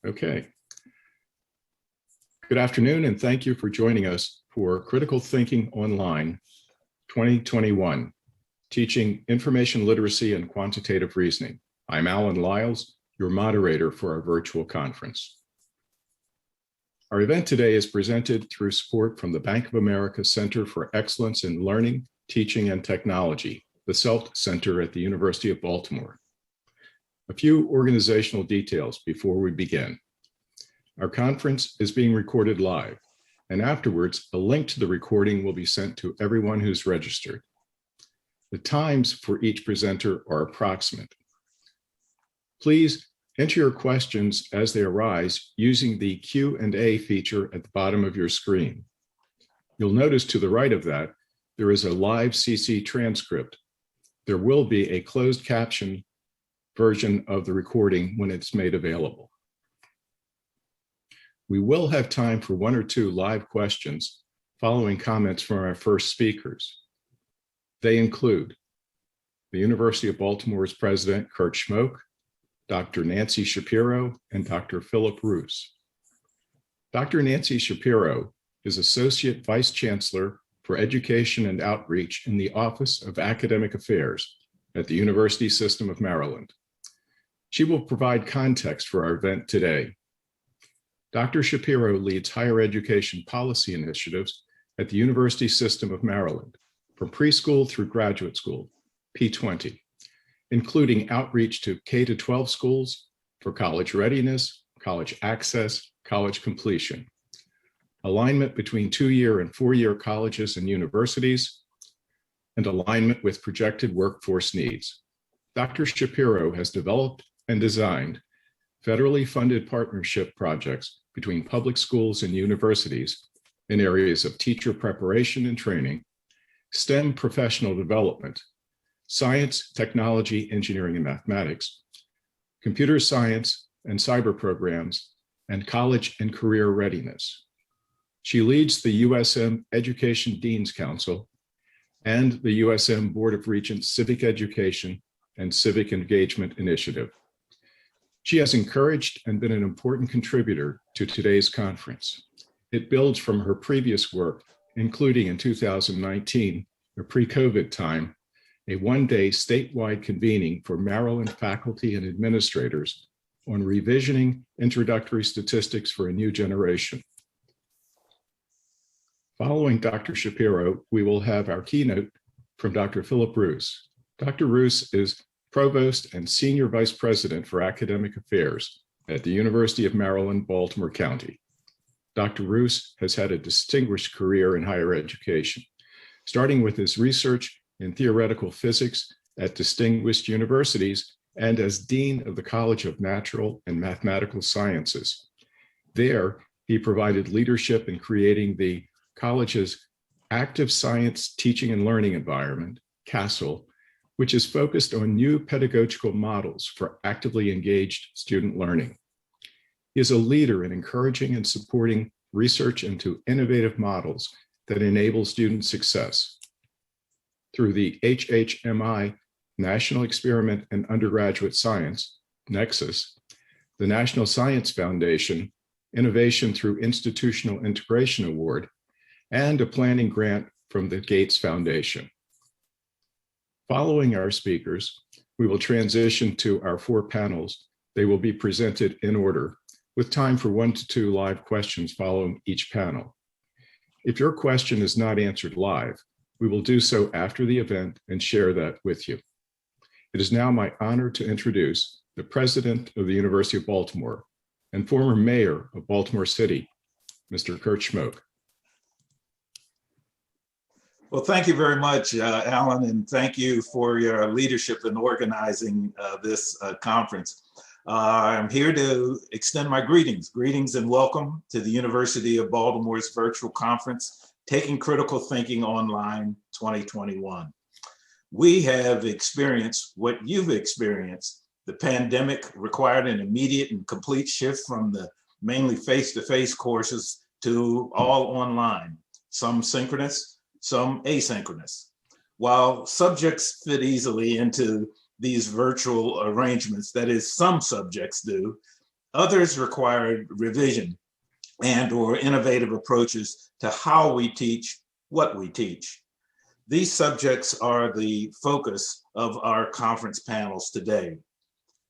Okay. Good afternoon, and thank you for joining us for Critical Thinking Online 2021, Teaching Information Literacy and Quantitative Reasoning. I'm Alan Lyles, your moderator for our virtual conference. Our event today is presented through support from the Bank of America Center for Excellence in Learning, Teaching, and Technology, the CELT Center at the University of Baltimore. A few organizational details before we begin. Our conference is being recorded live, and afterwards, a link to the recording will be sent to everyone who's registered. The times for each presenter are approximate. Please enter your questions as they arise using the Q&A feature at the bottom of your screen. You'll notice to the right of that, there is a live CC transcript. There will be a closed caption version of the recording when it's made available. We will have time for one or two live questions following comments from our first speakers. They include the University of Baltimore's President, Kurt Schmoke, Dr. Nancy Shapiro, and Dr. Philip Roos. Dr. Nancy Shapiro is Associate Vice Chancellor for Education and Outreach in the Office of Academic Affairs at the University System of Maryland. She will provide context for our event today. Dr. Shapiro leads higher education policy initiatives at the University System of Maryland, from preschool through graduate school, P20, including outreach to K-12 schools for college readiness, college access, college completion, alignment between 2-year and 4-year colleges and universities, and alignment with projected workforce needs. Dr. Shapiro has developed and designed federally funded partnership projects between public schools and universities in areas of teacher preparation and training, STEM professional development, science, technology, engineering, and mathematics, computer science and cyber programs, and college and career readiness. She leads the USM Education Dean's Council and the USM Board of Regents Civic Education and Civic Engagement Initiative. She has encouraged and been an important contributor to today's conference. It builds from her previous work, including in 2019, the pre-COVID time, a one-day statewide convening for Maryland faculty and administrators on revisioning introductory statistics for a new generation. Following Dr. Shapiro, we will have our keynote from Dr. Philip Roos. Dr. Roos is Provost and Senior Vice President for Academic Affairs at the University of Maryland, Baltimore County. Dr. Roos has had a distinguished career in higher education, starting with his research in theoretical physics at distinguished universities and as Dean of the College of Natural and Mathematical Sciences. There, he provided leadership in creating the college's active science teaching and learning environment, CASTLE, which is focused on new pedagogical models for actively engaged student learning. He is a leader in encouraging and supporting research into innovative models that enable student success. Through the HHMI National Experiment in Undergraduate Science, Nexus, the National Science Foundation Innovation through Institutional Integration Award, and a planning grant from the Gates Foundation. Following our speakers, we will transition to our 4 panels. They will be presented in order, with time for 1 to 2 live questions following each panel. If your question is not answered live, we will do so after the event and share that with you. It is now my honor to introduce the President of the University of Baltimore and former Mayor of Baltimore City, Mr. Kurt Schmoke. Well, thank you very much, Alan, and thank you for your leadership in organizing this conference. I'm here to extend my greetings and welcome to the University of Baltimore's virtual conference, Taking Critical Thinking Online 2021. We have experienced what you've experienced. The pandemic required an immediate and complete shift from the mainly face-to-face courses to all online, some synchronous, some asynchronous. While subjects fit easily into these virtual arrangements, that is, some subjects do, Others required revision and/or innovative approaches to how we teach what we teach. These subjects are the focus of our conference panels today,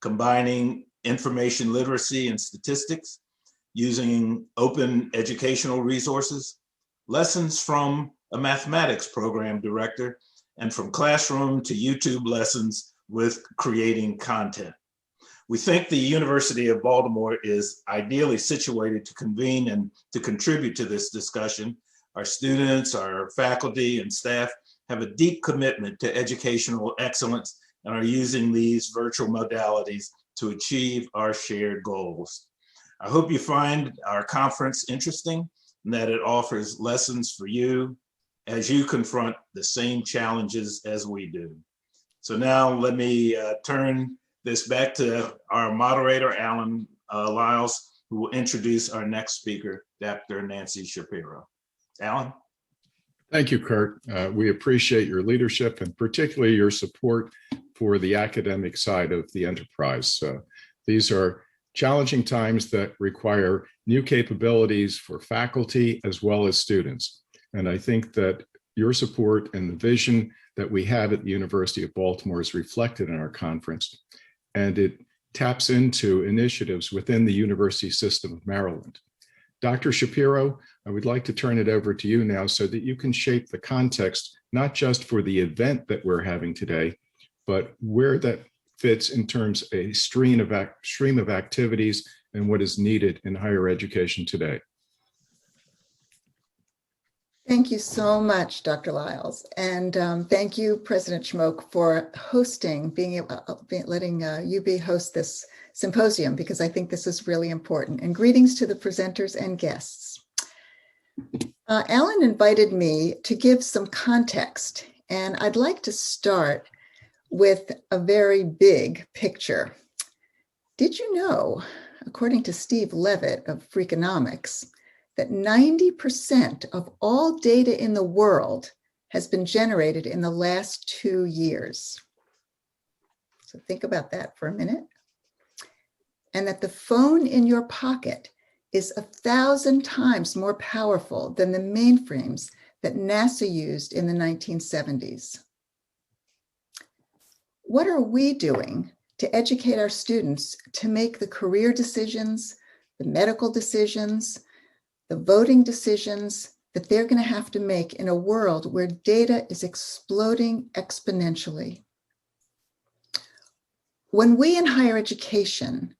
combining information literacy and statistics, using open educational resources, lessons from a mathematics program director, and from classroom to YouTube lessons with creating content. We think the University of Baltimore is ideally situated to convene and to contribute to this discussion. Our students, our faculty, and staff have a deep commitment to educational excellence and are using these virtual modalities to achieve our shared goals. I hope you find our conference interesting and that it offers lessons for you as you confront the same challenges as we do. So now let me turn this back to our moderator, Alan Lyles, who will introduce our next speaker, Dr. Nancy Shapiro. Alan? Thank you, Kurt. We appreciate your leadership and particularly your support for the academic side of the enterprise. These are challenging times that require new capabilities for faculty as well as students. And I think that your support and the vision that we have at the University of Baltimore is reflected in our conference. And it taps into initiatives within the University System of Maryland. Dr. Shapiro, I would like to turn it over to you now so that you can shape the context, not just for the event that we're having today, but where that fits in terms of a stream of activities and what is needed in higher education today. Thank you so much, Dr. Lyles. And thank you, President Schmoke, for hosting, letting UB host this symposium, because I think this is really important. And greetings to the presenters and guests. Alan invited me to give some context, and I'd like to start with a very big picture. Did you know, according to Steve Levitt of Freakonomics, that 90% of all data in the world has been generated in the last 2 years? So think about that for a minute. And that the phone in your pocket is 1,000 times more powerful than the mainframes that NASA used in the 1970s. What are we doing to educate our students to make the career decisions, the medical decisions, the voting decisions that they're going to have to make in a world where data is exploding exponentially? When we in higher education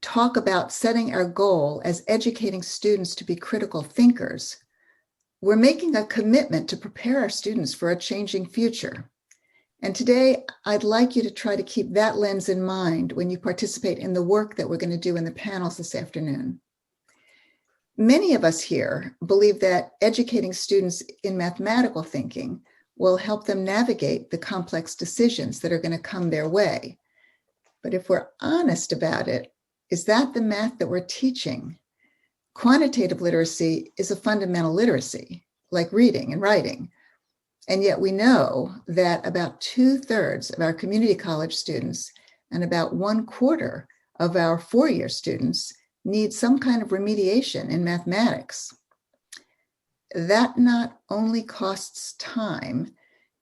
talk about setting our goal as educating students to be critical thinkers, we're making a commitment to prepare our students for a changing future. And today, I'd like you to try to keep that lens in mind when you participate in the work that we're going to do in the panels this afternoon. Many of us here believe that educating students in mathematical thinking will help them navigate the complex decisions that are going to come their way. But if we're honest about it, is that the math that we're teaching? Quantitative literacy is a fundamental literacy, like reading and writing. And yet we know that about 2/3 of our community college students and about 1/4 of our four-year students need some kind of remediation in mathematics. That not only costs time,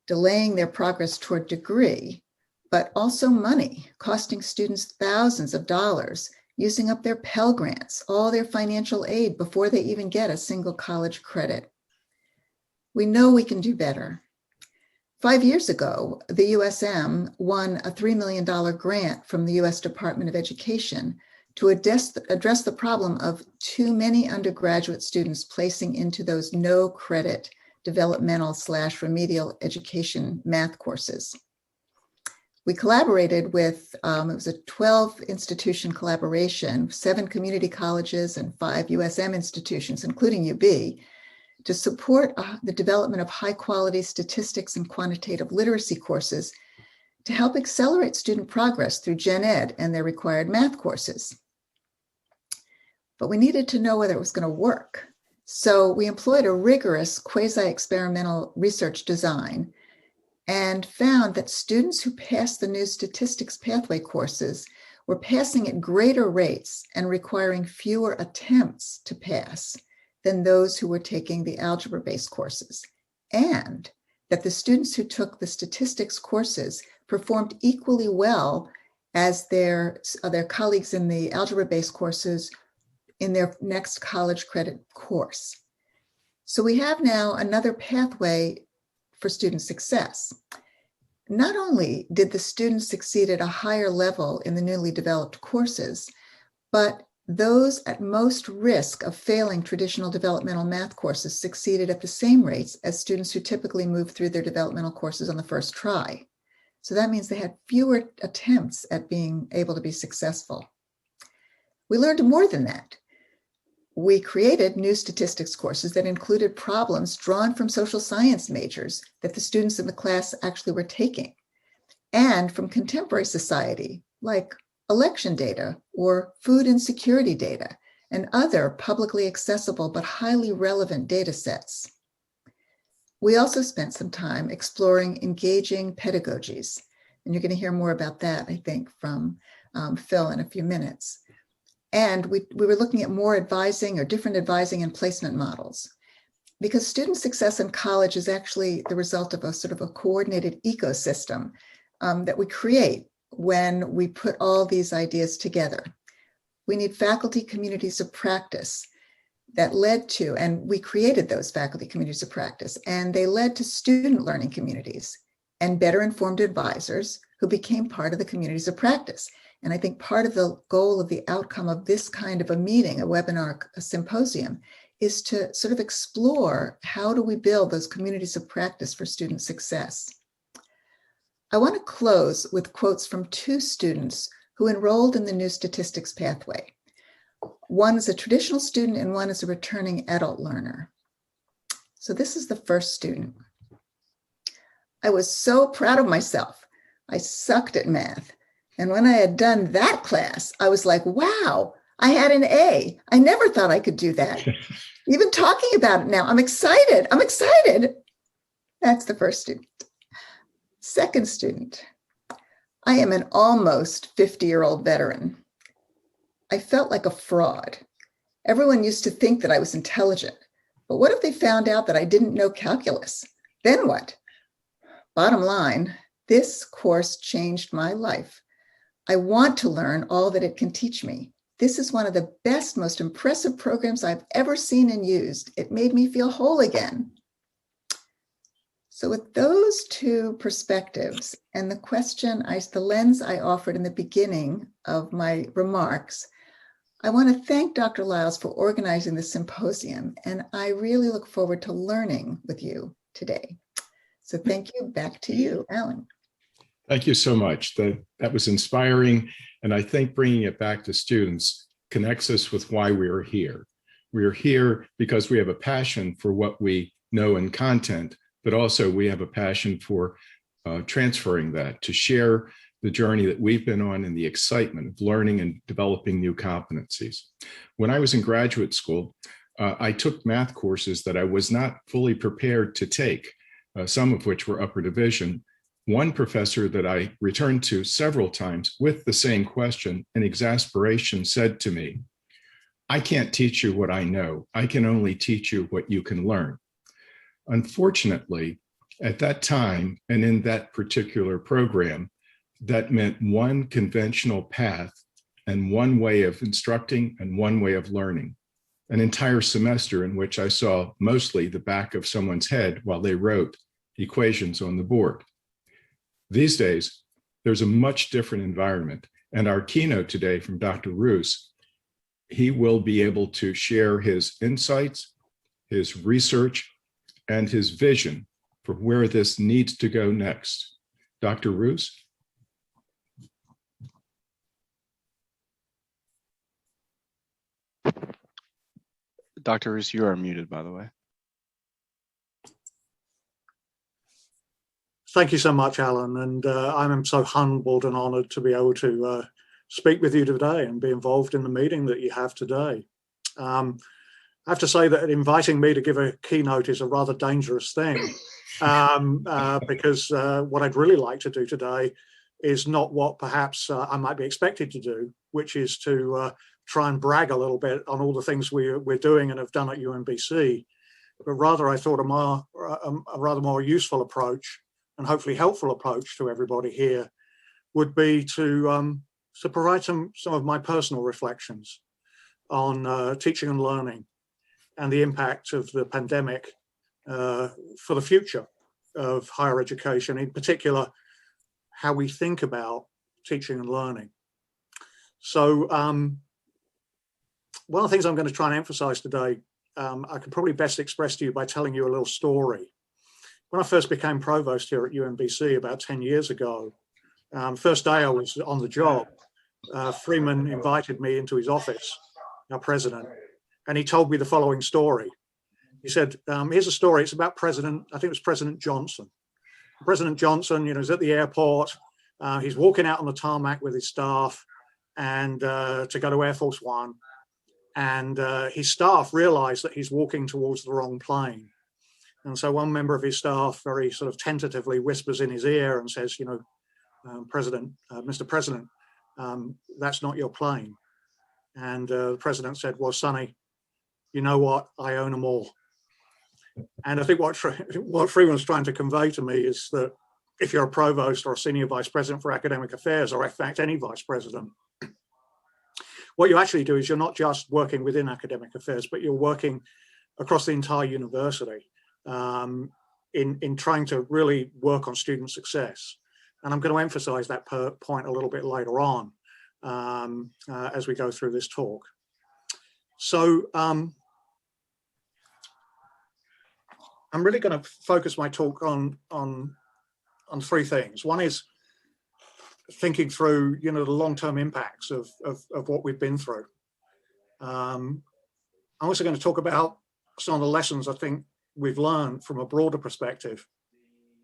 delaying their progress toward degree, but also money, costing students thousands of dollars, using up their Pell Grants, all their financial aid before they even get a single college credit. We know we can do better. 5 years ago, the USM won a $3 million grant from the US Department of Education to address the problem of too many undergraduate students placing into those no credit developmental/remedial education math courses. We collaborated with, it was a 12 institution collaboration, 7 community colleges and 5 USM institutions, including UB, to support the development of high quality statistics and quantitative literacy courses to help accelerate student progress through Gen Ed and their required math courses. But we needed to know whether it was going to work. So we employed a rigorous quasi-experimental research design and found that students who passed the new statistics pathway courses were passing at greater rates and requiring fewer attempts to pass than those who were taking the algebra-based courses, and that the students who took the statistics courses performed equally well as their colleagues in the algebra-based courses in their next college credit course. So we have now another pathway for student success. Not only did the students succeed at a higher level in the newly developed courses, but those at most risk of failing traditional developmental math courses succeeded at the same rates as students who typically move through their developmental courses on the first try. So that means they had fewer attempts at being able to be successful. We learned more than that. We created new statistics courses that included problems drawn from social science majors that the students in the class actually were taking, and from contemporary society, like election data or food insecurity data, and other publicly accessible but highly relevant data sets. We also spent some time exploring engaging pedagogies, and you're going to hear more about that, I think, from Phil in a few minutes. And we were looking at more advising or different advising and placement models, because student success in college is actually the result of a sort of a coordinated ecosystem that we create when we put all these ideas together. We need faculty communities of practice that led to, and we created those faculty communities of practice, and they led to student learning communities and better informed advisors who became part of the communities of practice. And I think part of the goal of the outcome of this kind of a meeting, a webinar, a symposium, is to sort of explore how do we build those communities of practice for student success. I want to close with quotes from two students who enrolled in the new statistics pathway. One is a traditional student and one is a returning adult learner. So this is the first student. I was so proud of myself. I sucked at math. And when I had done that class, I was like, wow, I had an A. I never thought I could do that. Even talking about it now, I'm excited. I'm excited. That's the first student. Second student. I am an almost 50-year-old veteran. I felt like a fraud. Everyone used to think that I was intelligent. But what if they found out that I didn't know calculus? Then what? Bottom line, this course changed my life. I want to learn all that it can teach me. This is one of the best, most impressive programs I've ever seen and used. It made me feel whole again. So with those two perspectives and the lens I offered in the beginning of my remarks, I want to thank Dr. Lyles for organizing this symposium, and I really look forward to learning with you today. So thank you. Back to you, Alan. Thank you so much. That was inspiring. And I think bringing it back to students connects us with why we are here. We are here because we have a passion for what we know in content, but also we have a passion for transferring that to share the journey that we've been on and the excitement of learning and developing new competencies. When I was in graduate school, I took math courses that I was not fully prepared to take, some of which were upper division. One professor that I returned to several times with the same question in exasperation said to me, I can't teach you what I know. I can only teach you what you can learn. Unfortunately, at that time and in that particular program, that meant one conventional path and one way of instructing and one way of learning. An entire semester in which I saw mostly the back of someone's head while they wrote equations on the board. These days, there's a much different environment. And our keynote today from Dr. Roos, he will be able to share his insights, his research, and his vision for where this needs to go next. Dr. Roos? Dr. Roos, you are muted, by the way. Thank you so much, Alan, and I'm so humbled and honoured to be able to speak with you today and be involved in the meeting that you have today. I have to say that inviting me to give a keynote is a rather dangerous thing because what I'd really like to do today is not what perhaps I might be expected to do, which is to try and brag a little bit on all the things we're doing and have done at UMBC. But rather, I thought a rather more useful approach and hopefully helpful approach to everybody here would be to provide some of my personal reflections on teaching and learning and the impact of the pandemic for the future of higher education, in particular, how we think about teaching and learning. So one of the things I'm going to try and emphasize today, I can probably best express to you by telling you a little story. When I first became provost here at UMBC about 10 years ago, first day I was on the job, Freeman invited me into his office, our president, and he told me the following story. He said, here's a story, it's about I think it was President Johnson. President Johnson, is at the airport, he's walking out on the tarmac with his staff and to go to Air Force One. And his staff realized that he's walking towards the wrong plane. And so one member of his staff very sort of tentatively whispers in his ear and says, Mr. President, that's not your plane. And the president said, well, Sonny, you know what? I own them all. And I think what Freeman's trying to convey to me is that if you're a provost or a senior vice president for academic affairs, or in fact any vice president, what you actually do is you're not just working within academic affairs, but you're working across the entire university in trying to really work on student success. And I'm going to emphasize that point a little bit later on as we go through this talk. So I'm really going to focus my talk on three things. One is thinking through, the long-term impacts of what we've been through. I'm also going to talk about some of the lessons I think we've learned from a broader perspective.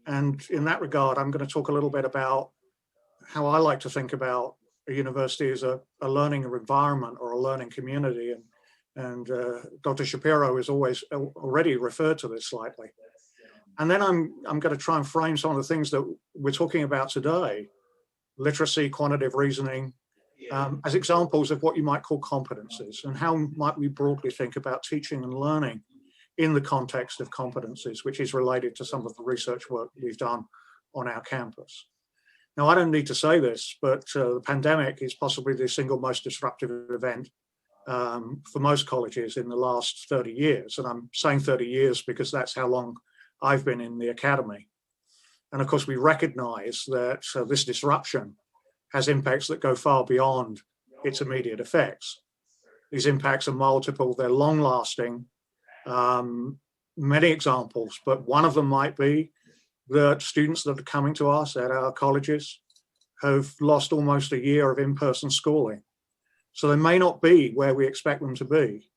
And in that regard, I'm going to talk a little bit about how I like to think about a university as a learning environment or a learning community. And Dr. Shapiro has already referred to this slightly. And then I'm going to try and frame some of the things that we're talking about today, literacy, quantitative reasoning, as examples of what you might call competencies, and how might we broadly think about teaching and learning in the context of competencies, which is related to some of the research work we've done on our campus. Now, I don't need to say this, but the pandemic is possibly the single most disruptive event for most colleges in the last 30 years. And I'm saying 30 years because that's how long I've been in the academy. And of course, we recognize that this disruption has impacts that go far beyond its immediate effects. These impacts are multiple, they're long-lasting, many examples, but one of them might be that students that are coming to us at our colleges have lost almost a year of in-person schooling. So they may not be where we expect them to be.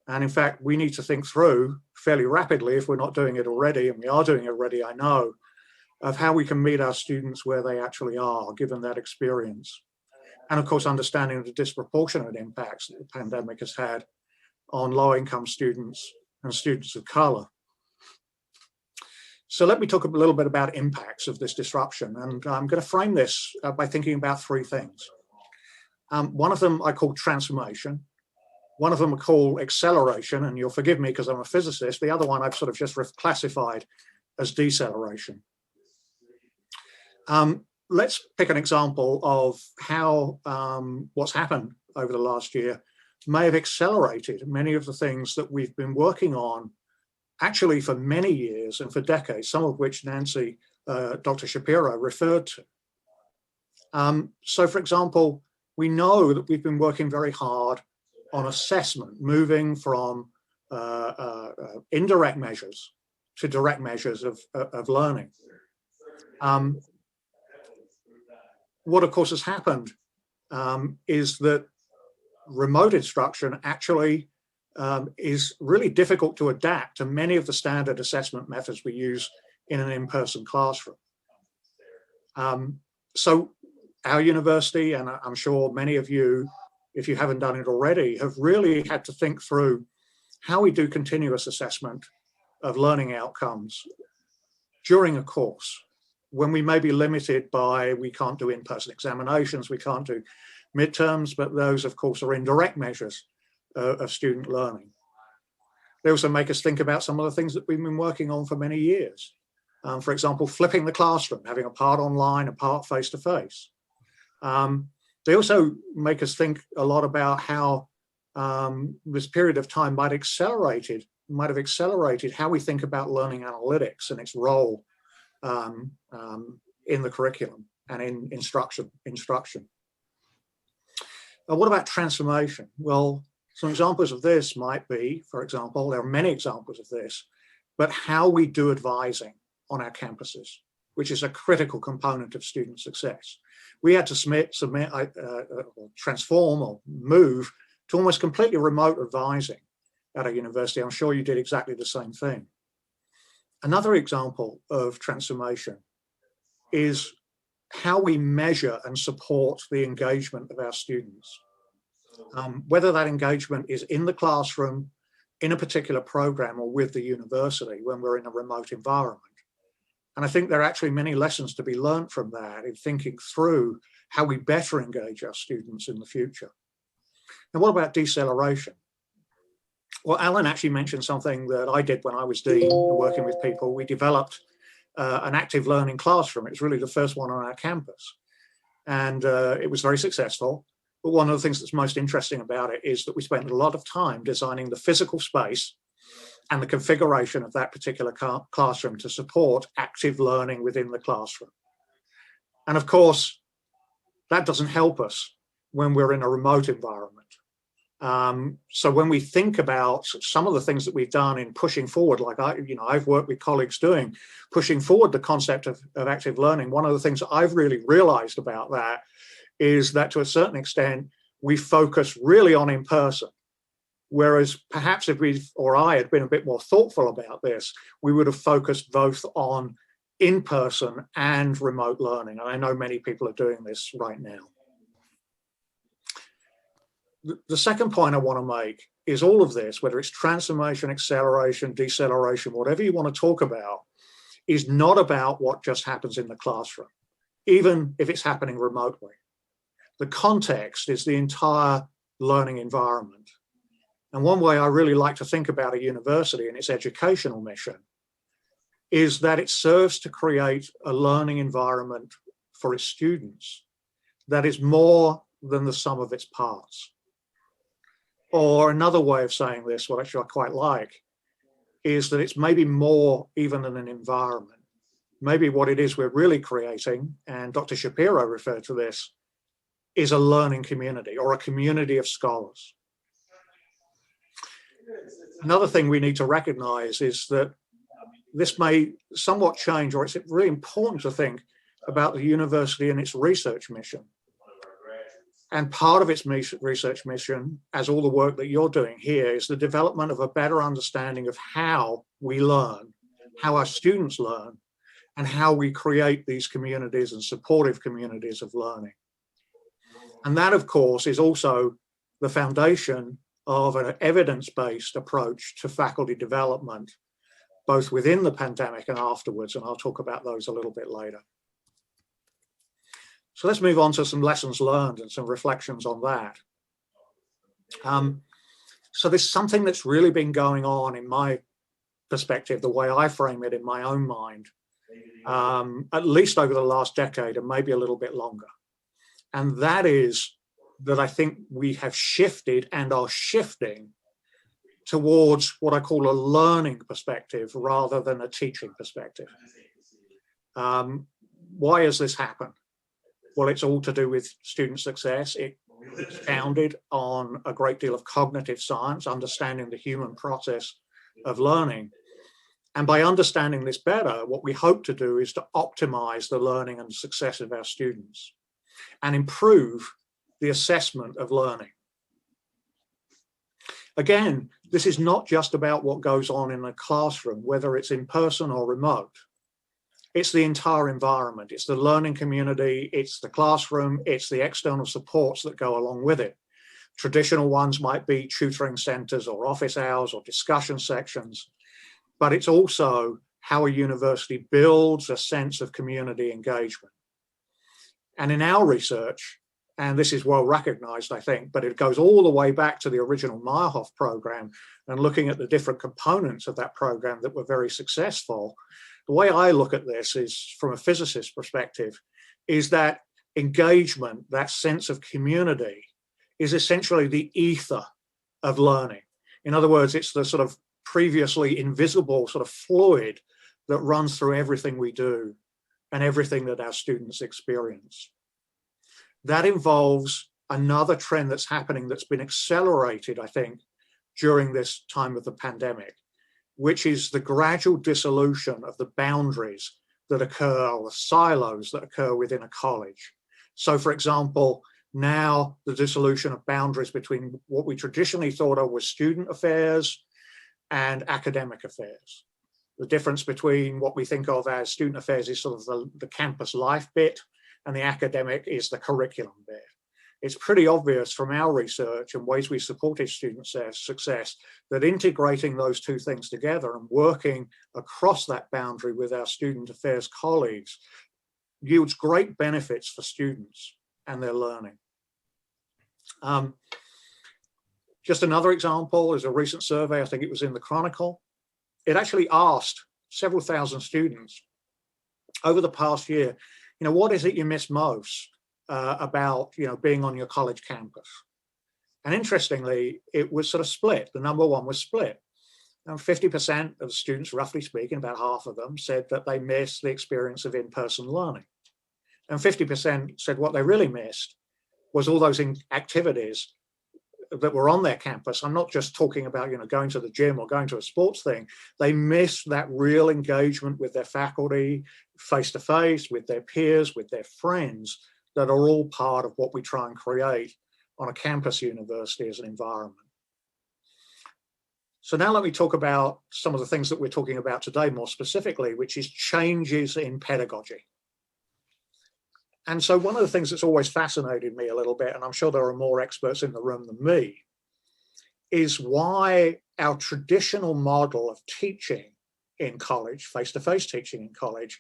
And in fact, we need to think through fairly rapidly, if we're not doing it already, and we are doing it already, I know, of how we can meet our students where they actually are, given that experience. And of course, understanding the disproportionate impacts that the pandemic has had on low-income students and students of color. So let me talk a little bit about impacts of this disruption. And I'm going to frame this by thinking about three things. One of them I call transformation. One of them I call acceleration, and you'll forgive me because I'm a physicist. The other one I've sort of just classified as deceleration. Let's pick an example of how what's happened over the last year may have accelerated many of the things that we've been working on actually for many years and for decades, some of which Nancy, Dr. Shapiro referred to. So for example, we know that we've been working very hard on assessment, moving from indirect measures to direct measures of learning. What of course has happened is that remote instruction actually is really difficult to adapt to many of the standard assessment methods we use in an in-person classroom. So our university, and I'm sure many of you, if you haven't done it already, have really had to think through how we do continuous assessment of learning outcomes during a course. when we may be limited by, we can't do in-person examinations, we can't do midterms, but those, of course, are indirect measures of student learning. They also make us think about some of the things that we've been working on for many years. For example, flipping the classroom, having a part online, a part face-to-face. They also make us think a lot about how this period of time might have accelerated how we think about learning analytics and its role in the curriculum and in instruction. What about transformation? Well, some examples of this might be, for example, there are many examples of this, but how we do advising on our campuses, which is a critical component of student success. We had to transform or move to almost completely remote advising at a university. I'm sure you did exactly the same thing. Another example of transformation is how we measure and support the engagement of our students. Whether that engagement is in the classroom, in a particular program, or with the university when we're in a remote environment. And I think there are actually many lessons to be learned from that in thinking through how we better engage our students in the future. And what about deceleration? Well, Alan actually mentioned something that I did when I was dean, working with people. We developed an active learning classroom. It was really the first one on our campus. And it was very successful. But one of the things that's most interesting about it is that we spent a lot of time designing the physical space and the configuration of that particular classroom to support active learning within the classroom. And of course, that doesn't help us when we're in a remote environment. So when we think about some of the things that we've done in pushing forward, like I've worked with colleagues doing, pushing forward the concept of active learning, one of the things that I've really realized about that is that to a certain extent, we focus really on in-person. Whereas perhaps if I had been a bit more thoughtful about this, we would have focused both on in-person and remote learning. And I know many people are doing this right now. The second point I want to make is all of this, whether it's transformation, acceleration, deceleration, whatever you want to talk about, is not about what just happens in the classroom, even if it's happening remotely. The context is the entire learning environment. And one way I really like to think about a university and its educational mission is that it serves to create a learning environment for its students that is more than the sum of its parts. Or another way of saying this, what actually I quite like, is that it's maybe more even than an environment. Maybe what it is we're really creating, and Dr. Shapiro referred to this, is a learning community or a community of scholars. Another thing we need to recognize is that this may somewhat change, or it's really important to think about the university and its research mission. And part of its research mission, as all the work that you're doing here, is the development of a better understanding of how we learn, how our students learn, and how we create these communities and supportive communities of learning. And that, of course, is also the foundation of an evidence-based approach to faculty development, both within the pandemic and afterwards, and I'll talk about those a little bit later. So let's move on to some lessons learned and some reflections on that. So there's something that's really been going on in my perspective, the way I frame it in my own mind, at least over the last decade and maybe a little bit longer. And that is that I think we have shifted and are shifting towards what I call a learning perspective rather than a teaching perspective. Why has this happened? Well, it's all to do with student success. It's founded on a great deal of cognitive science, understanding the human process of learning. And by understanding this better, what we hope to do is to optimize the learning and success of our students and improve the assessment of learning. Again, this is not just about what goes on in a classroom, whether it's in person or remote. It's the entire environment. It's the learning community, it's the classroom, it's the external supports that go along with it. Traditional ones might be tutoring centers or office hours or discussion sections, but it's also how a university builds a sense of community engagement. And in our research, and this is well recognized, I think, but it goes all the way back to the original Meyerhoff program and looking at the different components of that program that were very successful. The way I look at this is, from a physicist's perspective, is that engagement, that sense of community, is essentially the ether of learning. In other words, it's the sort of previously invisible sort of fluid that runs through everything we do and everything that our students experience. That involves another trend that's happening that's been accelerated, I think, during this time of the pandemic, which is the gradual dissolution of the boundaries that occur, or the silos that occur within a college. So, for example, now the dissolution of boundaries between what we traditionally thought of was student affairs and academic affairs. The difference between what we think of as student affairs is sort of the campus life bit, and the academic is the curriculum bit. It's pretty obvious from our research and ways we supported student success that integrating those two things together and working across that boundary with our student affairs colleagues yields great benefits for students and their learning. Just another example is a recent survey, I think it was in the Chronicle. It actually asked several thousand students over the past year, what is it you miss most about, being on your college campus? And interestingly, it was sort of split. The number one was split. And 50% of students, roughly speaking, about half of them, said that they missed the experience of in-person learning. And 50% said what they really missed was all those activities that were on their campus. I'm not just talking about, going to the gym or going to a sports thing. They missed that real engagement with their faculty, face-to-face, with their peers, with their friends, that are all part of what we try and create on a campus university as an environment. So now let me talk about some of the things that we're talking about today more specifically, which is changes in pedagogy. And so one of the things that's always fascinated me a little bit, and I'm sure there are more experts in the room than me, is why our traditional model of teaching in college, face-to-face teaching in college,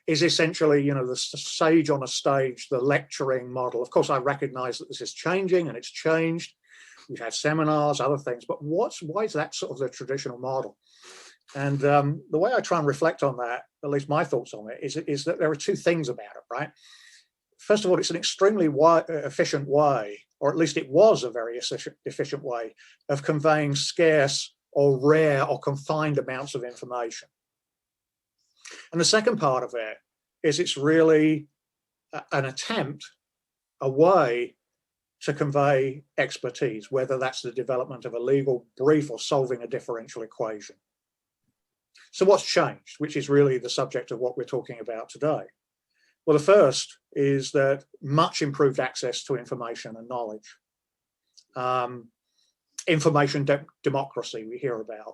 is essentially, the sage on a stage, the lecturing model. Of course, I recognize that this is changing and it's changed. We've had seminars, other things, but why is that sort of the traditional model? And the way I try and reflect on that, at least my thoughts on it, is that there are two things about it, right? First of all, it's an extremely efficient way, or at least it was a very efficient way of conveying scarce or rare or confined amounts of information. And the second part of it is it's really an attempt, a way to convey expertise, whether that's the development of a legal brief or solving a differential equation. So what's changed, which is really the subject of what we're talking about today? Well, the first is that much improved access to information and knowledge. Information democracy we hear about.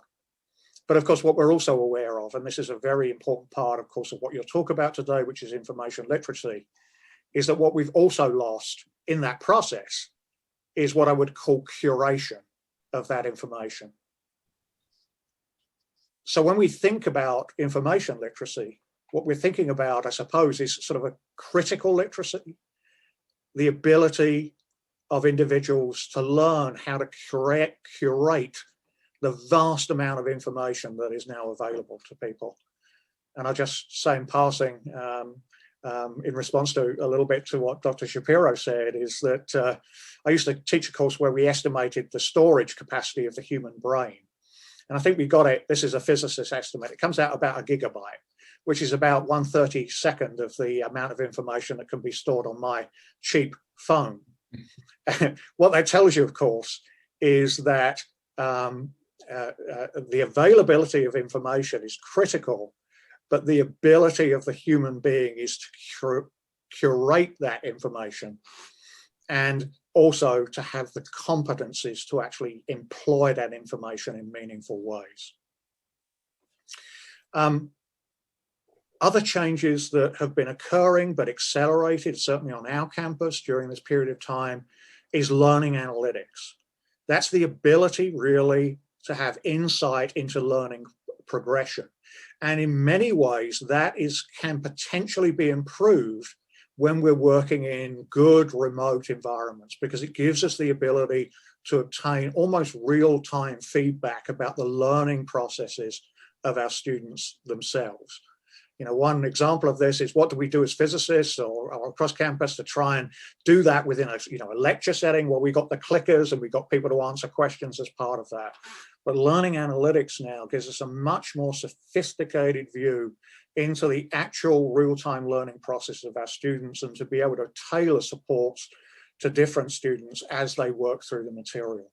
But of course, what we're also aware of, and this is a very important part, of course, of what you'll talk about today, which is information literacy, is that what we've also lost in that process is what I would call curation of that information. So when we think about information literacy, what we're thinking about, I suppose, is sort of a critical literacy, the ability of individuals to learn how to curate the vast amount of information that is now available to people. And I'll just say in passing, in response to a little bit to what Dr. Shapiro said, is that I used to teach a course where we estimated the storage capacity of the human brain. And I think we got it, this is a physicist estimate, it comes out about a gigabyte, which is about 1/32 of the amount of information that can be stored on my cheap phone. What that tells you, of course, is that the availability of information is critical, but the ability of the human being is to curate that information and also to have the competencies to actually employ that information in meaningful ways. Other changes that have been occurring but accelerated, certainly on our campus during this period of time, is learning analytics. That's the ability really to have insight into learning progression. And in many ways, that can potentially be improved when we're working in good remote environments, because it gives us the ability to obtain almost real-time feedback about the learning processes of our students themselves. You know, one example of this is, what do we do as physicists or across campus to try and do that within a lecture setting? Well, we got the clickers and we got people to answer questions as part of that. But learning analytics now gives us a much more sophisticated view into the actual real-time learning process of our students, and to be able to tailor supports to different students as they work through the material.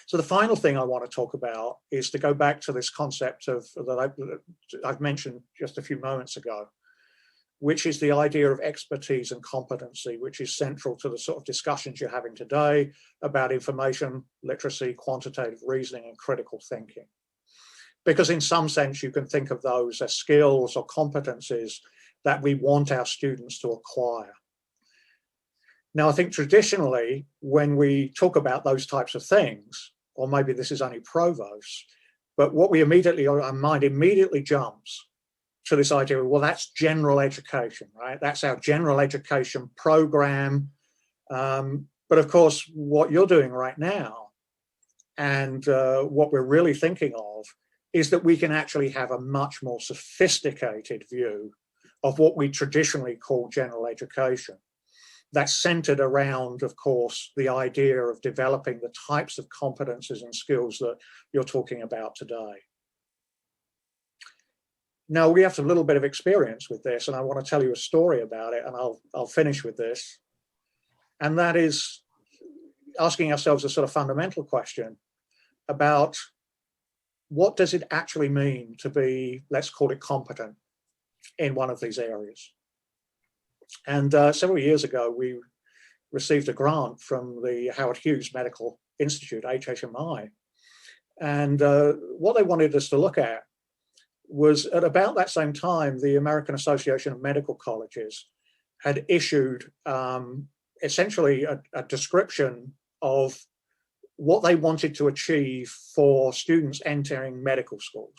So the final thing I want to talk about is to go back to this concept that I've mentioned just a few moments ago, which is the idea of expertise and competency, which is central to the sort of discussions you're having today about information literacy, quantitative reasoning, and critical thinking. Because in some sense, you can think of those as skills or competencies that we want our students to acquire. Now, I think traditionally, when we talk about those types of things, or maybe this is only Provost, but what we immediately, our mind immediately jumps to this idea of, well, that's general education, right? That's our general education program. But of course, what you're doing right now, and what we're really thinking of, is that we can actually have a much more sophisticated view of what we traditionally call general education. That's centered around, of course, the idea of developing the types of competencies and skills that you're talking about today. Now, we have a little bit of experience with this, and I want to tell you a story about it, and I'll finish with this. And that is asking ourselves a sort of fundamental question about, what does it actually mean to be, let's call it, competent in one of these areas? And several years ago, we received a grant from the Howard Hughes Medical Institute, HHMI. And what they wanted us to look at was, at about that same time, the American Association of Medical Colleges had issued essentially a description of what they wanted to achieve for students entering medical schools.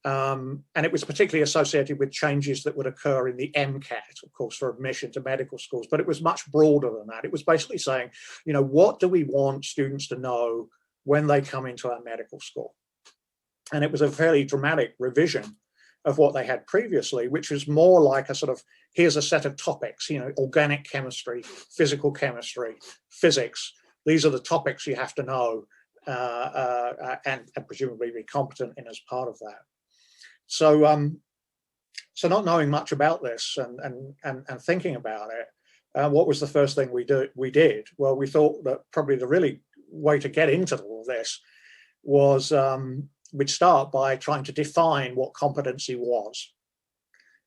And it was particularly associated with changes that would occur in the MCAT, of course, for admission to medical schools, but it was much broader than that. It was basically saying, you know, what do we want students to know when they come into our medical school? And it was a fairly dramatic revision of what they had previously, which was more like a sort of, here's a set of topics, you know, organic chemistry, physical chemistry, physics. These are the topics you have to know and presumably be competent in as part of that. So, so not knowing much about this and thinking about it, what was the first thing we did? Well, we thought that probably the really way to get into all of this was we'd start by trying to define what competency was.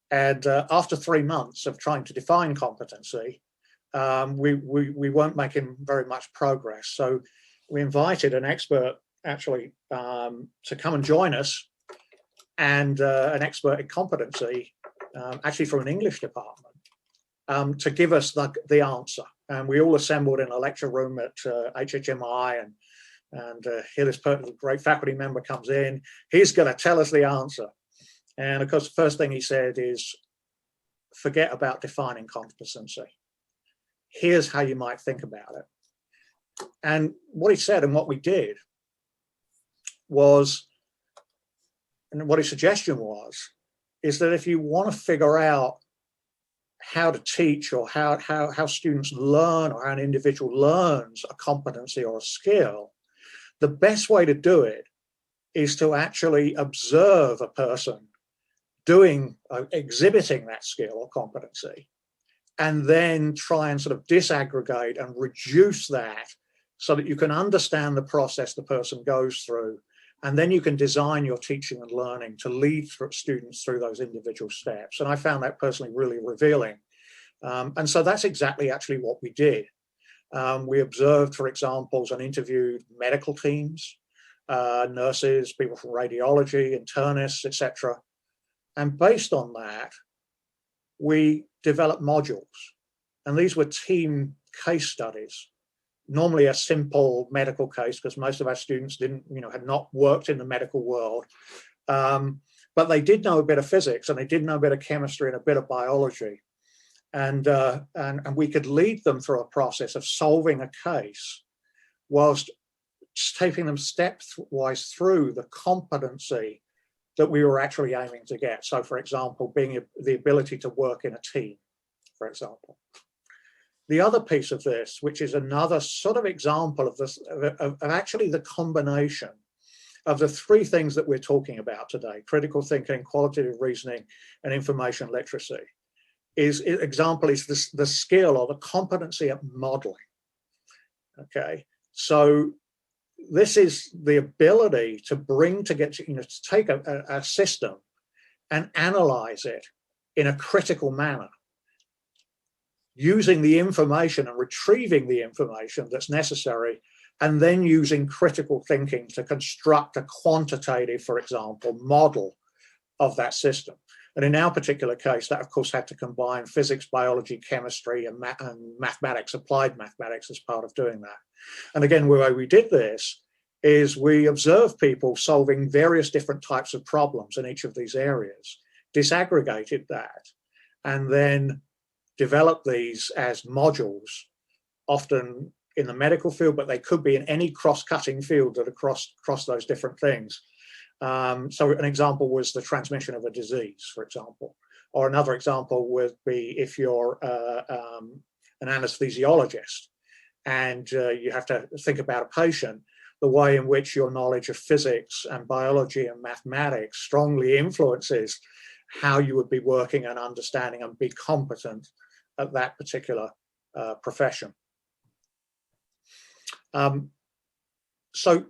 And after 3 months of trying to define competency, we weren't making very much progress. So we invited an expert actually to come and join us, and an expert in competency, actually from an English department, to give us the answer. And we all assembled in a lecture room at HHMI, and here this great faculty member comes in. He's going to tell us the answer. And of course, the first thing he said is, forget about defining competency. Here's how you might think about it. And what he said and what we did was, and what his suggestion was, is that if you want to figure out how to teach, or how students learn, or how an individual learns a competency or a skill, the best way to do it is to actually observe a person exhibiting that skill or competency, and then try and sort of disaggregate and reduce that so that you can understand the process the person goes through. And then you can design your teaching and learning to lead students through those individual steps. And I found that personally really revealing. And so that's exactly actually what we did. We observed, for example, and interviewed medical teams, nurses, people from radiology, internists, etc. And based on that, we developed modules. And these were team case studies normally a simple medical case, because most of our students had not worked in the medical world. But they did know a bit of physics, and they did know a bit of chemistry and a bit of biology. And we could lead them through a process of solving a case whilst taking them stepwise through the competency that we were actually aiming to get. So, for example, being the ability to work in a team, for example. The other piece of this, which is another sort of example of this, of actually the combination of the three things that we're talking about today: critical thinking, qualitative reasoning, and information literacy, is the skill or the competency at modeling. Okay, so this is the ability to bring together, to take a system and analyze it in a critical manner, using the information and retrieving the information that's necessary, and then using critical thinking to construct a quantitative, for example, model of that system. And in our particular case, that of course had to combine physics, biology, chemistry, and mathematics, applied mathematics, as part of doing that. And again, the way we did this is we observed people solving various different types of problems in each of these areas, disaggregated that, and then developed these as modules, often in the medical field, but they could be in any cross-cutting field that across those different things. So an example was the transmission of a disease, for example, or another example would be if you're an anesthesiologist and you have to think about a patient, the way in which your knowledge of physics and biology and mathematics strongly influences how you would be working and understanding and be competent at that particular profession. So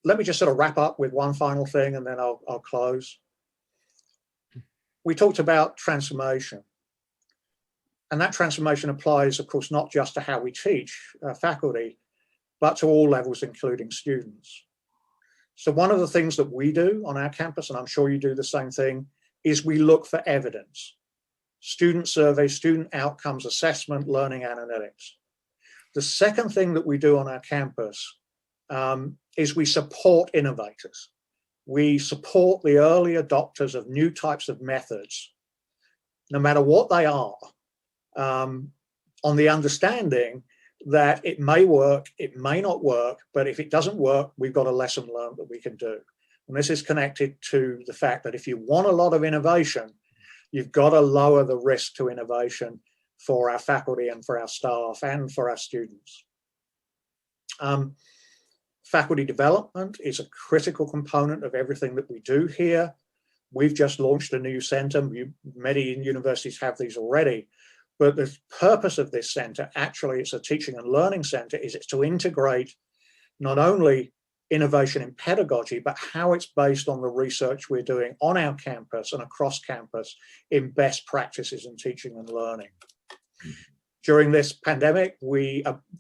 let me just sort of wrap up with one final thing, and then I'll close. We talked about transformation, and that transformation applies, of course, not just to how we teach faculty, but to all levels, including students. So one of the things that we do on our campus, and I'm sure you do the same thing, is we look for evidence. Student surveys, student outcomes assessment, learning analytics. The second thing that we do on our campus is we support innovators. We support the early adopters of new types of methods, no matter what they are, on the understanding that it may work, it may not work, but if it doesn't work, we've got a lesson learned that we can do. And this is connected to the fact that if you want a lot of innovation, you've got to lower the risk to innovation for our faculty and for our staff and for our students. Faculty development is a critical component of everything that we do here. We've just launched a new centre. Many universities have these already. But the purpose of this centre, actually, it's a teaching and learning centre, is it's to integrate not only innovation in pedagogy, but how it's based on the research we're doing on our campus and across campus in best practices in teaching and learning. During this pandemic,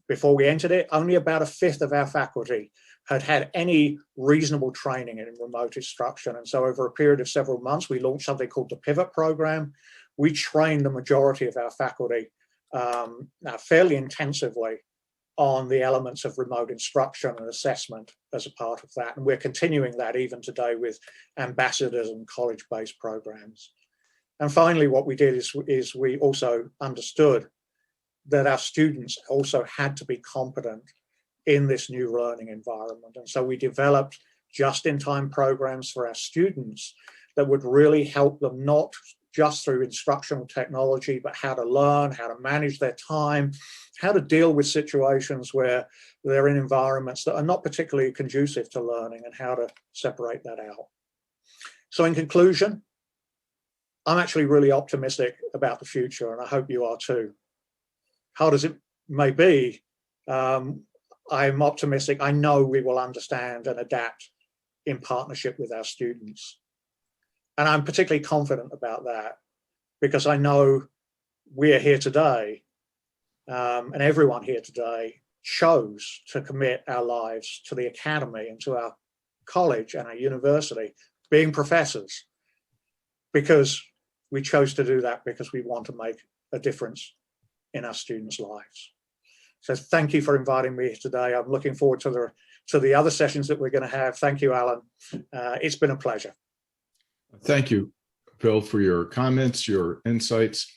before we entered it, only about a fifth of our faculty had had any reasonable training in remote instruction. And so over a period of several months, we launched something called the Pivot Program. We trained the majority of our faculty fairly intensively on the elements of remote instruction and assessment as a part of that. And we're continuing that even today with ambassadors and college-based programs. And finally, what we did is we also understood that our students also had to be competent in this new learning environment. And so we developed just-in-time programs for our students that would really help them, not just through instructional technology, but how to learn, how to manage their time, how to deal with situations where they're in environments that are not particularly conducive to learning, and how to separate that out. So in conclusion, I'm actually really optimistic about the future, and I hope you are too. Hard as it may be, I'm optimistic. I know we will understand and adapt in partnership with our students. And I'm particularly confident about that because I know we're here today, and everyone here today chose to commit our lives to the academy and to our college and our university, being professors, because we chose to do that because we want to make a difference in our students' lives. So thank you for inviting me today. I'm looking forward to the other sessions that we're going to have. Thank you, Alan. It's been a pleasure. Thank you, Phil, for your comments, your insights.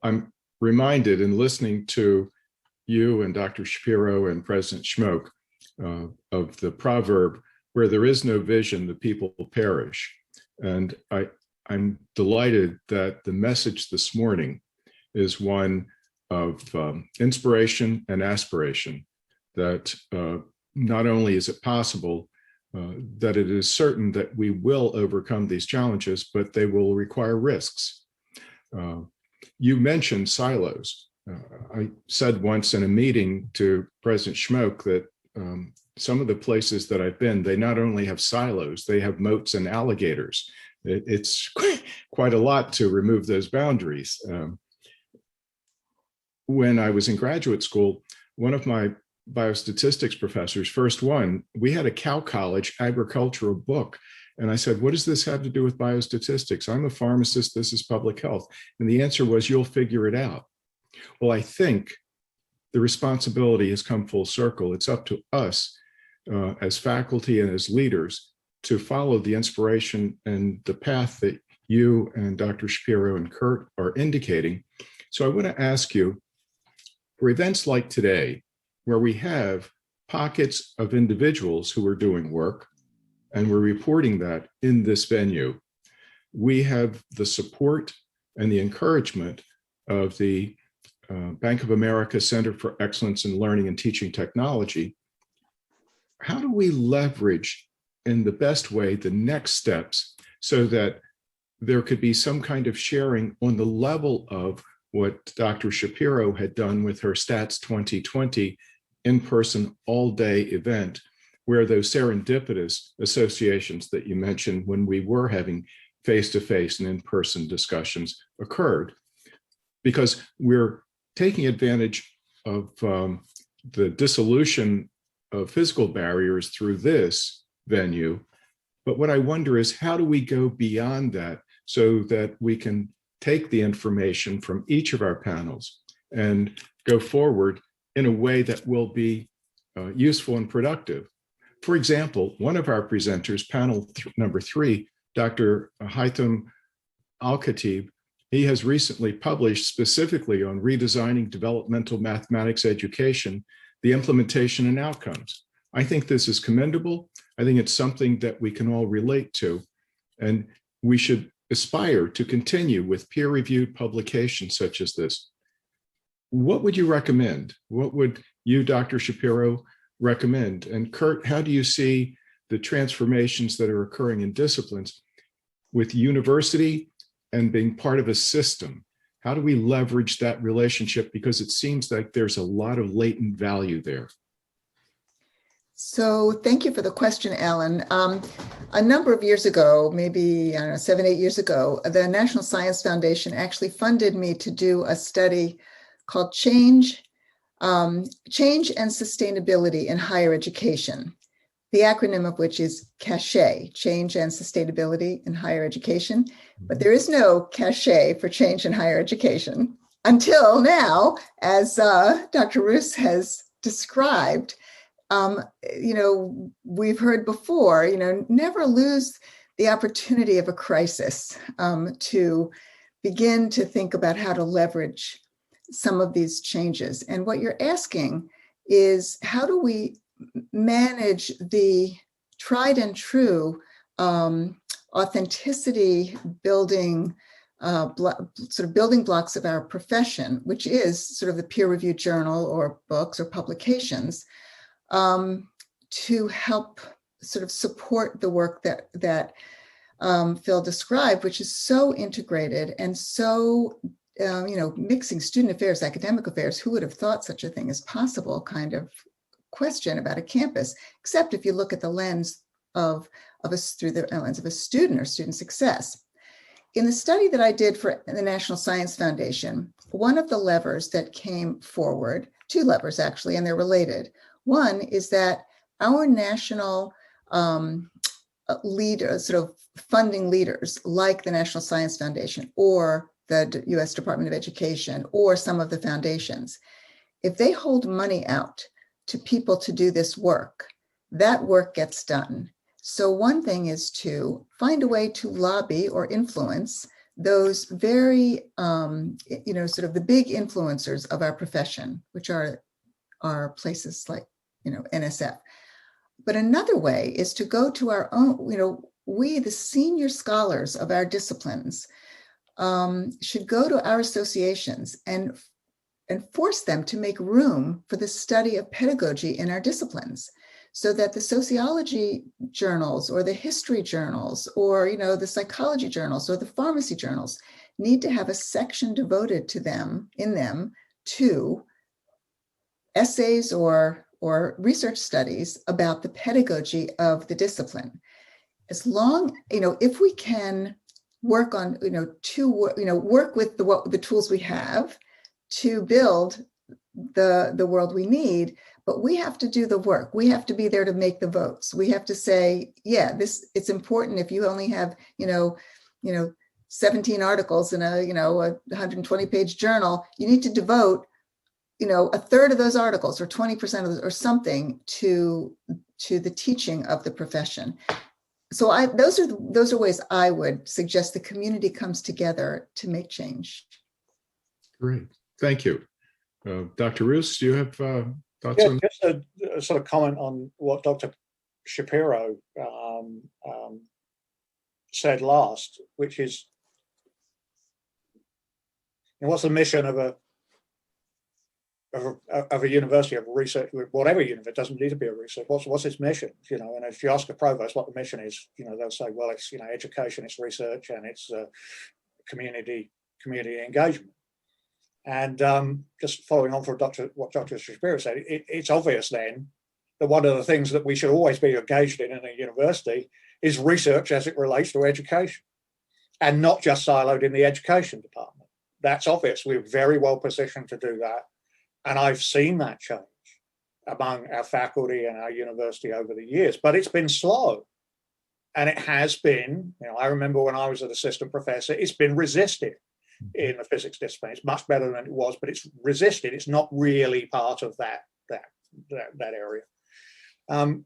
I'm reminded in listening to you and Dr. Shapiro and President Schmoke of the proverb, where there is no vision, the people perish. And I'm delighted that the message this morning is one of inspiration and aspiration, that not only is it possible, that it is certain that we will overcome these challenges, but they will require risks. You mentioned silos. I said once in a meeting to President Schmoke that some of the places that I've been, they not only have silos, they have moats and alligators. It's quite a lot to remove those boundaries. When I was in graduate school, one of my biostatistics professors, first one, we had a Cal College agricultural book. And I said, what does this have to do with biostatistics? I'm a pharmacist, this is public health. And the answer was, you'll figure it out. Well, I think the responsibility has come full circle. It's up to us as faculty and as leaders to follow the inspiration and the path that you and Dr. Shapiro and Kurt are indicating. So I want to ask you, for events like today, where we have pockets of individuals who are doing work, and we're reporting that in this venue, we have the support and the encouragement of the Bank of America Center for Excellence in Learning and Teaching Technology. How do we leverage in the best way the next steps so that there could be some kind of sharing on the level of what Dr. Shapiro had done with her Stats 2020 in-person all-day event, where those serendipitous associations that you mentioned when we were having face-to-face and in-person discussions occurred? Because we're taking advantage of the dissolution of physical barriers through this venue. But what I wonder is, how do we go beyond that so that we can take the information from each of our panels and go forward in a way that will be useful and productive? For example, one of our presenters, panel number 3, Dr. Haitham Al-Khatib, he has recently published specifically on redesigning developmental mathematics education, the implementation and outcomes. I think this is commendable. I think it's something that we can all relate to, and we should aspire to continue with peer-reviewed publications such as this. What would you recommend? What would you, Dr. Shapiro, recommend? And Kurt, how do you see the transformations that are occurring in disciplines with university and being part of a system? How do we leverage that relationship? Because it seems like there's a lot of latent value there. So thank you for the question, Alan. A number of years ago, maybe, I don't know, 7, 8 years ago, the National Science Foundation actually funded me to do a study called Change and Sustainability in Higher Education, the acronym of which is CACHE, Change and Sustainability in Higher Education. But there is no CACHE for change in higher education until now, as Dr. Roos has described. We've heard before, never lose the opportunity of a crisis to begin to think about how to leverage some of these changes. And what you're asking is, how do we manage the tried and true authenticity building building blocks of our profession, which is sort of the peer-reviewed journal or books or publications, to help sort of support the work that Phil described, which is so integrated and so, mixing student affairs, academic affairs. Who would have thought such a thing is possible kind of question about a campus, except if you look at the lens through the lens of a student or student success. In the study that I did for the National Science Foundation, one of the levers that came forward, 2 levers actually, and they're related. One is that our national leaders, sort of funding leaders, like the National Science Foundation or the U.S. Department of Education or some of the foundations, if they hold money out to people to do this work, that work gets done. So one thing is to find a way to lobby or influence those very, sort of the big influencers of our profession, which are places like, NSF. But another way is to go to our own, we, the senior scholars of our disciplines, should go to our associations and force them to make room for the study of pedagogy in our disciplines, so that the sociology journals or the history journals or the psychology journals or the pharmacy journals need to have a section devoted to them, to essays or research studies about the pedagogy of the discipline. As long, if we can work on, work with the tools we have to build the world we need, but we have to do the work. We have to be there to make the votes. We have to say, yeah, it's important. If you only have, 17 articles in a 120-page journal, you need to devote, a third of those articles or 20% of those or something to the teaching of the profession. So those are ways I would suggest the community comes together to make change. Great, thank you. Dr. Roos, do you have thoughts on that? Just a sort of comment on what Dr. Shapiro said last, which is, what's the mission of a university, of research, whatever university, it doesn't need to be a research. What's its mission? And if you ask a provost what the mission is, they'll say, well, it's education, it's research, and it's community engagement. And just following on from what Dr. Shapiro said, it's obvious then that one of the things that we should always be engaged in a university is research as it relates to education, and not just siloed in the education department. That's obvious. We're very well positioned to do that. And I've seen that change among our faculty and our university over the years, but it's been slow. And it has been, I remember when I was an assistant professor, it's been resisted in the physics discipline. It's much better than it was, but it's resisted. It's not really part of that area. One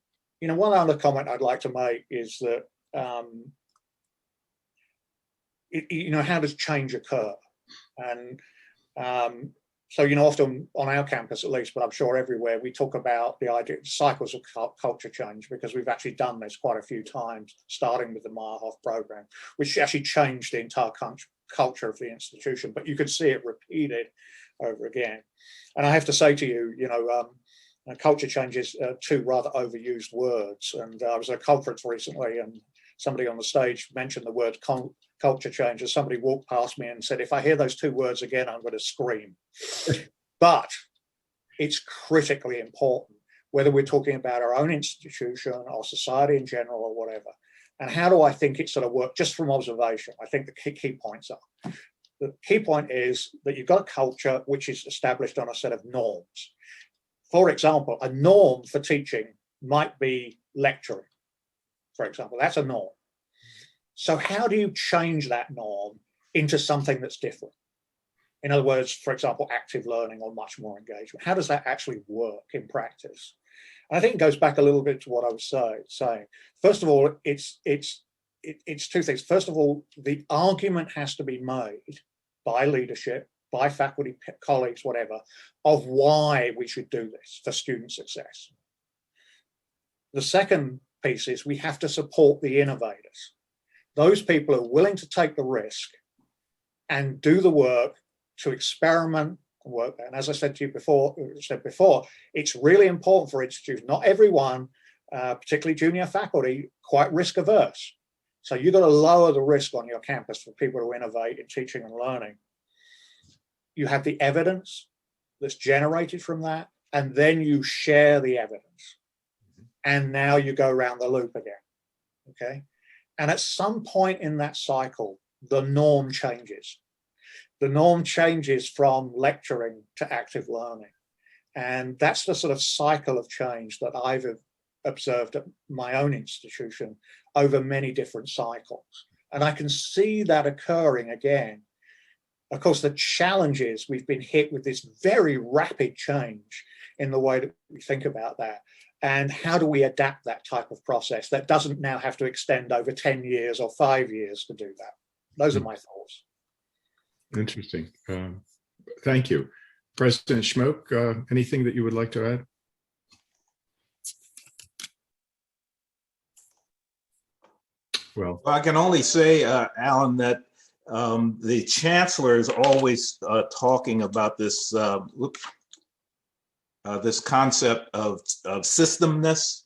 other comment I'd like to make is that, how does change occur? And so, often on our campus at least, but I'm sure everywhere, we talk about the idea of cycles of culture change, because we've actually done this quite a few times, starting with the Meyerhoff program, which actually changed the entire culture of the institution, but you could see it repeated over again. And I have to say to you, culture change is two rather overused words. And I was at a conference recently, and somebody on the stage mentioned the word culture change, as somebody walked past me and said, if I hear those two words again, I'm going to scream. But it's critically important, whether we're talking about our own institution or society in general or whatever. And how do I think it sort of works? Just from observation, I think the key points are. The key point is that you've got a culture which is established on a set of norms. For example, a norm for teaching might be lecturing, for example. That's a norm. So how do you change that norm into something that's different? In other words, for example, active learning or much more engagement. How does that actually work in practice? And I think it goes back a little bit to what I was saying. First of all, it's two things. First of all, the argument has to be made by leadership, by faculty, colleagues, whatever, of why we should do this for student success. The second piece is we have to support the innovators. Those people are willing to take the risk and do the work to experiment and work. And as I said to you before, it's really important for institutions. Not everyone, particularly junior faculty, quite risk averse. So you've got to lower the risk on your campus for people to innovate in teaching and learning. You have the evidence that's generated from that, and then you share the evidence. And now you go around the loop again, okay? And at some point in that cycle, the norm changes. The norm changes from lecturing to active learning. And that's the sort of cycle of change that I've observed at my own institution over many different cycles. And I can see that occurring again Of course, the challenge is we've been hit with this very rapid change in the way that we think about that. And how do we adapt that type of process that doesn't now have to extend over 10 years or 5 years to do that? Those are my thoughts. Interesting. Thank you. President Schmoke, anything that you would like to add? Well, I can only say, Alan, that the chancellor is always talking about this this concept of systemness,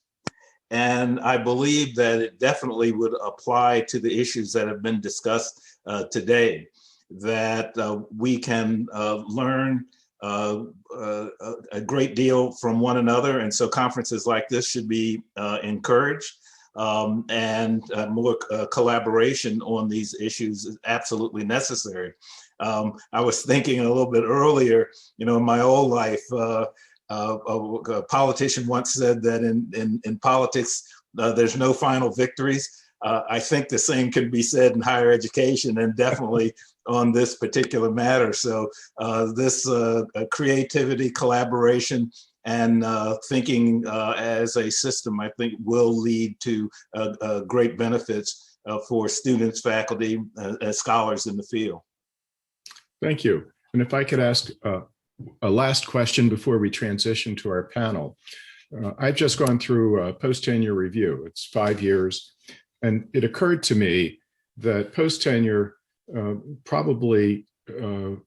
and I believe that it definitely would apply to the issues that have been discussed today. That we can learn a great deal from one another, and so conferences like this should be encouraged. And more collaboration on these issues is absolutely necessary. I was thinking a little bit earlier, you know, in my old life, a politician once said that in politics, there's no final victories. I think the same can be said in higher education, and definitely on this particular matter. So this creativity, collaboration, and thinking as a system, I think will lead to great benefits for students, faculty, as scholars in the field. thank you. And if I could ask a last question before we transition to our panel. I've just gone through a post-tenure review. It's 5 years. And it occurred to me that post-tenure probably in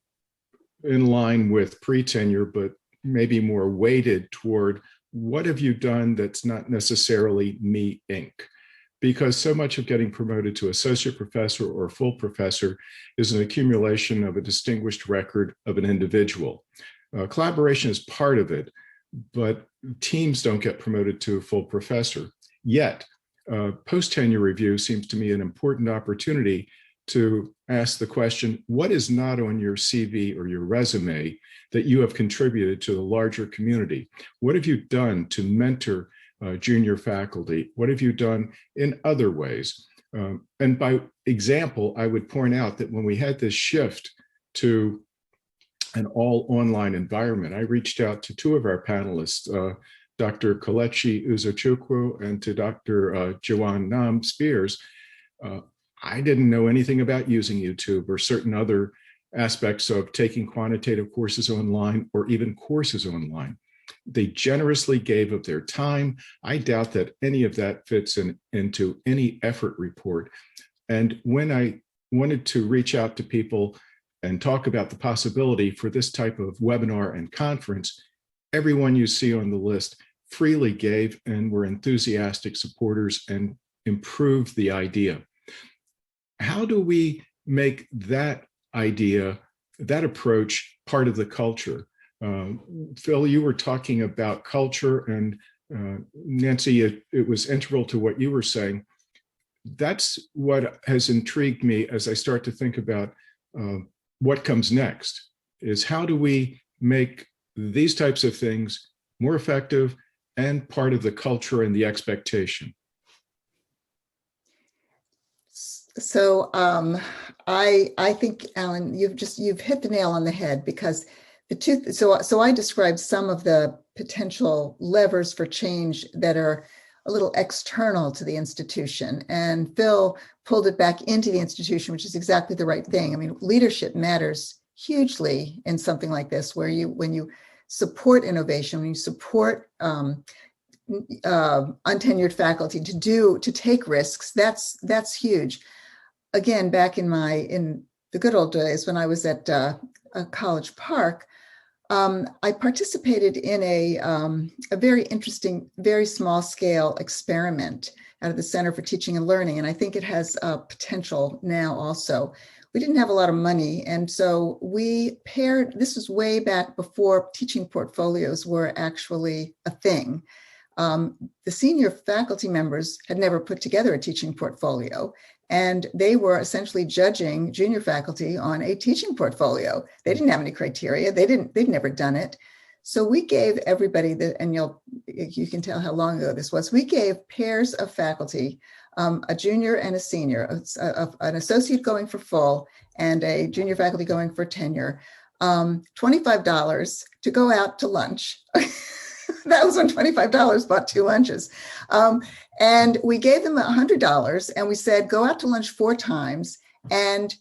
line with pre-tenure, but maybe more weighted toward what have you done that's not necessarily me, Inc. Because so much of getting promoted to associate professor or full professor is an accumulation of a distinguished record of an individual. Collaboration is part of it, but teams don't get promoted to a full professor. Yet, post-tenure review seems to me an important opportunity to ask the question, what is not on your CV or your resume that you have contributed to the larger community? What have you done to mentor junior faculty? What have you done in other ways? And by example, I would point out that when we had this shift to an all online environment, I reached out to two of our panelists, Dr. Kelechi Uzochukwu and to Dr. Joanne Nam Spears. I didn't know anything about using YouTube or certain other aspects of taking quantitative courses online or even courses online. They generously gave of their time. I doubt that any of that fits into any effort report. And when I wanted to reach out to people and talk about the possibility for this type of webinar and conference, everyone you see on the list freely gave and were enthusiastic supporters and improved the idea. How do we make that idea, that approach, part of the culture? Phil, you were talking about culture, and Nancy, it was integral to what you were saying. That's what has intrigued me as I start to think about what comes next, is how do we make these types of things more effective and part of the culture and the expectation? So I think, Alan, you've hit the nail on the head, because so I described some of the potential levers for change that are a little external to the institution, and Phil pulled it back into the institution, which is exactly the right thing. I mean, leadership matters hugely in something like this, where when you support innovation, when you support untenured faculty to take risks, that's huge. Again, back in the good old days when I was at College Park, I participated in a very interesting, very small scale experiment out of the Center for Teaching and Learning. And I think it has potential now also. We didn't have a lot of money. And so we paired, this was way back before teaching portfolios were actually a thing. The senior faculty members had never put together a teaching portfolio, and they were essentially judging junior faculty on a teaching portfolio. They didn't have any criteria. They'd never done it. So we gave everybody and you can tell how long ago this was. We gave pairs of faculty, a junior and a senior, an associate going for full and a junior faculty going for tenure, $25 to go out to lunch. That was when $25 bought 2 lunches. And we gave them $100 and we said, go out to lunch 4 times and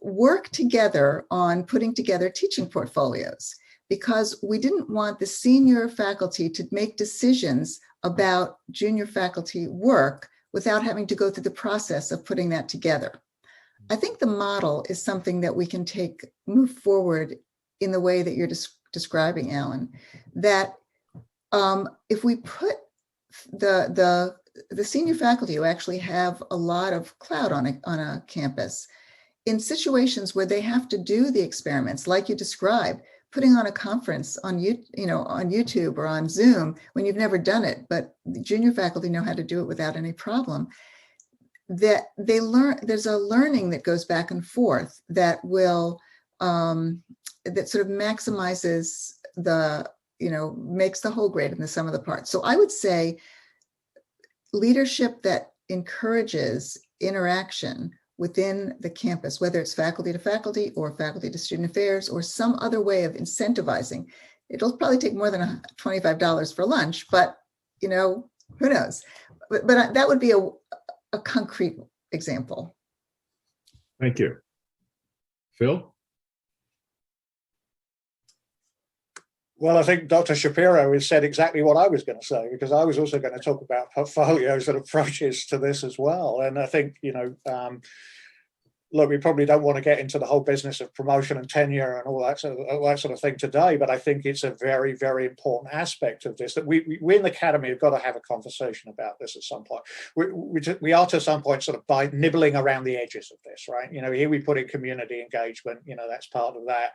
work together on putting together teaching portfolios, because we didn't want the senior faculty to make decisions about junior faculty work without having to go through the process of putting that together. I think the model is something that we can move forward in the way that you're describing, Alan, that if we put the senior faculty who actually have a lot of clout on a campus in situations where they have to do the experiments, like you described, putting on a conference on on YouTube or on Zoom when you've never done it, but the junior faculty know how to do it without any problem, that they learn, there's a learning that goes back and forth that will, that sort of maximizes the, makes the whole greater than the sum of the parts. So I would say leadership that encourages interaction within the campus, whether it's faculty to faculty or faculty to student affairs or some other way of incentivizing. It'll probably take more than $25 for lunch, but who knows? But that would be a concrete example. Thank you. Phil? Well, I think Dr. Shapiro has said exactly what I was going to say, because I was also going to talk about portfolios and approaches to this as well. And I think, look, we probably don't want to get into the whole business of promotion and tenure and all that sort of thing today, but I think it's a very, very important aspect of this that we in the academy have got to have a conversation about this at some point. We are to some point sort of by nibbling around the edges of this, right? Here we put in community engagement, that's part of that.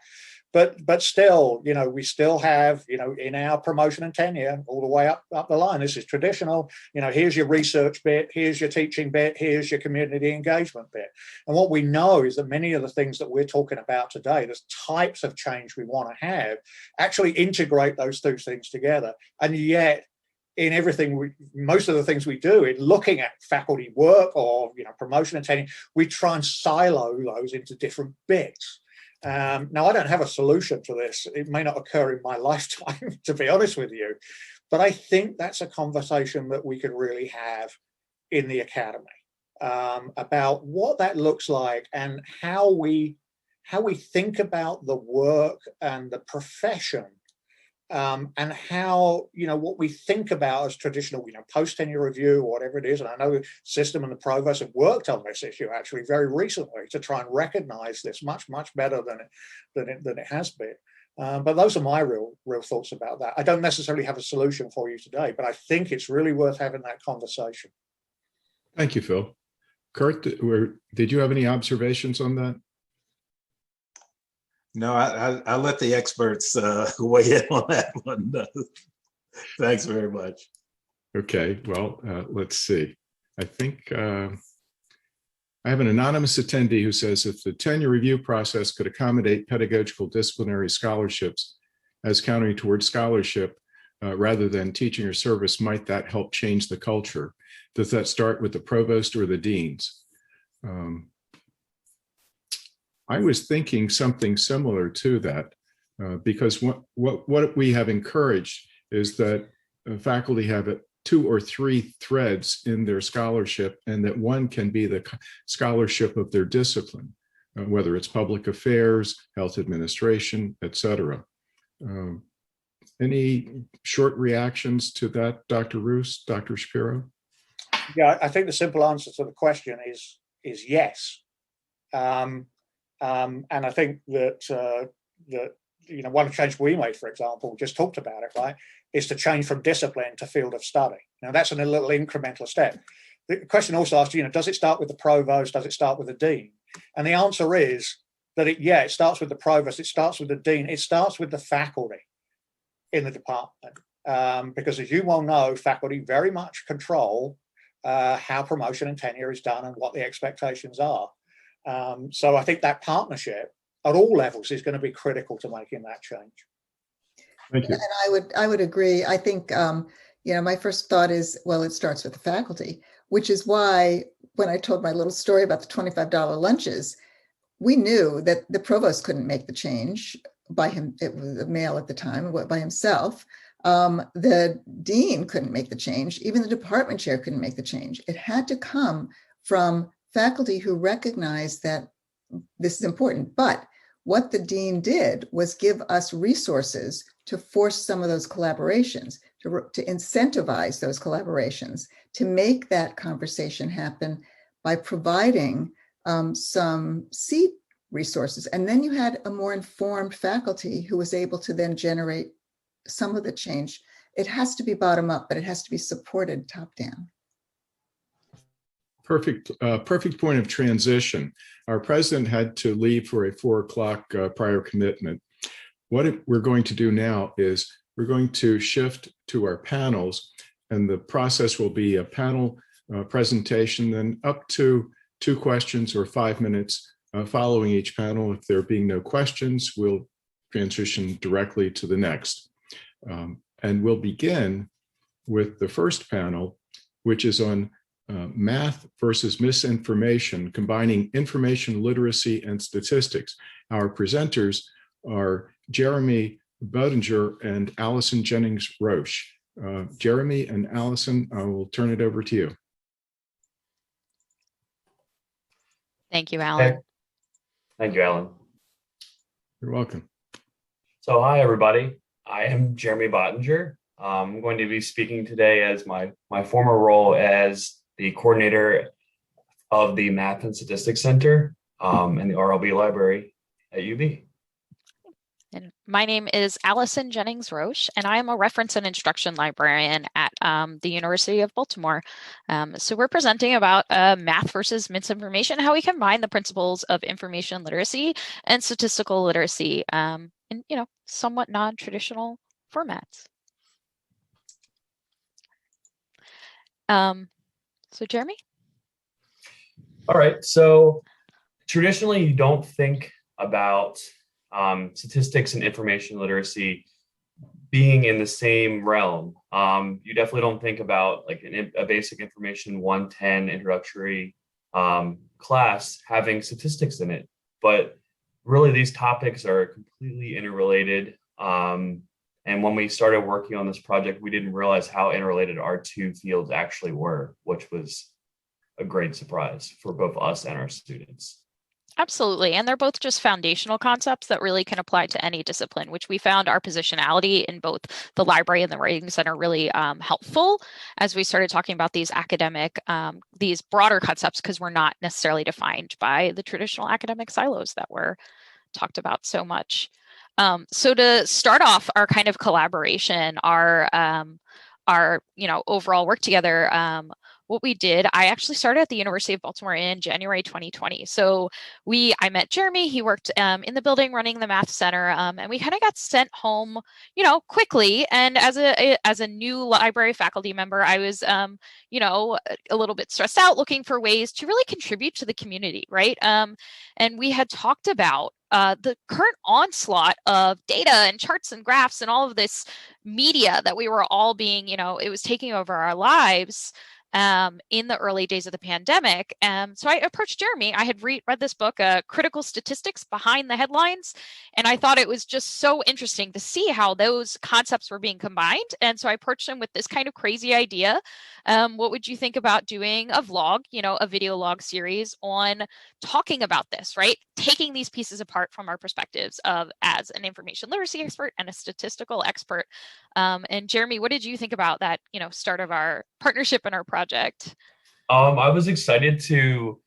But still, we still have, in our promotion and tenure all the way up the line, this is traditional, here's your research bit, here's your teaching bit, here's your community engagement bit. And what we know is that many of the things that we're talking about today, the types of change we want to have, actually integrate those 2 things together. And yet, in everything, most of the things we do in looking at faculty work or, promotion and tenure, we try and silo those into different bits. Now, I don't have a solution to this. It may not occur in my lifetime, to be honest with you, but I think that's a conversation that we could really have in the academy about what that looks like and how we think about the work and the profession, and how, what we think about as traditional, post-tenure review or whatever it is. And I know the system and the provost have worked on this issue actually very recently to try and recognize this much, much better than it has been. But those are my real thoughts about that. I don't necessarily have a solution for you today, but I think it's really worth having that conversation. Thank you, Phil. Kurt, did you have any observations on that? No, I let the experts weigh in on that one. Thanks very much. Okay, well, let's see. I think I have an anonymous attendee who says, if the tenure review process could accommodate pedagogical disciplinary scholarships as counting towards scholarship rather than teaching or service, might that help change the culture? Does that start with the provost or the deans? I was thinking something similar to that, because what we have encouraged is that faculty have 2 or 3 threads in their scholarship, and that one can be the scholarship of their discipline, whether it's public affairs, health administration, etc. Any short reactions to that, Dr. Roos, Dr. Shapiro? Yeah, I think the simple answer to the question is yes. And I think that one change we made, for example, we just talked about it, right, is to change from discipline to field of study. Now that's a little incremental step. The question also asks, does it start with the provost? Does it start with the dean? And the answer is that it starts with the provost, it starts with the dean, it starts with the faculty in the department. Because as you well know, faculty very much control how promotion and tenure is done and what the expectations are. So I think that partnership at all levels is going to be critical to making that change. Thank you. And I would agree. I think My first thought is, well, it starts with the faculty, which is why when I told my little story about the $25 lunches, we knew that the provost couldn't make the change by him. It was a male at the time, by himself. The dean couldn't make the change. Even the department chair couldn't make the change. It had to come from faculty who recognized that this is important. But what the dean did was give us resources to force some of those collaborations, to incentivize those collaborations, to make that conversation happen by providing some seed resources. And then you had a more informed faculty who was able to then generate some of the change. It has to be bottom up, but it has to be supported top down. Perfect point of transition. Our president had to leave for a 4 o'clock prior commitment. What we're going to do now is we're going to shift to our panels, and the process will be a panel presentation, then up to 2 questions or 5 minutes following each panel. If there being no questions, we'll transition directly to the next. And we'll begin with the first panel, which is on math versus misinformation, combining information literacy and statistics. Our presenters are Jeremy Bottinger and Allison Jennings Roche. Jeremy and Allison, I will turn it over to you. Thank you, Alan. Thank you, Alan. You're welcome. So hi, everybody. I am Jeremy Bottinger. I'm going to be speaking today as my former role as the coordinator of the Math and Statistics Center in the RLB Library at UB. And my name is Allison Jennings Roche, and I am a reference and instruction librarian at the University of Baltimore. So we're presenting about math versus misinformation, how we combine the principles of information literacy and statistical literacy in somewhat non-traditional formats. So Jeremy? All right, so traditionally you don't think about statistics and information literacy being in the same realm. You definitely don't think about like a basic information 110 introductory class having statistics in it, but really these topics are completely interrelated. And when we started working on this project, we didn't realize how interrelated our 2 fields actually were, which was a great surprise for both us and our students. Absolutely. And they're both just foundational concepts that really can apply to any discipline, which we found our positionality in both the library and the Writing Center really helpful as we started talking about these academic, these broader concepts, because we're not necessarily defined by the traditional academic silos that were talked about so much. So to start off our kind of collaboration, our overall work together, what we did, I actually started at the University of Baltimore in January 2020. So I met Jeremy, he worked in the building running the math center, and we kind of got sent home, quickly. And as a new library faculty member, I was, a little bit stressed out looking for ways to really contribute to the community, right? And we had talked about the current onslaught of data and charts and graphs and all of this media that we were all being, it was taking over our lives in the early days of the pandemic. So I approached Jeremy. I had read this book, Critical Statistics Behind the Headlines, and I thought it was just so interesting to see how those concepts were being combined. And so I approached him with this kind of crazy idea. What would you think about doing a vlog, a video log series on talking about this, right? Taking these pieces apart from our perspectives as an information literacy expert and a statistical expert. And Jeremy, what did you think about that, start of our partnership and our project? I was excited to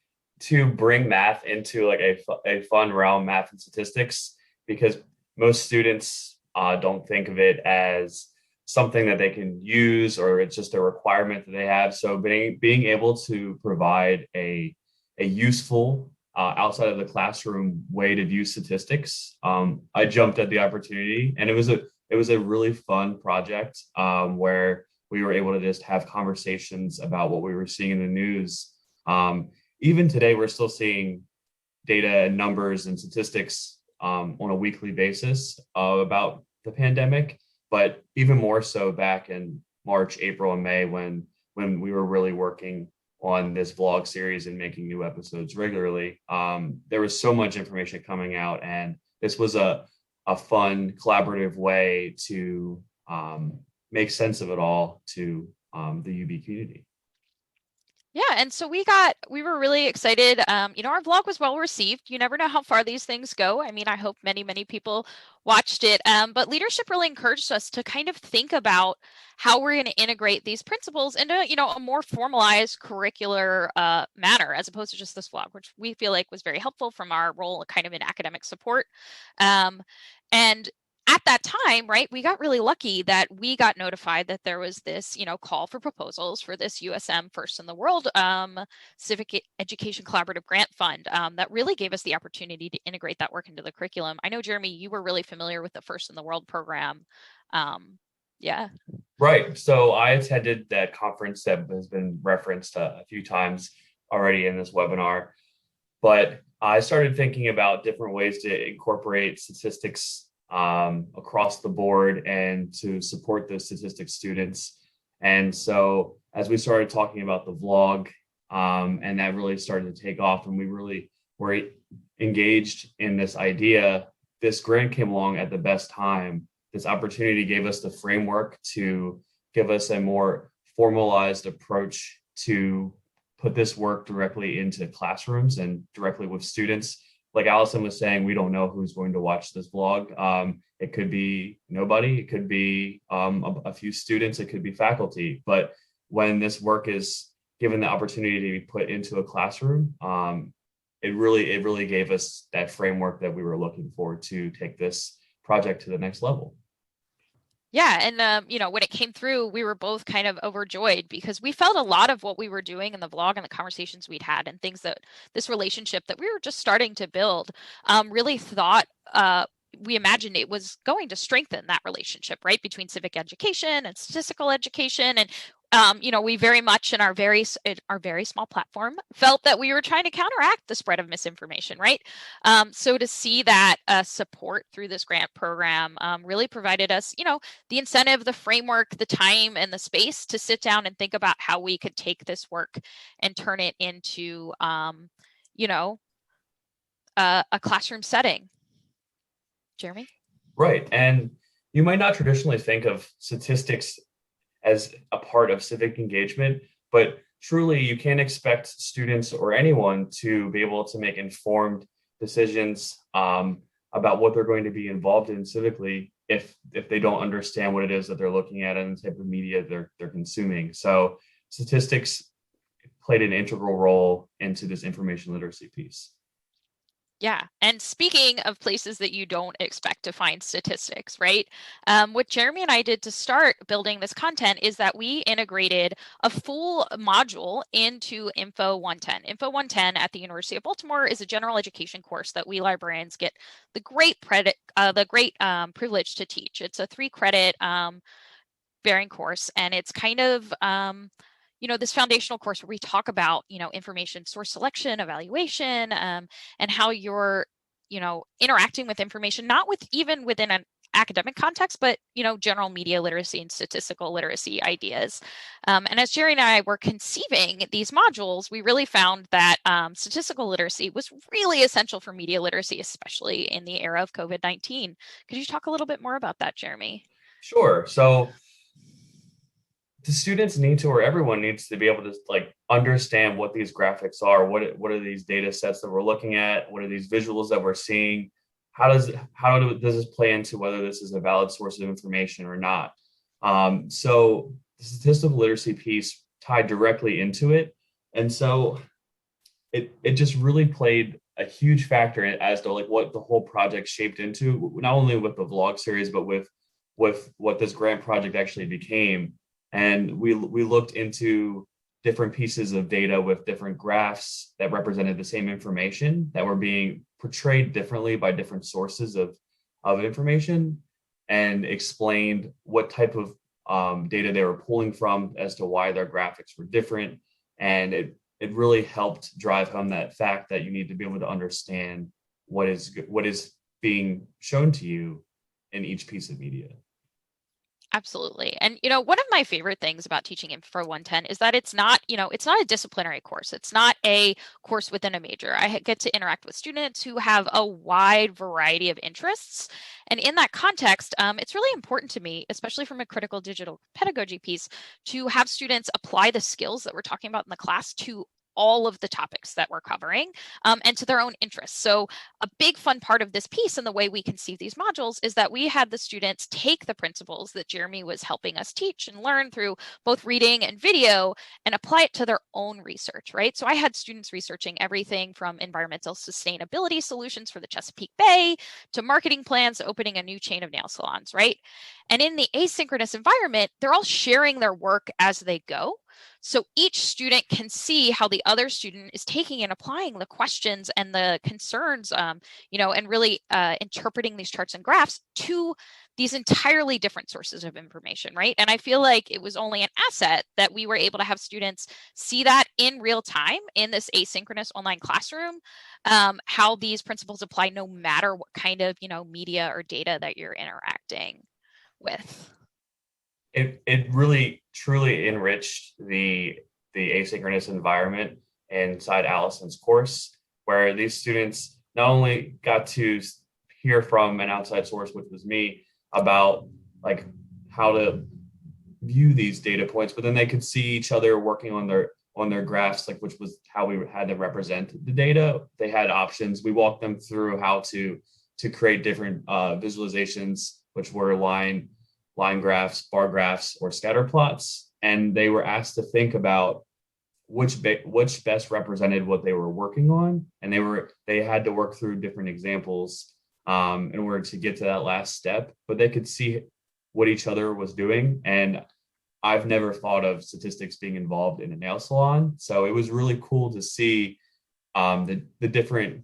bring math into like a fun realm, math and statistics, because most students don't think of it as something that they can use, or it's just a requirement that they have. So being able to provide a useful outside of the classroom way to view statistics, I jumped at the opportunity, and it was a really fun project where we were able to just have conversations about what we were seeing in the news. Even today, we're still seeing data and numbers and statistics on a weekly basis about the pandemic, but even more so back in March, April, and May when we were really working on this vlog series and making new episodes regularly. There was so much information coming out, and this was a fun, collaborative way to make sense of it all to the UB community. Yeah, and so we were really excited. Our vlog was well received. You never know how far these things go. I mean, I hope many, many people watched it. But leadership really encouraged us to kind of think about how we're going to integrate these principles into, a more formalized curricular manner, as opposed to just this vlog, which we feel like was very helpful from our role kind of in academic support. And at that time, right, we got really lucky that we got notified that there was this, call for proposals for this USM First in the World Civic Education Collaborative Grant Fund that really gave us the opportunity to integrate that work into the curriculum. I know, Jeremy, you were really familiar with the First in the World program. Yeah. Right. So I attended that conference that has been referenced a few times already in this webinar, but I started thinking about different ways to incorporate statistics across the board and to support those statistics students. And so as we started talking about the vlog, and that really started to take off, and we really were engaged in this idea, this grant came along at the best time. This opportunity gave us the framework to give us a more formalized approach to put this work directly into classrooms and directly with students. Like Allison was saying, we don't know who's going to watch this vlog. It could be nobody, it could be a few students, it could be faculty. But when this work is given the opportunity to be put into a classroom, it really gave us that framework that we were looking for to take this project to the next level. Yeah, and when it came through, we were both kind of overjoyed because we felt a lot of what we were doing in the vlog and the conversations we'd had and things that this relationship that we were just starting to build, really thought we imagined it was going to strengthen that relationship, right, between civic education and statistical education. And we very much in our very small platform felt that we were trying to counteract the spread of misinformation, right? So to see that support through this grant program really provided us, the incentive, the framework, the time, and the space to sit down and think about how we could take this work and turn it into, a classroom setting. Jeremy? Right, and you might not traditionally think of statistics as a part of civic engagement, but truly you can't expect students or anyone to be able to make informed decisions about what they're going to be involved in civically if they don't understand what it is that they're looking at and the type of media they're consuming. So statistics played an integral role into this information literacy piece. Yeah. And speaking of places that you don't expect to find statistics, right? What Jeremy and I did to start building this content is that we integrated a full module into Info 110. Info 110 at the University of Baltimore is a general education course that we librarians get the great privilege to teach. It's a 3-credit bearing course, and it's kind of this foundational course where we talk about, information source selection, evaluation, and how you're, interacting with information, not even within an academic context, but, general media literacy and statistical literacy ideas. And as Jerry and I were conceiving these modules, we really found that statistical literacy was really essential for media literacy, especially in the era of COVID-19. Could you talk a little bit more about that, Jeremy? Sure. So the students need to, or everyone needs to be able to understand what these graphics are, what are these data sets that we're looking at, what are these visuals that we're seeing, how does this play into whether this is a valid source of information or not. So the statistical literacy piece tied directly into it, and so it just really played a huge factor as to what the whole project shaped into, not only with the vlog series but with what this grant project actually became. And we looked into different pieces of data with different graphs that represented the same information that were being portrayed differently by different sources of information, and explained what type of data they were pulling from as to why their graphics were different. And it really helped drive home that fact that you need to be able to understand what is being shown to you in each piece of media. Absolutely. And, one of my favorite things about teaching Info 110 is that it's not a disciplinary course. It's not a course within a major. I get to interact with students who have a wide variety of interests. And in that context, it's really important to me, especially from a critical digital pedagogy piece, to have students apply the skills that we're talking about in the class to all of the topics that we're covering, and to their own interests. So a big fun part of this piece and the way we conceive these modules is that we had the students take the principles that Jeremy was helping us teach and learn through both reading and video and apply it to their own research, right? So I had students researching everything from environmental sustainability solutions for the Chesapeake Bay to marketing plans to opening a new chain of nail salons, right? And in the asynchronous environment, they're all sharing their work as they go. So each student can see how the other student is taking and applying the questions and the concerns, and really interpreting these charts and graphs to these entirely different sources of information, right? And I feel like it was only an asset that we were able to have students see that in real time in this asynchronous online classroom, how these principles apply no matter what kind of, media or data that you're interacting with. It really truly enriched the asynchronous environment inside Allison's course, where these students not only got to hear from an outside source, which was me, about like how to view these data points, but then they could see each other working on their graphs, like which was how we had them represent the data. They had options. We walked them through how to create different visualizations, which were line graphs, bar graphs, or scatter plots. And they were asked to think about which best represented what they were working on. And they had to work through different examples in order to get to that last step, but they could see what each other was doing. And I've never thought of statistics being involved in a nail salon. So it was really cool to see the different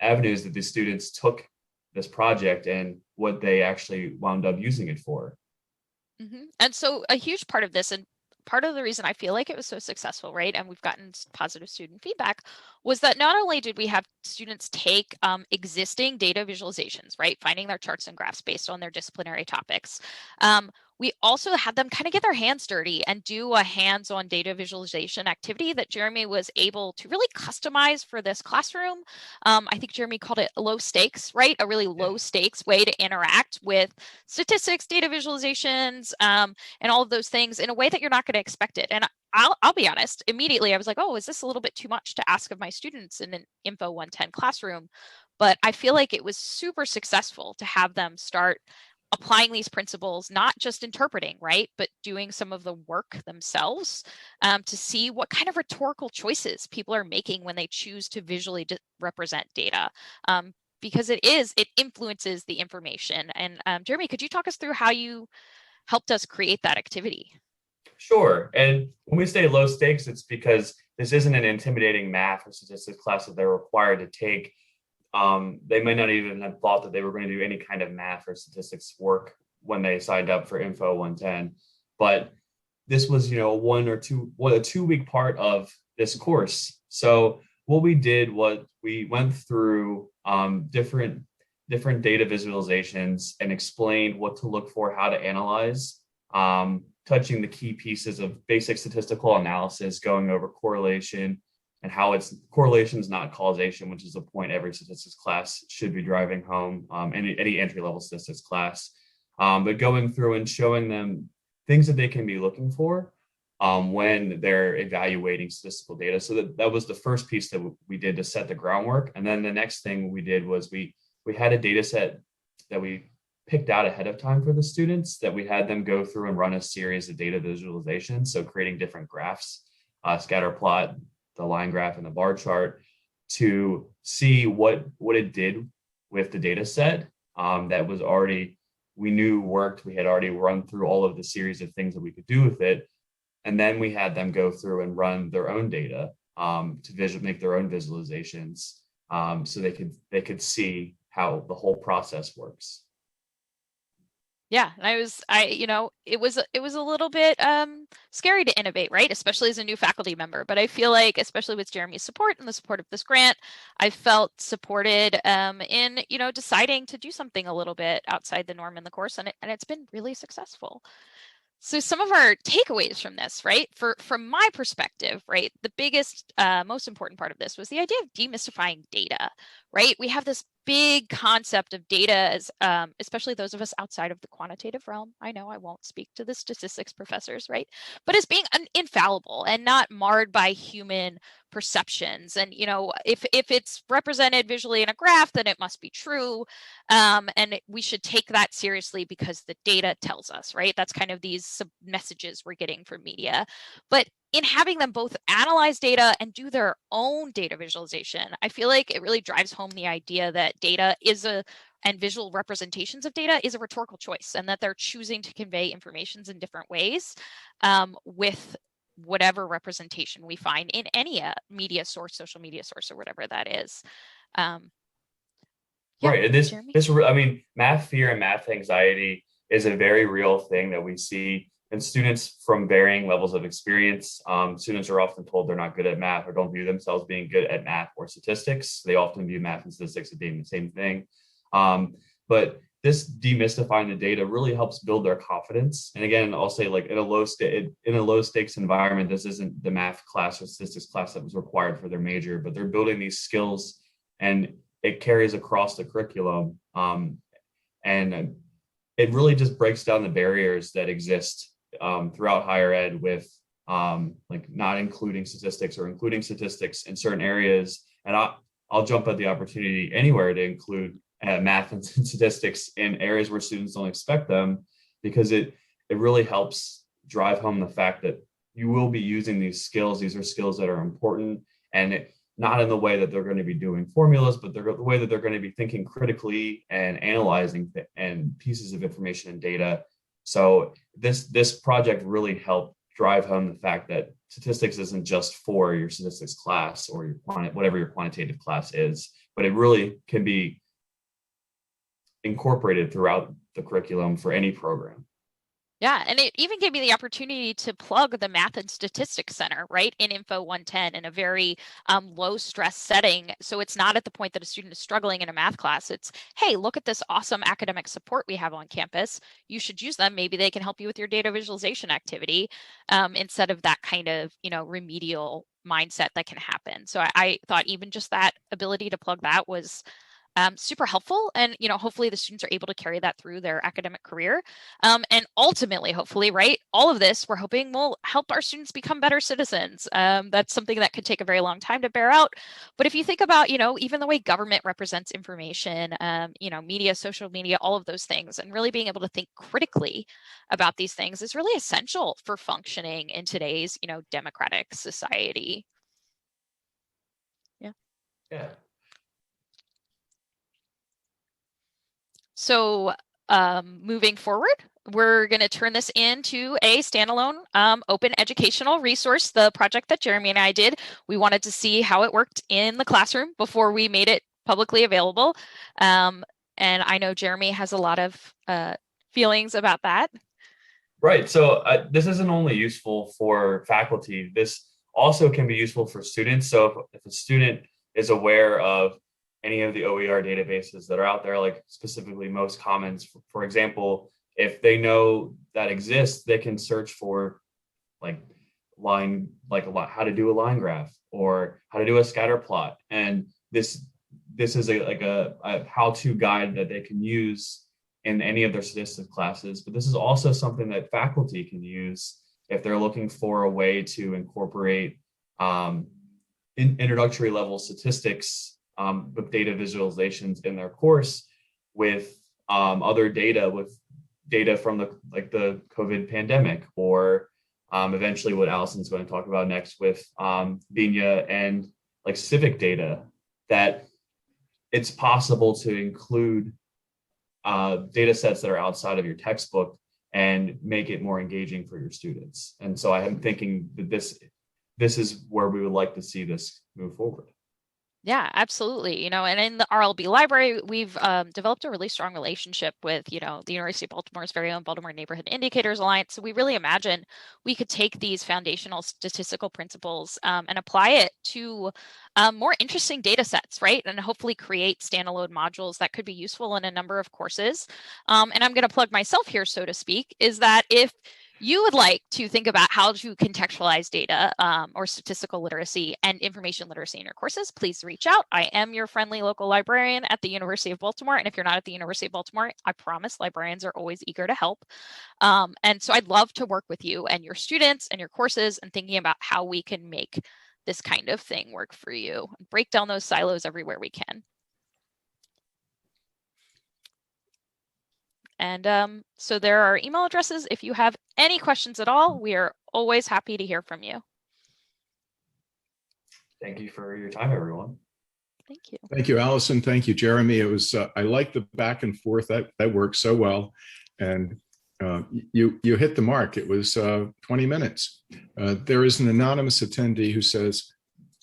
avenues that the students took this project and what they actually wound up using it for. Mm-hmm. And so a huge part of this, and part of the reason I feel like it was so successful, right, and we've gotten positive student feedback, was that not only did we have students take existing data visualizations, right, finding their charts and graphs based on their disciplinary topics, we also had them kind of get their hands dirty and do a hands-on data visualization activity that Jeremy was able to really customize for this classroom. I think Jeremy called it low stakes, right? A really low stakes way to interact with statistics, data visualizations, and all of those things in a way that you're not going to expect it. And I'll be honest, immediately I was like, oh, is this a little bit too much to ask of my students in an Info 110 classroom? But I feel like it was super successful to have them start applying these principles, not just interpreting, right, but doing some of the work themselves, to see what kind of rhetorical choices people are making when they choose to visually represent data, because it influences the information. And Jeremy, could you talk us through how you helped us create that activity? Sure. And when we say low stakes, it's because this isn't an intimidating math or statistics class that they're required to take. They may not even have thought that they were going to do any kind of math or statistics work when they signed up for Info 110. But this was, a 2-week part of this course. So what we did was we went through different data visualizations and explained what to look for, how to analyze, touching the key pieces of basic statistical analysis, going over correlation, and how it's correlation is not causation, which is a point every statistics class should be driving home, any entry-level statistics class. But going through and showing them things that they can be looking for when they're evaluating statistical data. So that was the first piece that we did to set the groundwork. And then the next thing we did was we had a data set that we picked out ahead of time for the students, that we had them go through and run a series of data visualizations. So creating different graphs, scatter plot, the line graph, and the bar chart, to see what it did with the data set that was already, we knew worked. We had already run through all of the series of things that we could do with it. And then we had them go through and run their own data to make their own visualizations, so they could see how the whole process works. Yeah, and it was a little bit scary to innovate, right? Especially as a new faculty member. But I feel like, especially with Jeremy's support and the support of this grant, I felt supported in deciding to do something a little bit outside the norm in the course, and it's been really successful. So some of our takeaways from this, right? From my perspective, right, the biggest, most important part of this was the idea of demystifying data, right? We have this big concept of data as, especially those of us outside of the quantitative realm. I know I won't speak to the statistics professors, right? But as being infallible and not marred by human perceptions. And, if it's represented visually in a graph, then it must be true. And we should take that seriously because the data tells us, right? That's kind of these messages we're getting from media. But in having them both analyze data and do their own data visualization, I feel like it really drives home the idea that data and visual representations of data is a rhetorical choice, and that they're choosing to convey informations in different ways with whatever representation we find in any media source, social media source, or whatever that is. Right. And I mean, math fear and math anxiety is a very real thing that we see in students from varying levels of experience. Students are often told they're not good at math or don't view themselves being good at math or statistics. They often view math and statistics as being the same thing. But this demystifying the data really helps build their confidence. And again, I'll say, like, in a low stakes environment, this isn't the math class or statistics class that was required for their major, but they're building these skills, and it carries across the curriculum. And it really just breaks down the barriers that exist throughout higher ed with like not including statistics or including statistics in certain areas. And I'll jump at the opportunity anywhere to include math and statistics in areas where students don't expect them, because it really helps drive home the fact that you will be using these skills. These are skills that are important, and not in the way that they're going to be doing formulas, but the way that they're going to be thinking critically and analyzing and pieces of information and data. So this project really helped drive home the fact that statistics isn't just for your statistics class or your whatever your quantitative class is, but it really can be incorporated throughout the curriculum for any program. Yeah, and it even gave me the opportunity to plug the Math and Statistics Center, right, in Info 110 in a very low stress setting. So it's not at the point that a student is struggling in a math class. It's, hey, look at this awesome academic support we have on campus. You should use them. Maybe they can help you with your data visualization activity instead of that kind of, remedial mindset that can happen. So I thought even just that ability to plug that was super helpful. And, hopefully the students are able to carry that through their academic career. And ultimately, hopefully, right, all of this we're hoping will help our students become better citizens. That's something that could take a very long time to bear out. But if you think about, even the way government represents information, media, social media, all of those things, and really being able to think critically about these things is really essential for functioning in today's, democratic society. Yeah. So moving forward, we're going to turn this into a standalone open educational resource, the project that Jeremy and I did. We wanted to see how it worked in the classroom before we made it publicly available. And I know Jeremy has a lot of feelings about that. Right. So this isn't only useful for faculty. This also can be useful for students. So if a student is aware of any of the OER databases that are out there, like specifically Most Commons, for example, if they know that exists, they can search for how to do a line graph or how to do a scatter plot. And this is a how-to guide that they can use in any of their statistics classes. But this is also something that faculty can use if they're looking for a way to incorporate introductory level statistics with data visualizations in their course with other data, with data from the COVID pandemic, or eventually what Allison's going to talk about next with BINYA and civic data, that it's possible to include data sets that are outside of your textbook and make it more engaging for your students. And so I am thinking that this is where we would like to see this move forward. Yeah, absolutely. And in the RLB library, we've developed a really strong relationship with, the University of Baltimore's very own Baltimore Neighborhood Indicators Alliance. So we really imagine we could take these foundational statistical principles and apply it to more interesting data sets, right? And hopefully create standalone modules that could be useful in a number of courses. And I'm going to plug myself here, so to speak, is that if you would like to think about how to contextualize data or statistical literacy and information literacy in your courses, please reach out. I am your friendly local librarian at the University of Baltimore. And if you're not at the University of Baltimore, I promise librarians are always eager to help. And so I'd love to work with you and your students and your courses and thinking about how we can make this kind of thing work for you. Break down those silos everywhere we can. And so there are email addresses. If you have any questions at all, we are always happy to hear from you. Thank you for your time, everyone. Thank you. Thank you, Allison. Thank you, Jeremy. It was, I like the back and forth. That worked so well. And you hit the mark. It was 20 minutes. There is an anonymous attendee who says,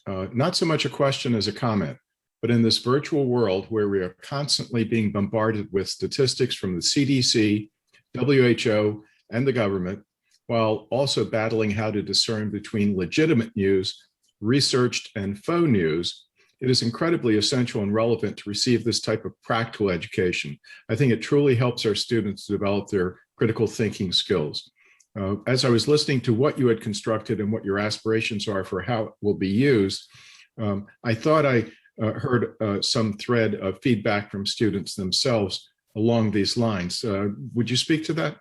not so much a question as a comment, but in this virtual world where we are constantly being bombarded with statistics from the CDC, WHO, and the government, while also battling how to discern between legitimate news, researched, and faux news, it is incredibly essential and relevant to receive this type of practical education. I think it truly helps our students develop their critical thinking skills. As I was listening to what you had constructed and what your aspirations are for how it will be used, I thought I heard some thread of feedback from students themselves along these lines. Would you speak to that?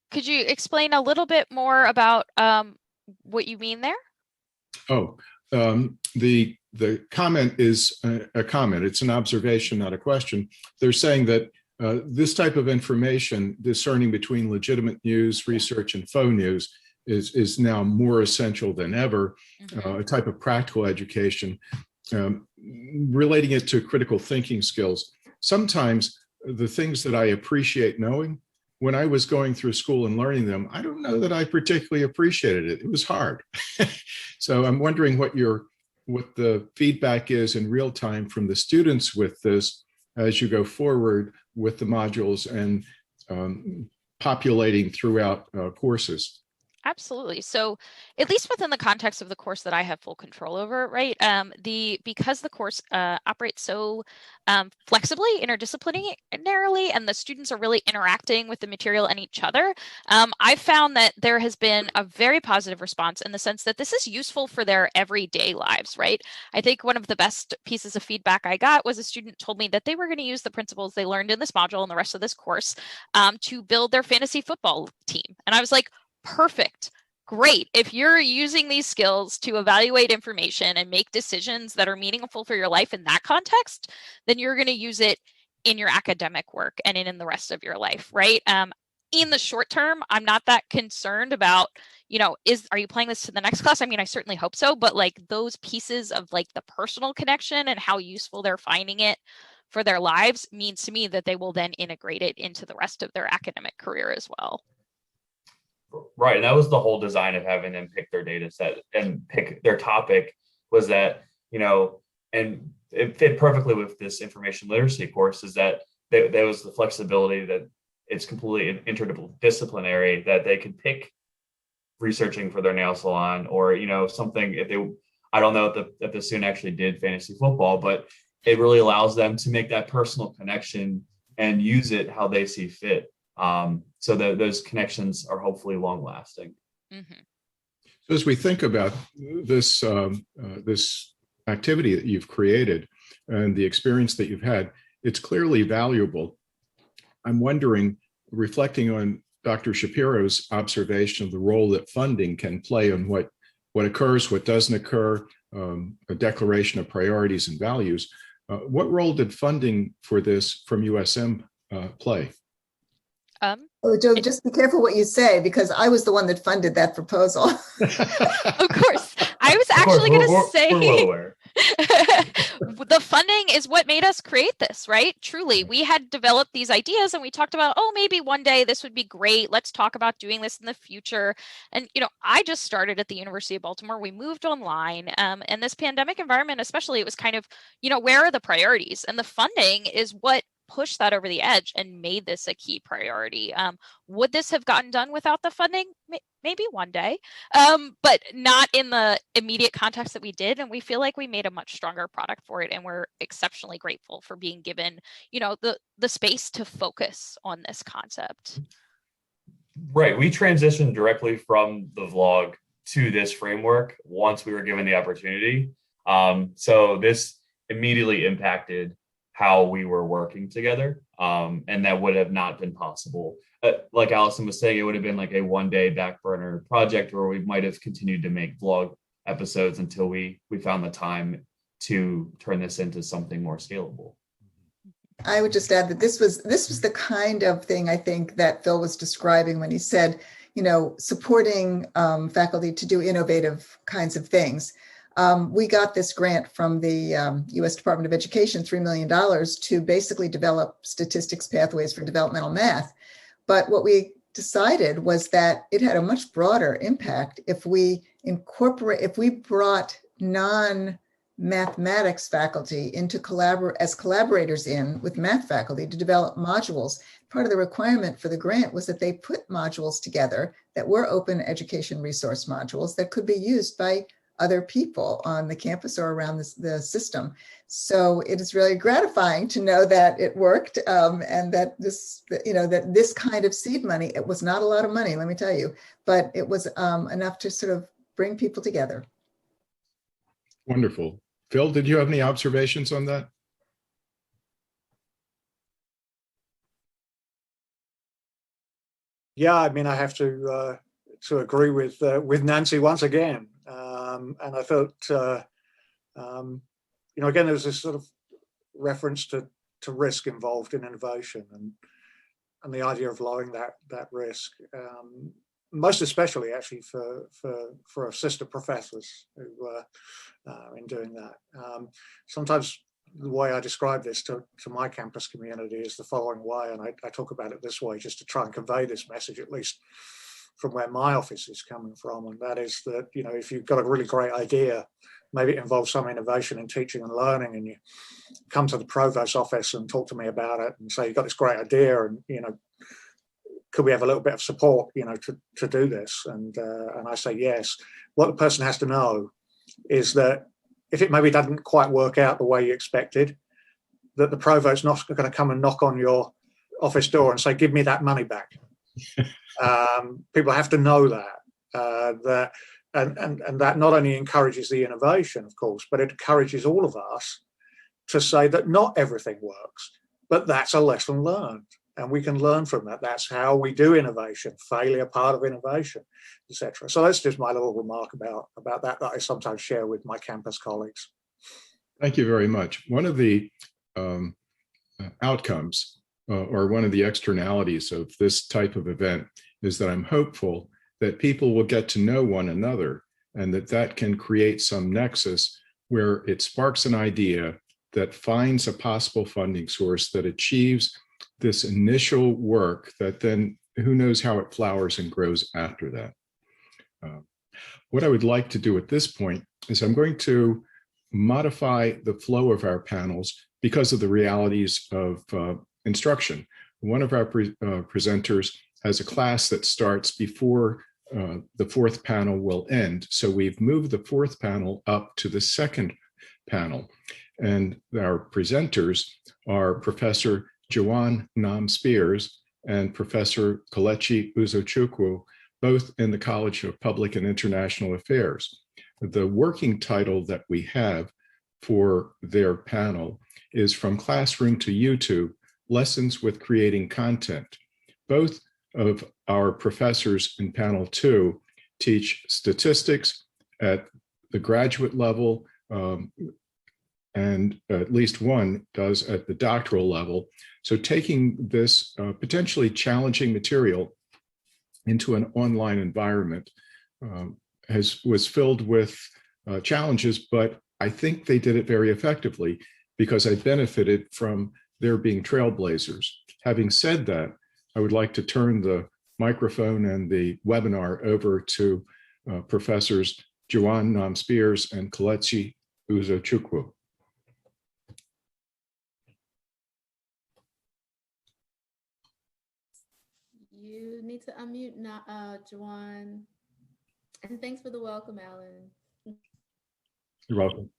Could you explain a little bit more about what you mean there? Oh, the comment is a comment. It's an observation, not a question. They're saying that this type of information, discerning between legitimate news, research, and faux news, is now more essential than ever. A type of practical education, relating it to critical thinking skills. Sometimes the things that I appreciate knowing, when I was going through school and learning them, I don't know that I particularly appreciated it. It was hard. So I'm wondering what the feedback is in real time from the students with this as you go forward with the modules and populating throughout courses. Absolutely. So at least within the context of the course that I have full control over, right? Because the course operates so flexibly, interdisciplinarily, and the students are really interacting with the material and each other, I've found that there has been a very positive response in the sense that this is useful for their everyday lives, right? I think one of the best pieces of feedback I got was a student told me that they were going to use the principles they learned in this module and the rest of this course to build their fantasy football team. And I was like, perfect. Great. If you're using these skills to evaluate information and make decisions that are meaningful for your life in that context, then you're going to use it in your academic work and in the rest of your life, right? In the short term, I'm not that concerned about, are you playing this to the next class? I mean, I certainly hope so, but like those pieces of like the personal connection and how useful they're finding it for their lives means to me that they will then integrate it into the rest of their academic career as well. Right, and that was the whole design of having them pick their data set and pick their topic, was that, and it fit perfectly with this information literacy course, is that there was the flexibility that it's completely interdisciplinary, that they can pick researching for their nail salon or, something if they, I don't know if the student actually did fantasy football, but it really allows them to make that personal connection and use it how they see fit. So that those connections are hopefully long lasting. Mm-hmm. So as we think about this this activity that you've created and the experience that you've had, it's clearly valuable. I'm wondering, reflecting on Dr. Shapiro's observation of the role that funding can play on what occurs, what doesn't occur, a declaration of priorities and values. What role did funding for this from USM play? Joe, just be careful what you say, because I was the one that funded that proposal. Of course. I was actually going to say, we're well aware. the funding is what made us create this, right? Truly, we had developed these ideas and we talked about, oh, maybe one day this would be great. Let's talk about doing this in the future. And, I just started at the University of Baltimore. We moved online. And this pandemic environment, especially, it was kind of, where are the priorities? And the funding is what pushed that over the edge and made this a key priority. Would this have gotten done without the funding? Maybe one day, but not in the immediate context that we did. And we feel like we made a much stronger product for it. And we're exceptionally grateful for being given, the space to focus on this concept. Right. We transitioned directly from the vlog to this framework once we were given the opportunity. So this immediately impacted how we were working together. And that would have not been possible. Like Allison was saying, it would have been like a one-day back burner project where we might have continued to make vlog episodes until we found the time to turn this into something more scalable. I would just add that this was the kind of thing I think that Phil was describing when he said, supporting faculty to do innovative kinds of things. We got this grant from the U.S. Department of Education, $3 million, to basically develop statistics pathways for developmental math. But what we decided was that it had a much broader impact if we brought non-mathematics faculty into as collaborators with math faculty to develop modules. Part of the requirement for the grant was that they put modules together that were open education resource modules that could be used by other people on the campus or around the system. So it is really gratifying to know that it worked, and that this kind of seed money, it was not a lot of money, let me tell you, but it was enough to sort of bring people together. Wonderful. Phil, did you have any observations on that? Yeah, I mean, I have to agree with Nancy once again. And I felt, again, there was this sort of reference to risk involved in innovation and the idea of lowering that risk, most especially actually for assistant professors who in doing that. Sometimes the way I describe this to my campus community is the following way, and I talk about it this way just to try and convey this message, at least from where my office is coming from, and that is that, if you've got a really great idea, maybe it involves some innovation in teaching and learning, and you come to the provost's office and talk to me about it and say, you've got this great idea, and, could we have a little bit of support, to do this? And I say, yes. What the person has to know is that if it maybe doesn't quite work out the way you expected, that the provost's not going to come and knock on your office door and say, give me that money back. People have to know that, and that not only encourages the innovation, of course, but it encourages all of us to say that not everything works, but that's a lesson learned, and we can learn from that. That's how we do innovation, failure part of innovation, etc. So that's just my little remark about that I sometimes share with my campus colleagues. Thank you very much. One of the outcomes or one of the externalities of this type of event is that I'm hopeful that people will get to know one another, and that can create some nexus where it sparks an idea that finds a possible funding source that achieves this initial work that then who knows how it flowers and grows after that. What I would like to do at this point is I'm going to modify the flow of our panels because of the realities of instruction. One of our presenters has a class that starts before the fourth panel will end. So we've moved the fourth panel up to the second panel. And our presenters are Professor Joanne Nam Spears and Professor Kelechi Uzochukwu, both in the College of Public and International Affairs. The working title that we have for their panel is From Classroom to YouTube, Lessons with Creating Content. Both of our professors in panel 2 teach statistics at the graduate level, and at least one does at the doctoral level. So taking this potentially challenging material into an online environment was filled with challenges, but I think they did it very effectively because I benefited from their being trailblazers. Having said that, I would like to turn the microphone and the webinar over to Professors Joanne Nam-Spears and Kelechi Uzochukwu. You need to unmute now, Juwan. And thanks for the welcome, Alan. You're welcome.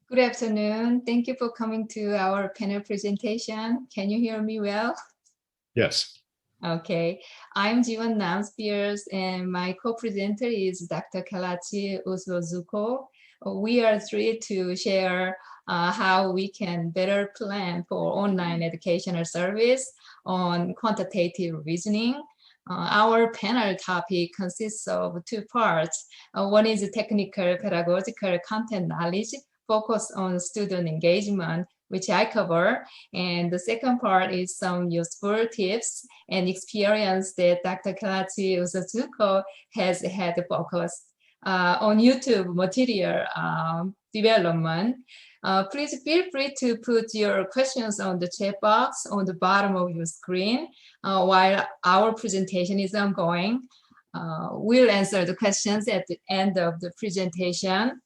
Good afternoon. Thank you for coming to our panel presentation. Can you hear me well? Yes. Okay. I'm Jiwon Nam-Spears, and my co-presenter is Dr. Kelechi Uzochukwu. We are thrilled to share how we can better plan for online educational service on quantitative reasoning. Our panel topic consists of two parts. One is technical pedagogical content knowledge focused on student engagement, which I cover. And the second part is some useful tips and experience that Dr. Kelechi Uzochukwu has had focused on YouTube material development. Please feel free to put your questions on the chat box on the bottom of your screen while our presentation is ongoing. We'll answer the questions at the end of the presentation.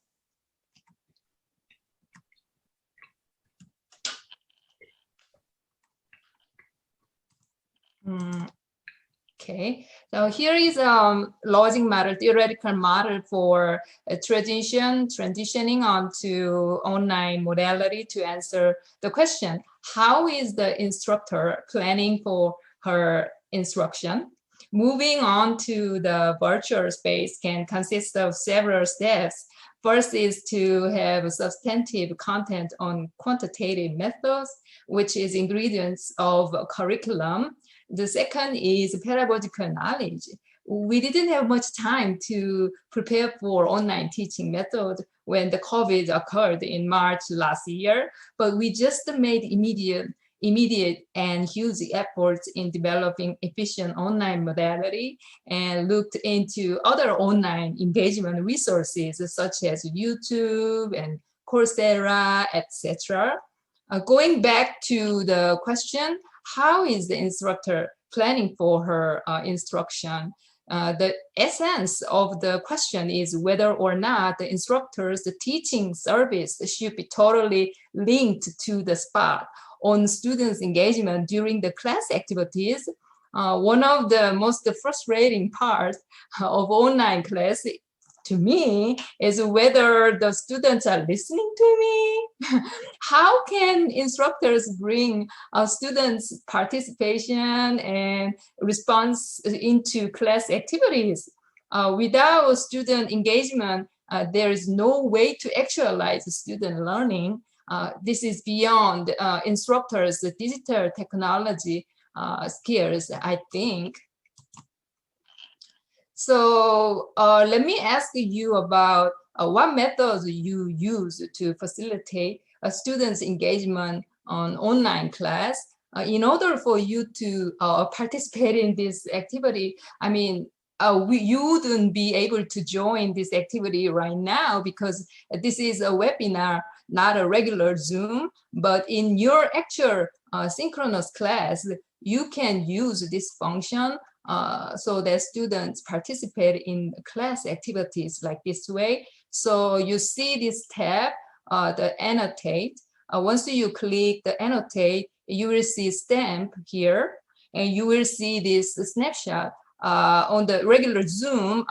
Okay, so here is a logic model, theoretical model for a transitioning onto online modality to answer the question, how is the instructor planning for her instruction? Moving on to the virtual space can consist of several steps. First is to have substantive content on quantitative methods, which is ingredients of a curriculum. The second is pedagogical knowledge. We didn't have much time to prepare for online teaching method when the COVID occurred in March last year, but we just made immediate and huge efforts in developing efficient online modality and looked into other online engagement resources such as YouTube and Coursera, etc. Going back to the question, how is the instructor planning for her instruction? The essence of the question is whether or not the instructor's teaching service should be totally linked to the spot on students' engagement during the class activities. One of the most frustrating parts of online class to me is whether the students are listening to me. How can instructors bring students' participation and response into class activities? Without student engagement, there is no way to actualize student learning. This is beyond instructors' digital technology skills, I think. So let me ask you about what methods you use to facilitate a student's engagement on online class. In order for you to participate in this activity, I mean, you wouldn't be able to join this activity right now because this is a webinar, not a regular Zoom, but in your actual synchronous class, you can use this function so that students participate in class activities like this way. So you see this tab, the annotate. Once you click the annotate, you will see stamp here, and you will see this snapshot on the regular Zoom,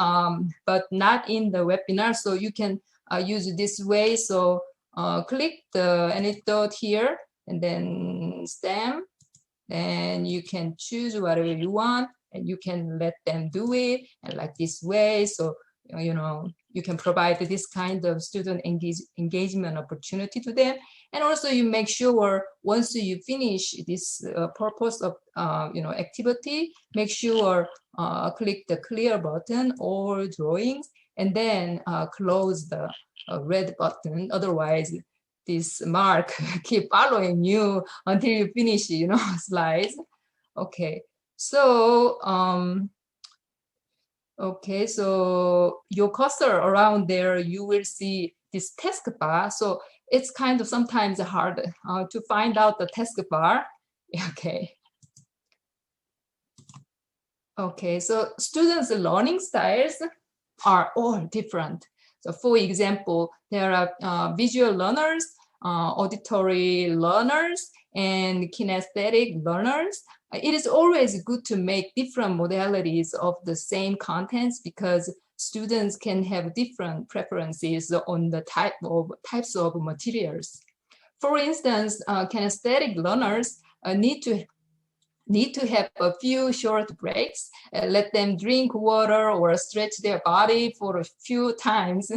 but not in the webinar. So you can use it this way. So click the anecdote here, and then stamp, and you can choose whatever you want, and you can let them do it, and like this way. So, you know, you can provide this kind of student engagement opportunity to them. And also you make sure once you finish this purpose of, activity, make sure click the clear button or drawings, and then close the red button. Otherwise, this mark keep following you until you finish, slides. Okay. So Okay, so your cursor around there, you will see this taskbar. So it's kind of sometimes hard to find out the taskbar. Okay. Okay, so students' learning styles are all different. So for example, there are visual learners, auditory learners, and kinesthetic learners. It is always good to make different modalities of the same contents because students can have different preferences on the types of materials. For instance, kinesthetic learners need to have a few short breaks, let them drink water or stretch their body for a few times.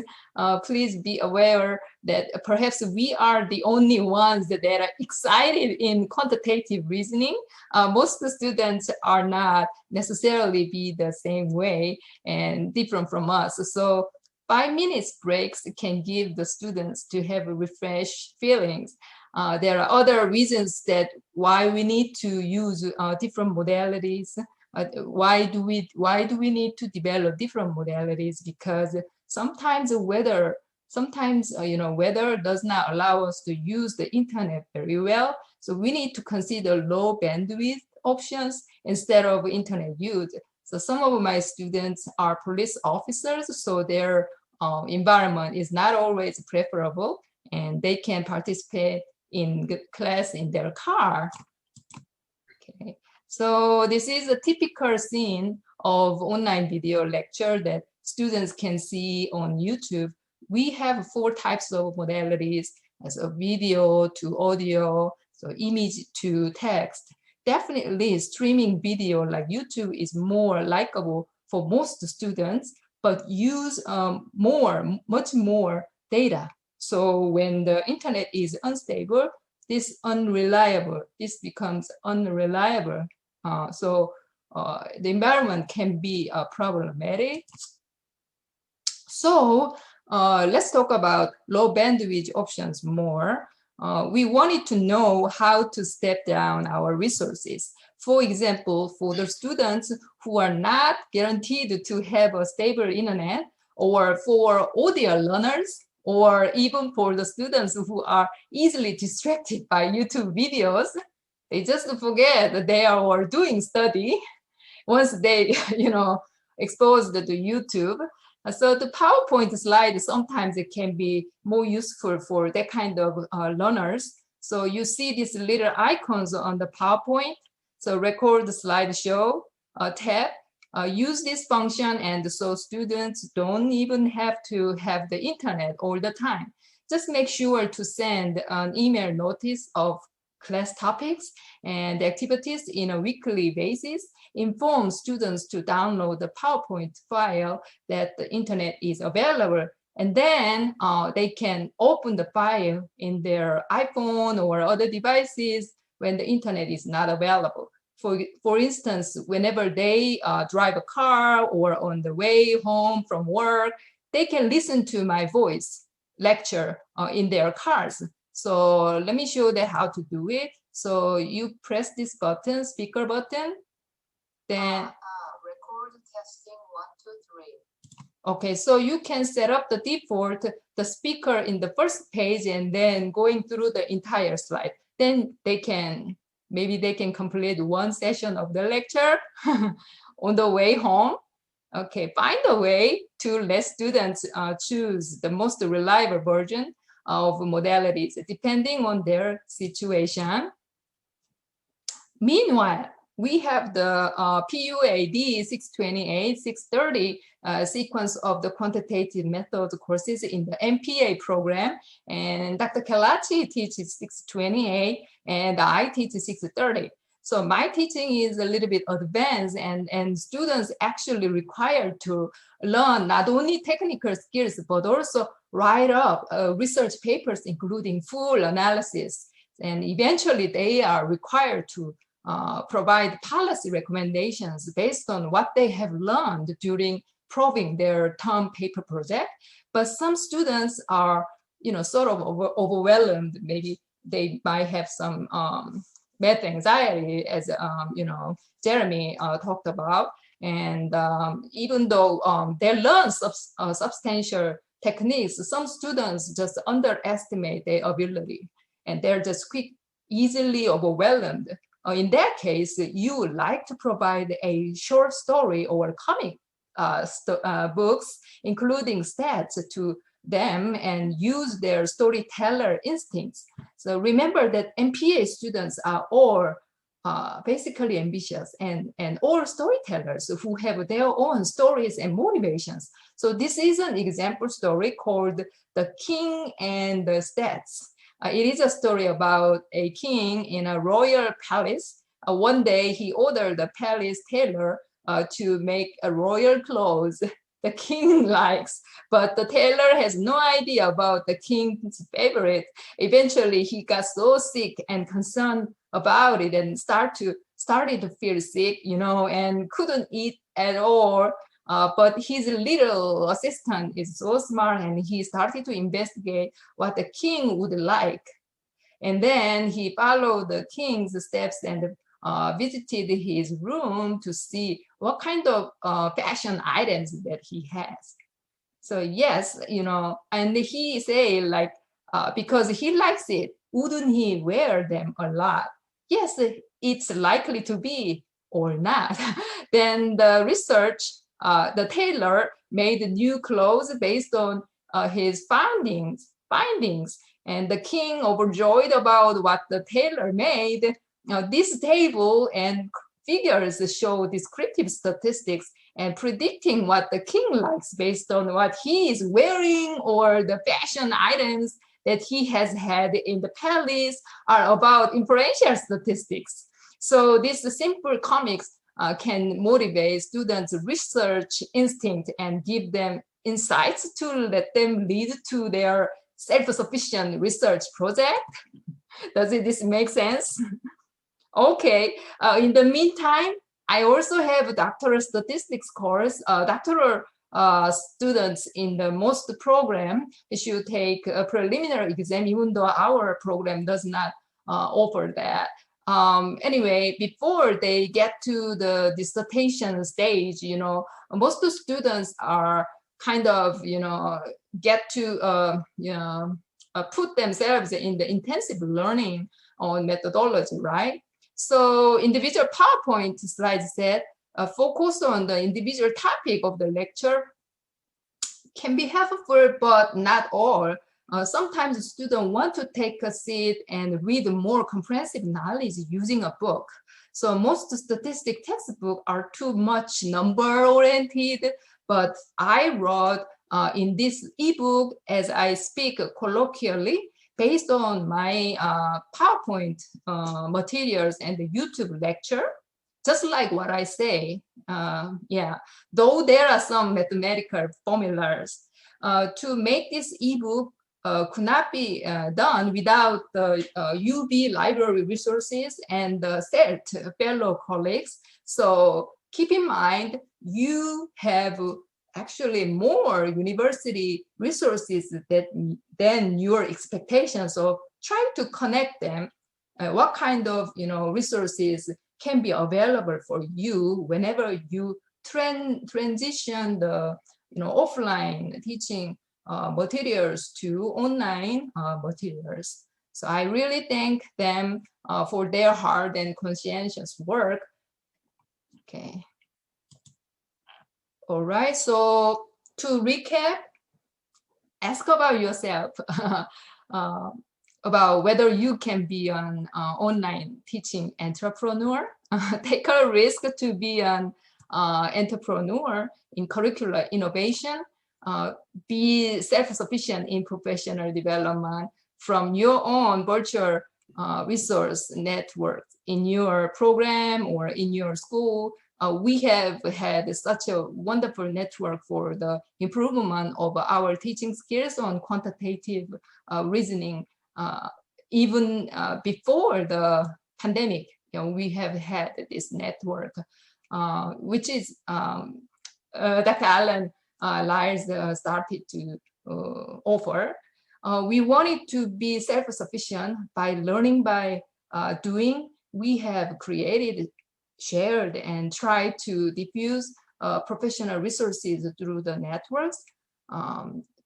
Please be aware that perhaps we are the only ones that are excited in quantitative reasoning. Most students are not necessarily be the same way and different from us. So 5 minutes breaks can give the students to have refreshed feelings. There are other reasons that why we need to use different modalities. Why do we need to develop different modalities? Because sometimes weather does not allow us to use the internet very well. So we need to consider low bandwidth options instead of internet use. So some of my students are police officers, so their environment is not always preferable, and they can participate in class in their car. Okay, so this is a typical scene of online video lecture that students can see on YouTube. We have 4 types of modalities, as a video to audio, so image to text. Definitely streaming video like YouTube is more likable for most students, but use much more data. So when the internet is unstable, this becomes unreliable. So the environment can be problematic. So let's talk about low bandwidth options more. We wanted to know how to step down our resources. For example, for the students who are not guaranteed to have a stable internet, or for audio learners, or even for the students who are easily distracted by YouTube videos, they just forget that they are doing study once they, exposed to YouTube. So the PowerPoint slide, sometimes it can be more useful for that kind of learners. So you see these little icons on the PowerPoint. So record the slideshow tab. Use this function, and so students don't even have to have the internet all the time. Just make sure to send an email notice of class topics and activities in a weekly basis. Inform students to download the PowerPoint file that the internet is available, and then they can open the file in their iPhone or other devices when the internet is not available. For instance, whenever they drive a car or on the way home from work, they can listen to my voice lecture in their cars. So let me show them how to do it. So you press this button, speaker button, then record testing 1, 2, 3. Okay, so you can set up the default, the speaker in the first page, and then going through the entire slide. Then maybe they can complete 1 session of the lecture on the way home. Okay, find a way to let students choose the most reliable version of modalities depending on their situation. Meanwhile, we have the PUAD 628, 630 sequence of the quantitative method courses in the MPA program, and Dr. Kalachi teaches 628 and I teach 630. So my teaching is a little bit advanced, and students actually required to learn not only technical skills, but also write up research papers, including full analysis. And eventually they are required to provide policy recommendations based on what they have learned during probing their term paper project. But some students are, sort of overwhelmed. Maybe they might have some bad anxiety, as Jeremy talked about, And even though they learn substantial techniques, some students just underestimate their ability and they're just easily overwhelmed. In that case, you would like to provide a short story or comic books, including stats to them and use their storyteller instincts. So remember that MPA students are all basically ambitious and all storytellers who have their own stories and motivations. So this is an example story called The King and the Stats. It is a story about a king in a royal palace. One day he ordered the palace tailor to make a royal clothes the king likes, but the tailor has no idea about the king's favorite. Eventually he got so sick and concerned about it and started to feel sick, and couldn't eat at all. But his little assistant is so smart and he started to investigate what the king would like. And then he followed the king's steps and visited his room to see what kind of fashion items that he has. So yes, and he say like, because he likes it, wouldn't he wear them a lot? Yes, it's likely to be or not. Then the research, the tailor made new clothes based on his findings. And the king, overjoyed about what the tailor made, this table and figures show descriptive statistics and predicting what the king likes based on what he is wearing or the fashion items that he has had in the palace are about inferential statistics. So this simple comics can motivate students' research instinct and give them insights to let them lead to their self-sufficient research project. Does this make sense? Okay, in the meantime, I also have a doctoral statistics course. Doctoral students in the most program should take a preliminary exam, even though our program does not offer that. Anyway, before they get to the dissertation stage, most of the students are kind of, get to, put themselves in the intensive learning on methodology, right? So individual PowerPoint slides that focus on the individual topic of the lecture can be helpful, but not all. Sometimes students want to take a seat and read more comprehensive knowledge using a book. So most statistic textbooks are too much number-oriented, but I wrote in this ebook as I speak colloquially, based on my PowerPoint materials and the YouTube lecture, just like what I say, though there are some mathematical formulas. To make this ebook could not be done without the UB library resources and the CELT fellow colleagues. So keep in mind, you have actually more university resources than your expectations. So trying to connect them, what kind of resources can be available for you whenever you transition the offline teaching materials to online materials. So I really thank them for their hard and conscientious work. Okay. All right, so to recap, ask about yourself, about whether you can be an online teaching entrepreneur. Take a risk to be an entrepreneur in curricular innovation. Be self-sufficient in professional development from your own virtual resource network in your program or in your school. We have had such a wonderful network for the improvement of our teaching skills on quantitative reasoning. Even before the pandemic, we have had this network, which is Dr. Alan Lyles started to offer. We wanted to be self-sufficient by learning by doing. We have created shared and try to diffuse professional resources through the networks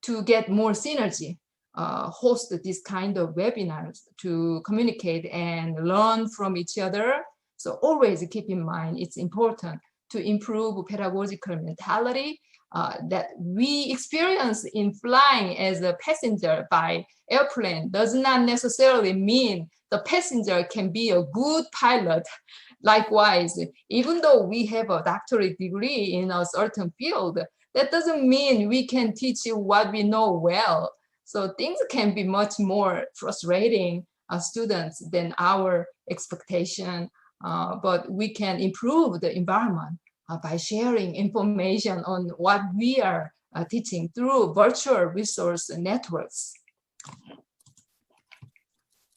to get more synergy. Host this kind of webinars to communicate and learn from each other. So always keep in mind, it's important to improve pedagogical mentality that we experience in flying as a passenger by airplane does not necessarily mean the passenger can be a good pilot. Likewise, even though we have a doctorate degree in a certain field, that doesn't mean we can teach you what we know well. So things can be much more frustrating students than our expectation, but we can improve the environment by sharing information on what we are teaching through virtual resource networks.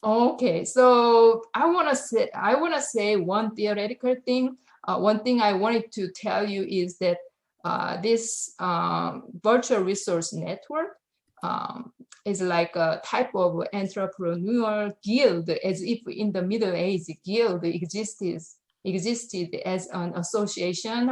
Okay, so I want to say one theoretical thing. One thing I wanted to tell you is that this virtual resource network is like a type of entrepreneurial guild, as if in the Middle Age, guild existed as an association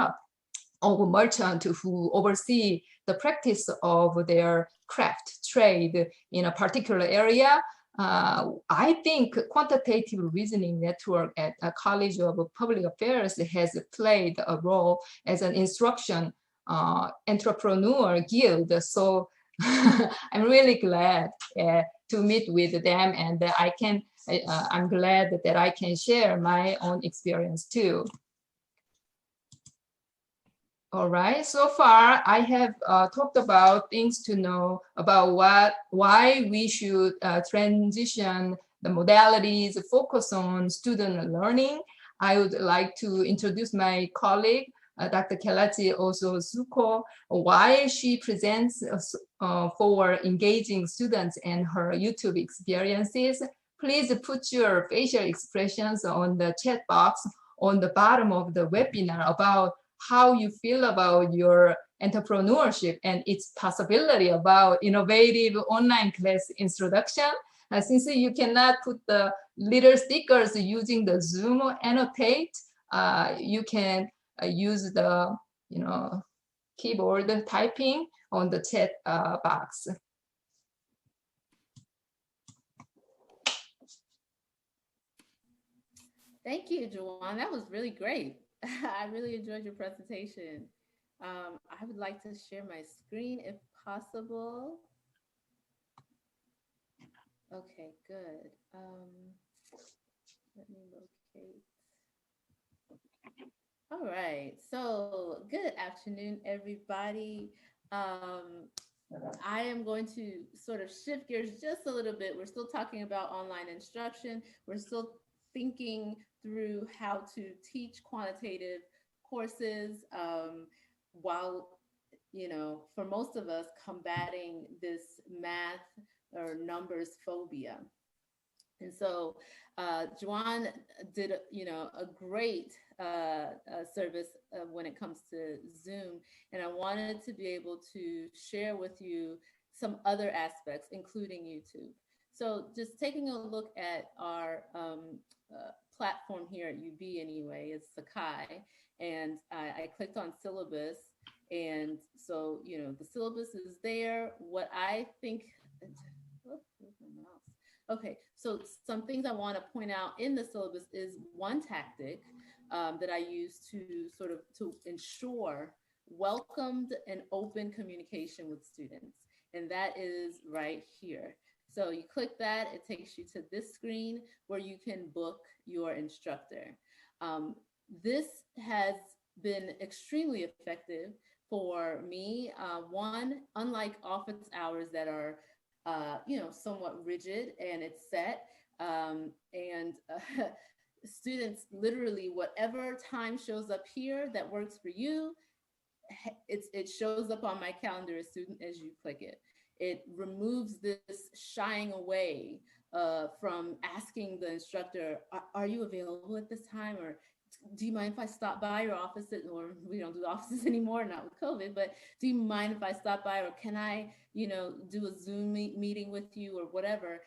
of merchants who oversee the practice of their craft trade in a particular area. I think quantitative reasoning network at a College of Public Affairs has played a role as an instruction entrepreneur guild. So I'm really glad to meet with them, and I'm glad that I can share my own experience too. All right, so far I have talked about things to know about why we should transition the modalities, focus on student learning. I would like to introduce my colleague, Dr. Kelechi Ozozuko, why she presents for engaging students and her YouTube experiences. Please put your facial expressions on the chat box on the bottom of the webinar about how you feel about your entrepreneurship and its possibility about innovative online class introduction. Since you cannot put the little stickers using the Zoom annotate, you can use the keyboard typing on the chat box. Thank you, Juwan. That was really great. I really enjoyed your presentation. I would like to share my screen if possible. Okay, good. Let me locate. All right, so good afternoon, everybody. I am going to sort of shift gears just a little bit. We're still talking about online instruction. We're still thinking through how to teach quantitative courses while, for most of us, combating this math or numbers phobia. And so Juwan did, a great service when it comes to Zoom. And I wanted to be able to share with you some other aspects, including YouTube. So just taking a look at our platform here at UB anyway, is Sakai. And I clicked on Syllabus. And so, the syllabus is there. What I think, okay, so some things I want to point out in the syllabus is one tactic that I use to to ensure welcomed and open communication with students. And that is right here. So you click that, it takes you to this screen where you can book your instructor. This has been extremely effective for me. One, unlike office hours that are somewhat rigid and it's set, students literally, whatever time shows up here that works for you, it shows up on my calendar as soon as you click it. It removes this shying away from asking the instructor, are you available at this time? Or do you mind if I stop by your office? Or we don't do offices anymore, not with COVID, but do you mind if I stop by? Or can I, do a Zoom meeting with you or whatever?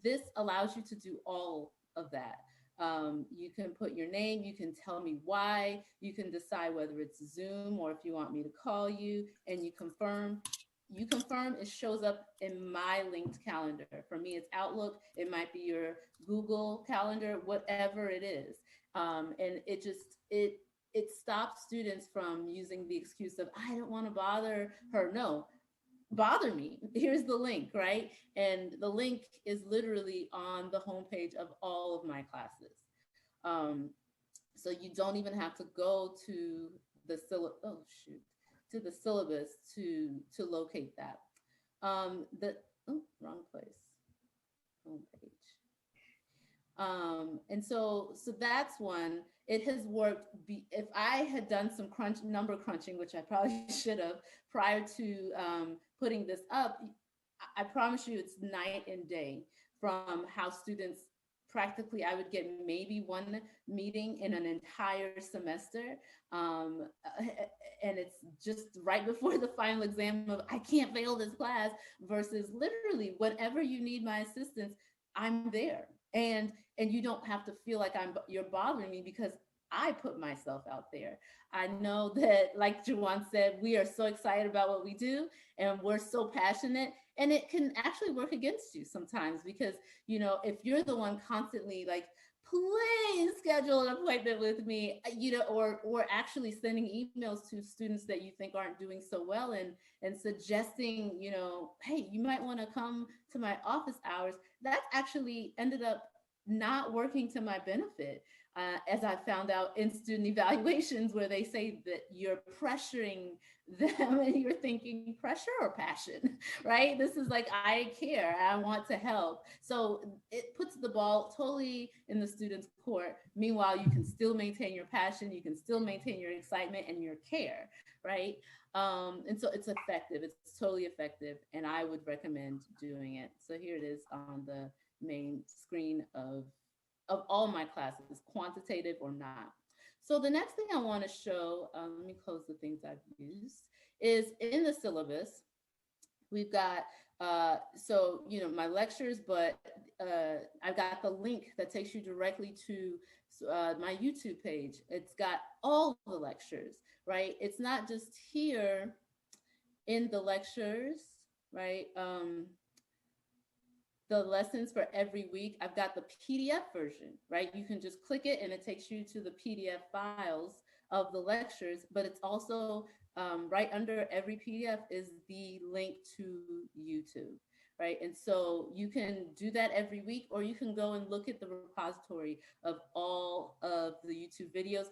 This allows you to do all of that. You can put your name, you can tell me why, you can decide whether it's Zoom or if you want me to call you, and you confirm. You confirm, it shows up in my linked calendar. For me, it's Outlook. It might be your Google Calendar, whatever it is. And it stops students from using the excuse of, I don't want to bother her. No, bother me. Here's the link, right? And the link is literally on the homepage of all of my classes. So you don't even have to go to the to the syllabus to locate that. Wrong place, homepage. And so that's one. It has worked. If I had done some number crunching, which I probably should have prior to putting this up, I promise you it's night and day from how students practically, I would get maybe one meeting in an entire semester. And it's just right before the final exam of, I can't fail this class, versus literally whenever you need my assistance, I'm there. And you don't have to feel like you're bothering me, because I put myself out there. I know that, like Juwan said, we are so excited about what we do and we're so passionate, and it can actually work against you sometimes, because, you know, if you're the one constantly like, please schedule an appointment with me, you know, or actually sending emails to students that you think aren't doing so well, and suggesting, you know, hey, you might want to come to my office hours, that's actually ended up not working to my benefit. As I found out in student evaluations, where they say that you're pressuring them, and you're thinking, pressure or passion, right? This is like, I care, I want to help. So it puts the ball totally in the student's court. Meanwhile, you can still maintain your passion, you can still maintain your excitement and your care, right? And so it's effective, it's totally effective, and I would recommend doing it. So here it is on the main screen of all my classes, quantitative or not. So the next thing I want to show, let me close the things I've used, is in the syllabus, we've got, so, you know, my lectures, but I've got the link that takes you directly to my YouTube page. It's got all the lectures, right? It's not just here in the lectures, right? The lessons for every week, I've got the PDF version, right? You can just click it and it takes you to the PDF files of the lectures, but it's also right under every PDF is the link to YouTube, right? And so you can do that every week, or you can go and look at the repository of all of the YouTube videos.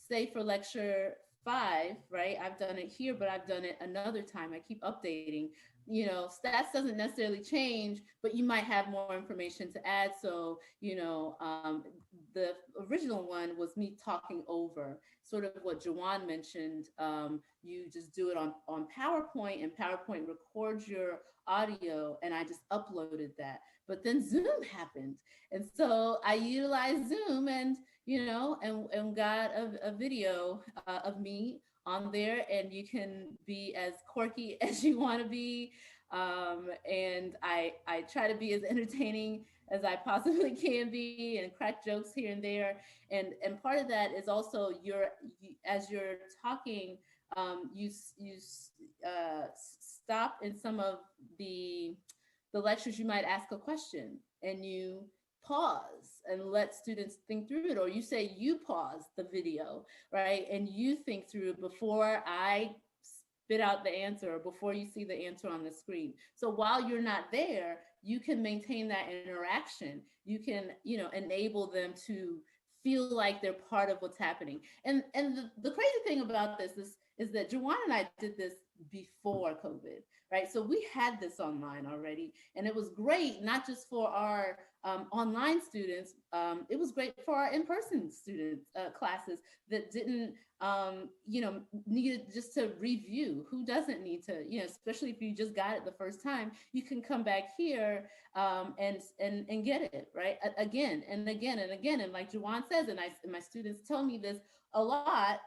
Say for lecture 5, right? I've done it here, but I've done it another time. I keep updating. You know, stats doesn't necessarily change, but you might have more information to add. So, you know, the original one was me talking over sort of what Juwan mentioned. You just do it on PowerPoint, and PowerPoint records your audio, and I just uploaded that. But then Zoom happened. And so I utilized Zoom, and, you know, and got a video of me on there, and you can be as quirky as you want to be. And I try to be as entertaining as I possibly can be, and crack jokes here and there. And part of that is also as you're talking, you stop in some of the lectures, you might ask a question and you pause and let students think through it, or you say you pause the video, right, and you think through it before I spit out the answer, or before you see the answer on the screen. So while you're not there, you can maintain that interaction. You can, you know, enable them to feel like they're part of what's happening. And the crazy thing about this is that Juwan and I did this before COVID, right? So we had this online already, and it was great, not just for our online students, it was great for our in-person students, classes that didn't, you know, needed just to review. Who doesn't need to, you know, especially if you just got it the first time, you can come back here and get it, right? Again and again and again. And like Juwan says, and my students tell me this a lot,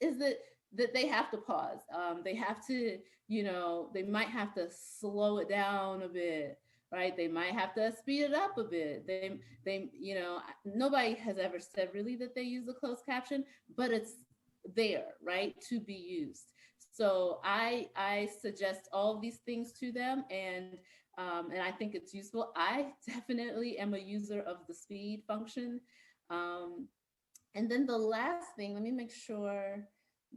is that they have to pause. They have to, you know, they might have to slow it down a bit, right? They might have to speed it up a bit. You know, nobody has ever said really that they use a closed caption, but it's there, right, to be used. So I suggest all of these things to them, and I think it's useful. I definitely am a user of the speed function. And then the last thing, let me make sure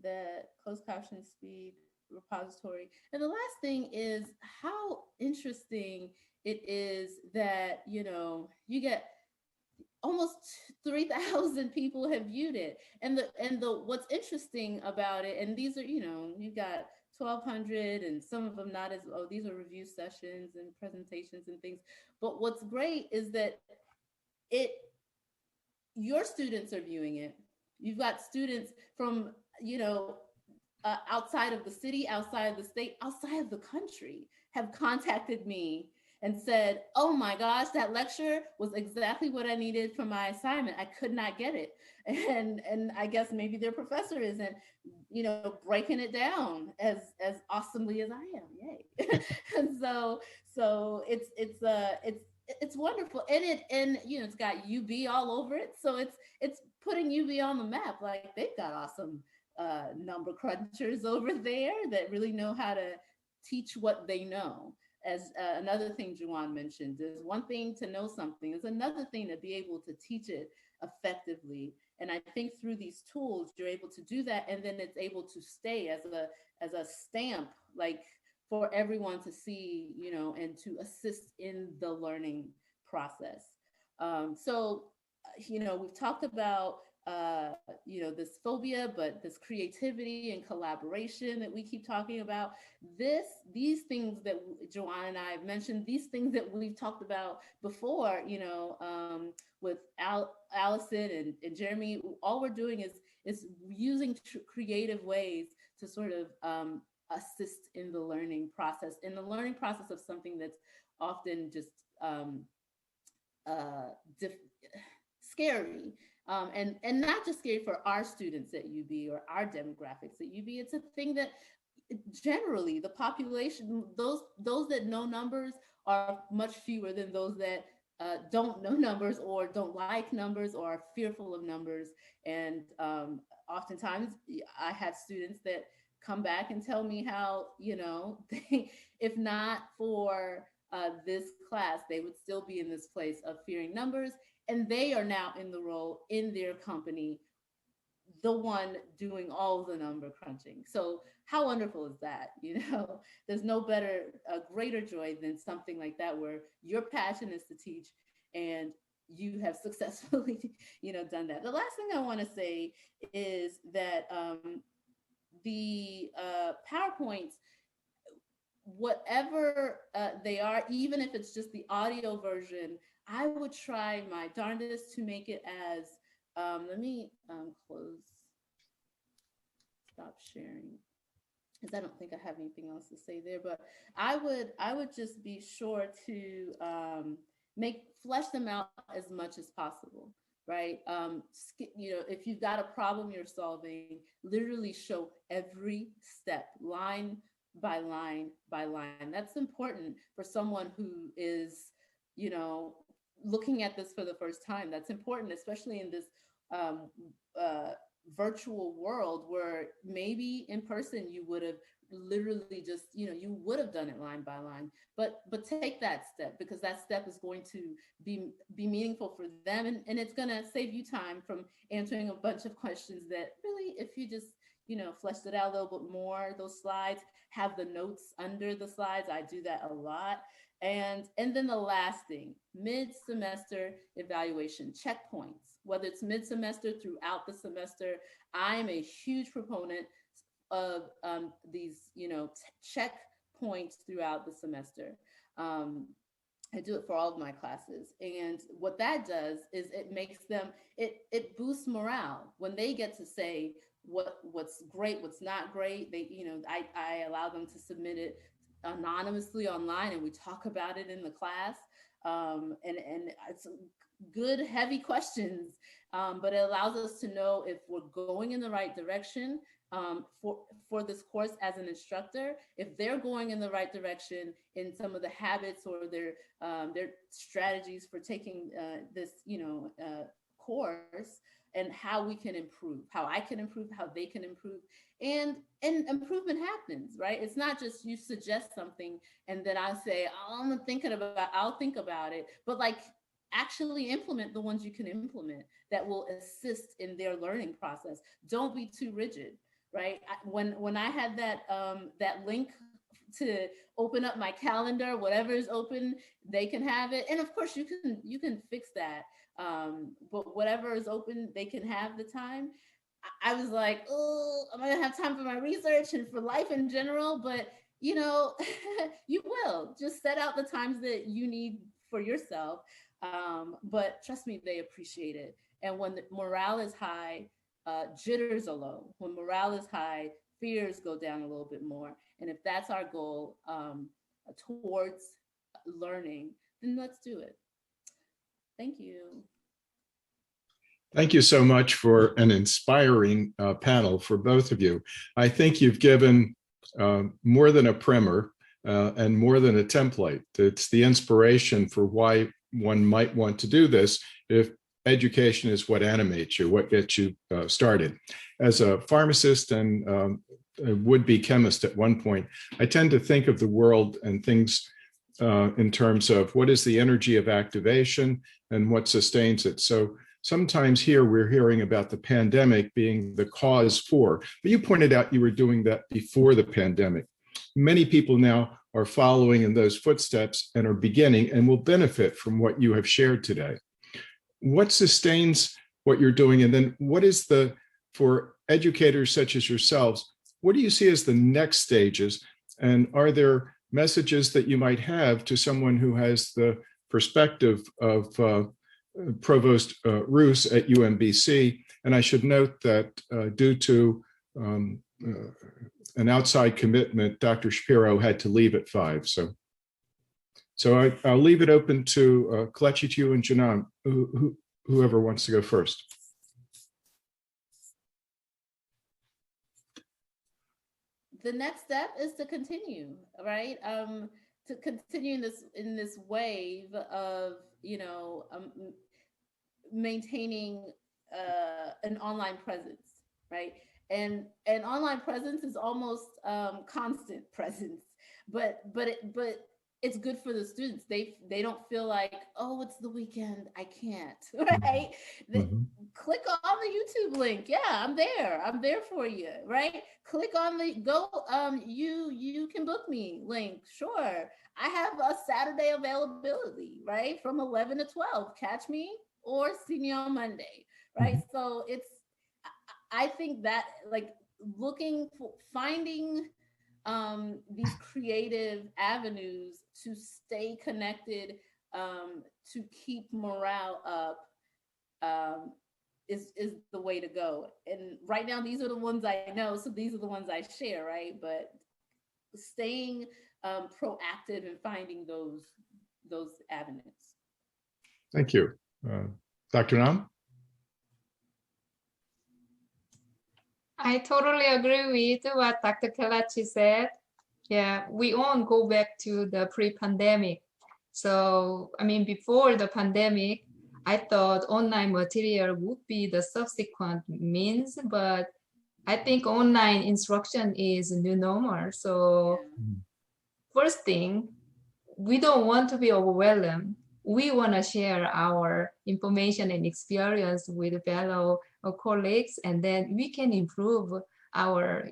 that closed caption speed repository. And the last thing is how interesting it is that, you know, you get almost 3,000 people have viewed it. And the what's interesting about it, and these are, you know, you've got 1,200 and some of them not as, oh, these are review sessions and presentations and things. But what's great is that your students are viewing it. You've got students from, you know, outside of the city, outside of the state, outside of the country have contacted me and said, oh my gosh, that lecture was exactly what I needed for my assignment. I could not get it. And I guess maybe their professor isn't, you know, breaking it down as awesomely as I am. Yay. And so it's wonderful. And you know, it's got UB all over it. So it's putting UB on the map. Like, they've got awesome number crunchers over there that really know how to teach what they know. As another thing Juwan mentioned, is one thing to know something, is another thing to be able to teach it effectively. And I think through these tools, you're able to do that, and then it's able to stay as a stamp, like, for everyone to see, you know, and to assist in the learning process. So, you know, we've talked about you know, this phobia, but this creativity and collaboration that we keep talking about. These things that Joanne and I have mentioned, these things that we've talked about before, you know, with Allison and Jeremy, all we're doing is using creative ways to sort of assist in the learning process, of something that's often just scary. And not just scary for our students at UB or our demographics at UB. It's a thing that generally the population, those that know numbers are much fewer than those that don't know numbers or don't like numbers or are fearful of numbers. And oftentimes I have students that come back and tell me how, you know, if not for this class, they would still be in this place of fearing numbers. And they are now in the role in their company, the one doing all the number crunching. So how wonderful is that? You know, there's no greater joy than something like that, where your passion is to teach and you have successfully, you know, done that. The last thing I want to say is that the PowerPoints, whatever they are, even if it's just the audio version, I would try my darndest to make it as, let me stop sharing, because I don't think I have anything else to say there, but I would just be sure to flesh them out as much as possible, right? You know, if you've got a problem you're solving, literally show every step, line by line by line. That's important for someone who is, you know, looking at this for the first time. That's important, especially in this virtual world, where maybe in person you would have literally just, you know, you would have done it line by line, but take that step, because that step is going to be meaningful for them, and it's going to save you time from answering a bunch of questions that really, if you just, you know, fleshed it out a little bit more, those slides, have the notes under the slides. I do that a lot. And then the last thing, mid-semester evaluation checkpoints, whether it's mid-semester, throughout the semester. I'm a huge proponent of these, you know, checkpoints throughout the semester. I do it for all of my classes. And what that does is it makes them, it boosts morale when they get to say what's great, what's not great. They, you know, I allow them to submit it anonymously online, and we talk about it in the class. And it's good, heavy questions, but it allows us to know if we're going in the right direction, for this course as an instructor, if they're going in the right direction in some of the habits or their strategies for taking this course, and how we can improve, how I can improve, how they can improve, and improvement happens, right? It's not just you suggest something and then I say, oh, I'll think about it, but like actually implement the ones you can implement that will assist in their learning process. Don't be too rigid, right? When I had that link to open up my calendar, whatever is open, they can have it, and of course you can fix that. But whatever is open, they can have the time. I was like, oh, I'm gonna have time for my research and for life in general, but you will just set out the times that you need for yourself. But trust me, they appreciate it. And when the morale is high, jitters are low. When morale is high, fears go down a little bit more. And if that's our goal towards learning, then let's do it. Thank you. Thank you so much for an inspiring panel for both of you. I think you've given more than a primer and more than a template. It's the inspiration for why one might want to do this if education is what animates you, what gets you started. As a pharmacist and a would-be chemist at one point, I tend to think of the world and things in terms of what is the energy of activation and what sustains it. So sometimes here we're hearing about the pandemic being the cause for, but you pointed out you were doing that before the pandemic. Many people now are following in those footsteps and are beginning and will benefit from what you have shared today. What sustains what you're doing? And then what is for educators such as yourselves, what do you see as the next stages? And are there messages that you might have to someone who has the perspective of Provost Roos at UMBC? And I should note that due to an outside commitment, Dr. Shapiro had to leave at 5. So I'll leave it open to Kelechi, to you and Janan, whoever wants to go first. The next step is to continue, right? To continue in this wave of maintaining an online presence, right? And online presence is almost constant presence, but it's good for the students. They don't feel like, oh, it's the weekend, I can't, right? Mm-hmm. Click on the YouTube link. Yeah, I'm there for you, right? Click on the you can book me link. Sure, I have a Saturday availability, right? From 11 to 12, catch me or see me on Monday, right? Mm-hmm. So I think that finding these creative avenues to stay connected, to keep morale up, is the way to go. And right now, these are the ones I know, so these are the ones I share, right? But staying proactive and finding those avenues. Thank you. Dr. Nam? I totally agree with what Dr. Kelechi said. Yeah, we won't go back to the pre-pandemic. So, I mean, before the pandemic, I thought online material would be the subsequent means, but I think online instruction is new normal. So first thing, we don't want to be overwhelmed. We want to share our information and experience with fellow colleagues, and then we can improve our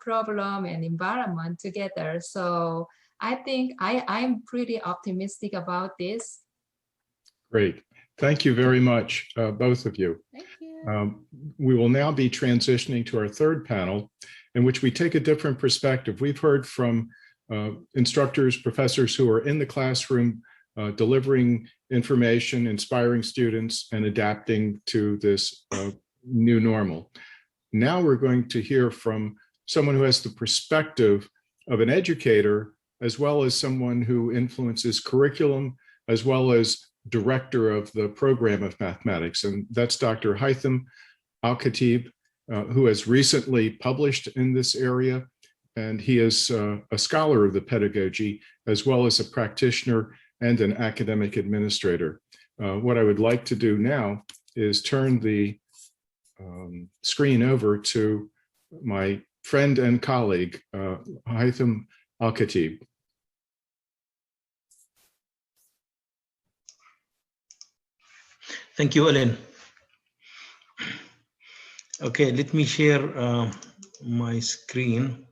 problem and environment together. So I think I'm pretty optimistic about this. Great. Thank you very much, both of you. Thank you. We will now be transitioning to our third panel, in which we take a different perspective. We've heard from instructors, professors who are in the classroom, delivering information, inspiring students, and adapting to this new normal. Now we're going to hear from someone who has the perspective of an educator, as well as someone who influences curriculum, as well as director of the program of mathematics. And that's Dr. Haitham Al-Khatib. who has recently published in this area, and he is a scholar of the pedagogy as well as a practitioner and an academic administrator. What I would like to do now is turn the screen over to my friend and colleague, Haitham Al-Khatib. Thank you, Ellen. Okay, let me share my screen.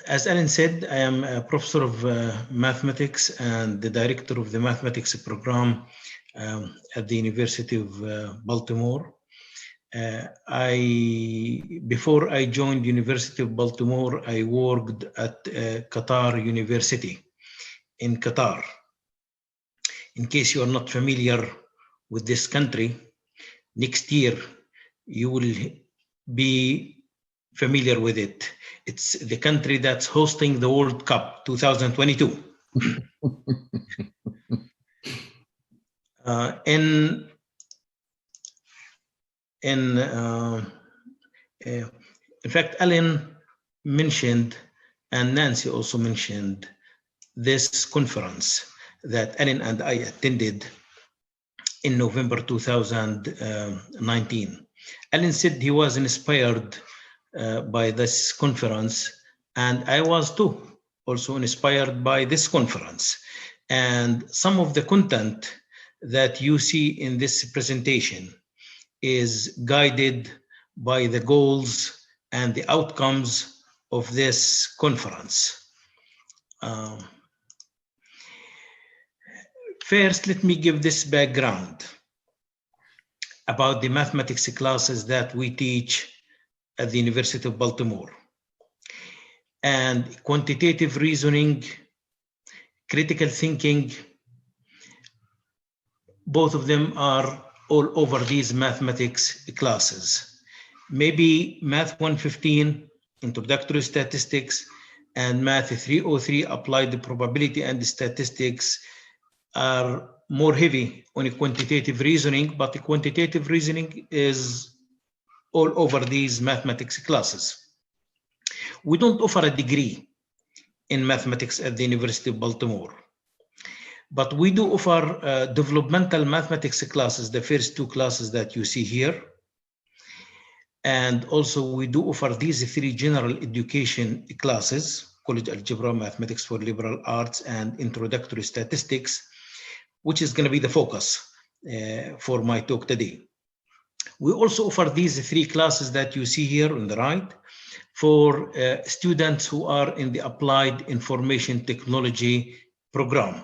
As Ellen said, I am a professor of mathematics and the director of the mathematics program at the University of Baltimore. Before I joined University of Baltimore, I worked at Qatar University in Qatar. In case you are not familiar with this country, next year you will be familiar with it. It's the country that's hosting the World Cup 2022. In fact, Ellen mentioned, and Nancy also mentioned, this conference that Ellen and I attended in November 2019. Ellen said he was inspired by this conference, and I was too, also inspired by this conference. And some of the content that you see in this presentation is guided by the goals and the outcomes of this conference. First, let me give this background about the mathematics classes that we teach at the University of Baltimore. And quantitative reasoning, critical thinking, both of them are all over these mathematics classes. Maybe Math 115, Introductory Statistics, and Math 303, Applied Probability and Statistics, are more heavy on a quantitative reasoning, but the quantitative reasoning is all over these mathematics classes. We don't offer a degree in mathematics at the University of Baltimore, but we do offer developmental mathematics classes, the first two classes that you see here. And also we do offer these three general education classes, College Algebra, Mathematics for Liberal Arts, and Introductory Statistics, which is going to be the focus for my talk today. We also offer these three classes that you see here on the right for students who are in the Applied Information Technology program.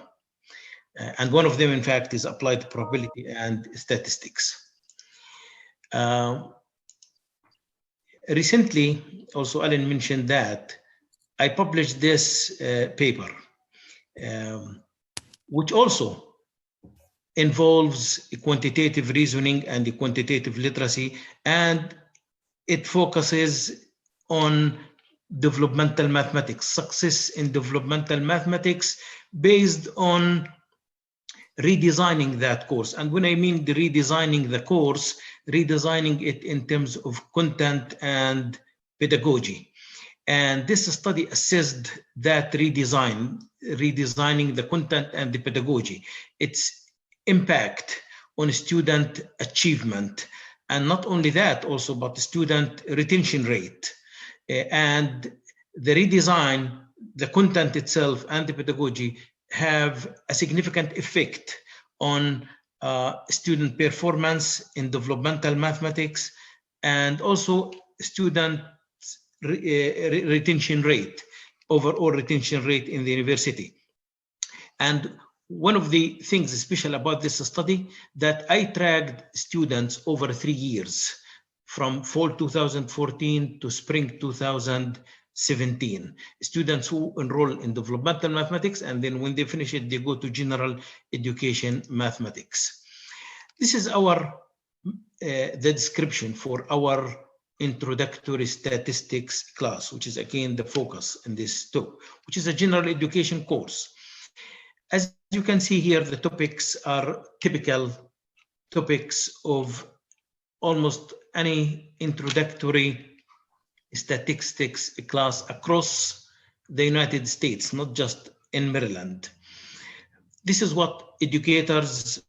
And one of them, in fact, is Applied Probability and Statistics. Recently, also Ellen mentioned that I published this paper, which also involves quantitative reasoning and the quantitative literacy, and it focuses on developmental mathematics, success in developmental mathematics based on redesigning that course. And when I mean the redesigning the course, redesigning it in terms of content and pedagogy. And this study assessed that redesigning the content and the pedagogy, its impact on student achievement. And not only that also, but the student retention rate. And the redesign, the content itself and the pedagogy have a significant effect on student performance in developmental mathematics, and also student retention rate, overall retention rate in the university. And one of the things special about this study that I tracked students over 3 years, from fall 2014 to spring 2017. Students who enroll in developmental mathematics, and then when they finish it, they go to general education mathematics. This is our the description for our introductory statistics class, which is again the focus in this talk, which is a general education course. As you can see here, the topics are typical topics of almost any introductory statistics class across the United States, not just in Maryland. This is what educators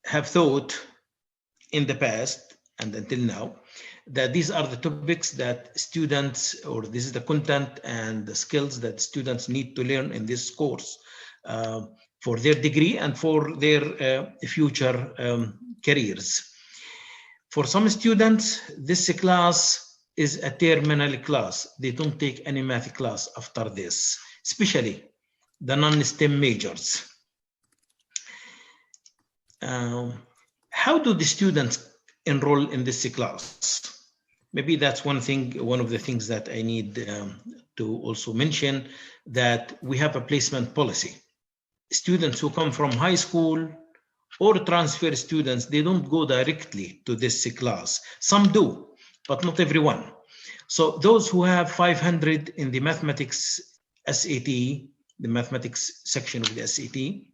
have thought in the past and until now, that these are the topics that students, or this is the content and the skills that students need to learn in this course for their degree and for their future careers. For some students, this class is a terminal class. They don't take any math class after this, especially the non-STEM majors. How do the students enroll in this class? Maybe that's one of the things that I need to also mention, that we have a placement policy. Students who come from high school or transfer students, they don't go directly to this class. Some do, but not everyone. So those who have 500 in the mathematics SAT, the mathematics section of the SAT,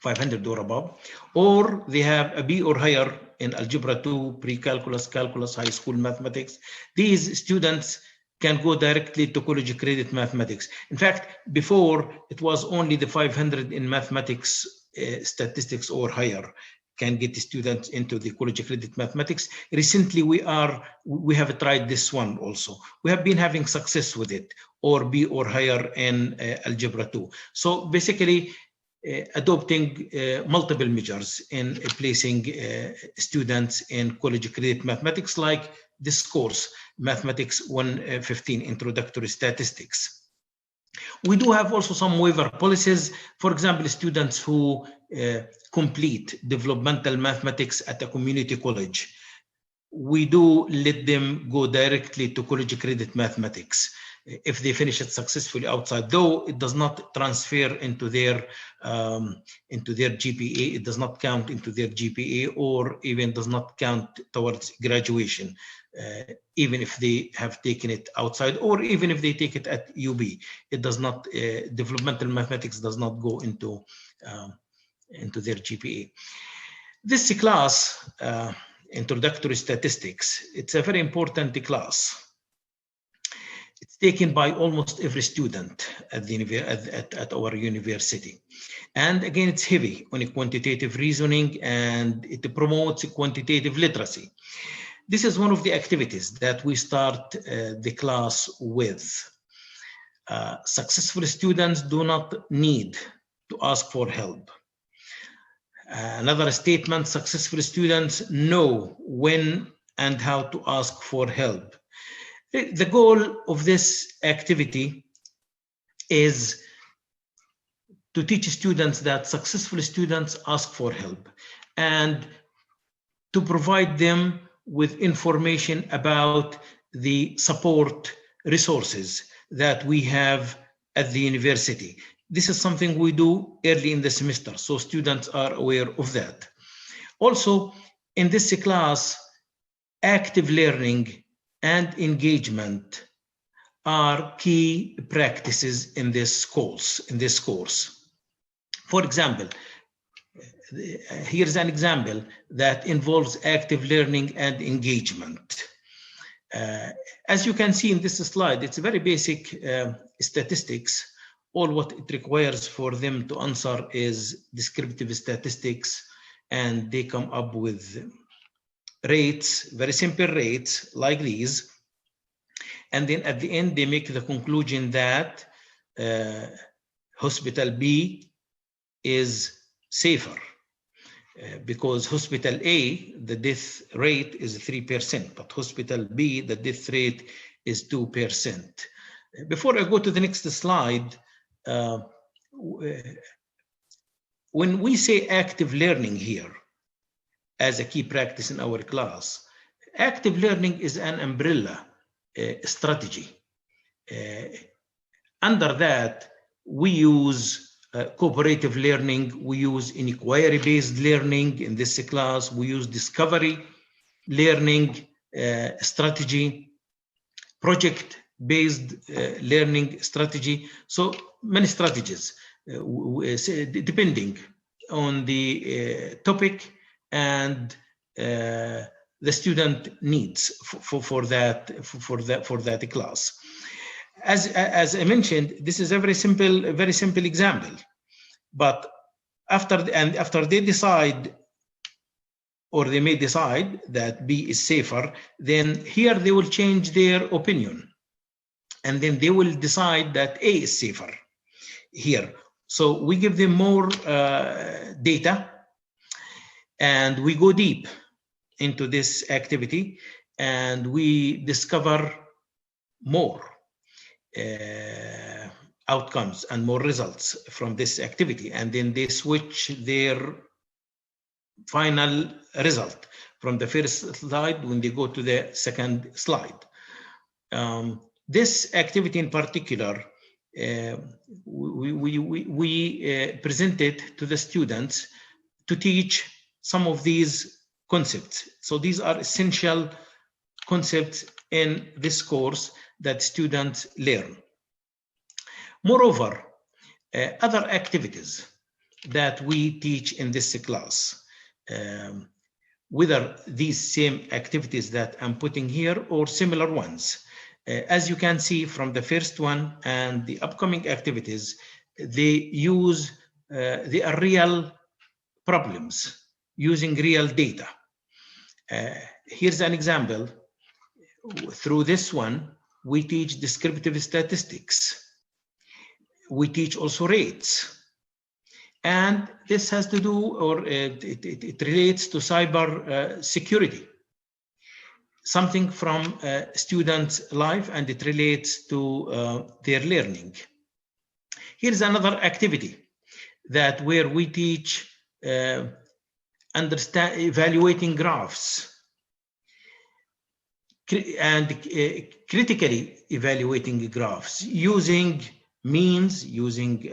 500 or above, or they have a B or higher in Algebra 2, pre-calculus, calculus, high school mathematics, these students can go directly to college credit mathematics. In fact, before it was only the 500 in mathematics, statistics or higher can get the students into the college credit mathematics. Recently, we have tried this one also. We have been having success with it, or B or higher in Algebra 2. So basically, adopting multiple measures in placing students in college credit mathematics, like this course, Mathematics 115, Introductory Statistics. We do have also some waiver policies. For example, students who complete developmental mathematics at a community college, we do let them go directly to college credit mathematics if they finish it successfully outside, though it does not transfer into their GPA. It does not count into their GPA, or even does not count towards graduation, even if they have taken it outside, or even if they take it at UB. It does not, developmental mathematics does not go into their GPA. This class, Introductory Statistics, it's a very important class. It's taken by almost every student at our university. And again, it's heavy on quantitative reasoning, and it promotes quantitative literacy. This is one of the activities that we start the class with. Successful students do not need to ask for help. Another statement, successful students know when and how to ask for help. The goal of this activity is to teach students that successful students ask for help, and to provide them with information about the support resources that we have at the university. This is something we do early in the semester, so students are aware of that. Also, in this class, active learning and engagement are key practices in this course. For example, here's an example that involves active learning and engagement. As you can see in this slide, it's very basic statistics. All what it requires for them to answer is descriptive statistics, and they come up with rates, very simple rates like these. And then at the end, they make the conclusion that hospital B is safer because hospital A, the death rate is 3%, but hospital B, the death rate is 2%. Before I go to the next slide, when we say active learning here as a key practice in our class, active learning is an umbrella strategy. Under that, we use cooperative learning, we use inquiry-based learning in this class, we use discovery learning strategy, project-based learning strategy. So many strategies, depending on the topic and the student needs for that class. As I mentioned, this is a very simple example. But after they decide, or they may decide that B is safer, then here they will change their opinion, and then they will decide that A is safer here. So we give them more data, and we go deep into this activity, and we discover more outcomes and more results from this activity, and then they switch their final result from the first slide when they go to the second slide. This activity in particular, we presented to the students to teach some of these concepts. So these are essential concepts in this course that students learn. Moreover, other activities that we teach in this class, whether these same activities that I'm putting here or similar ones, as you can see from the first one and the upcoming activities, they are real problems using real data. Here's an example. Through this one, we teach descriptive statistics. We teach also rates. And this has to do, or it relates to cyber security. Something from students' life, and it relates to their learning. Here's another activity where we teach evaluating graphs and critically evaluating graphs using means, using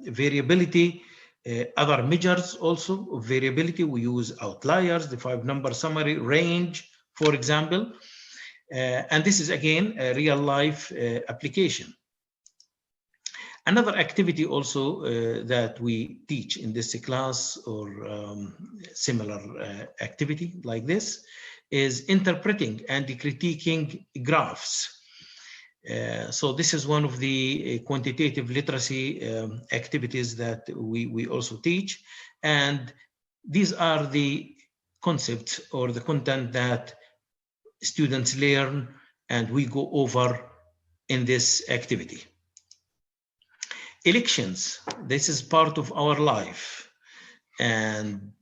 variability, other measures also of variability. We use outliers, the 5-number summary, range, for example. And this is again a real life application. Another activity also that we teach in this class, or similar activity like this, is interpreting and critiquing graphs. So this is one of the quantitative literacy activities that we also teach. And these are the concepts or the content that students learn and we go over in this activity. Elections, this is part of our life, and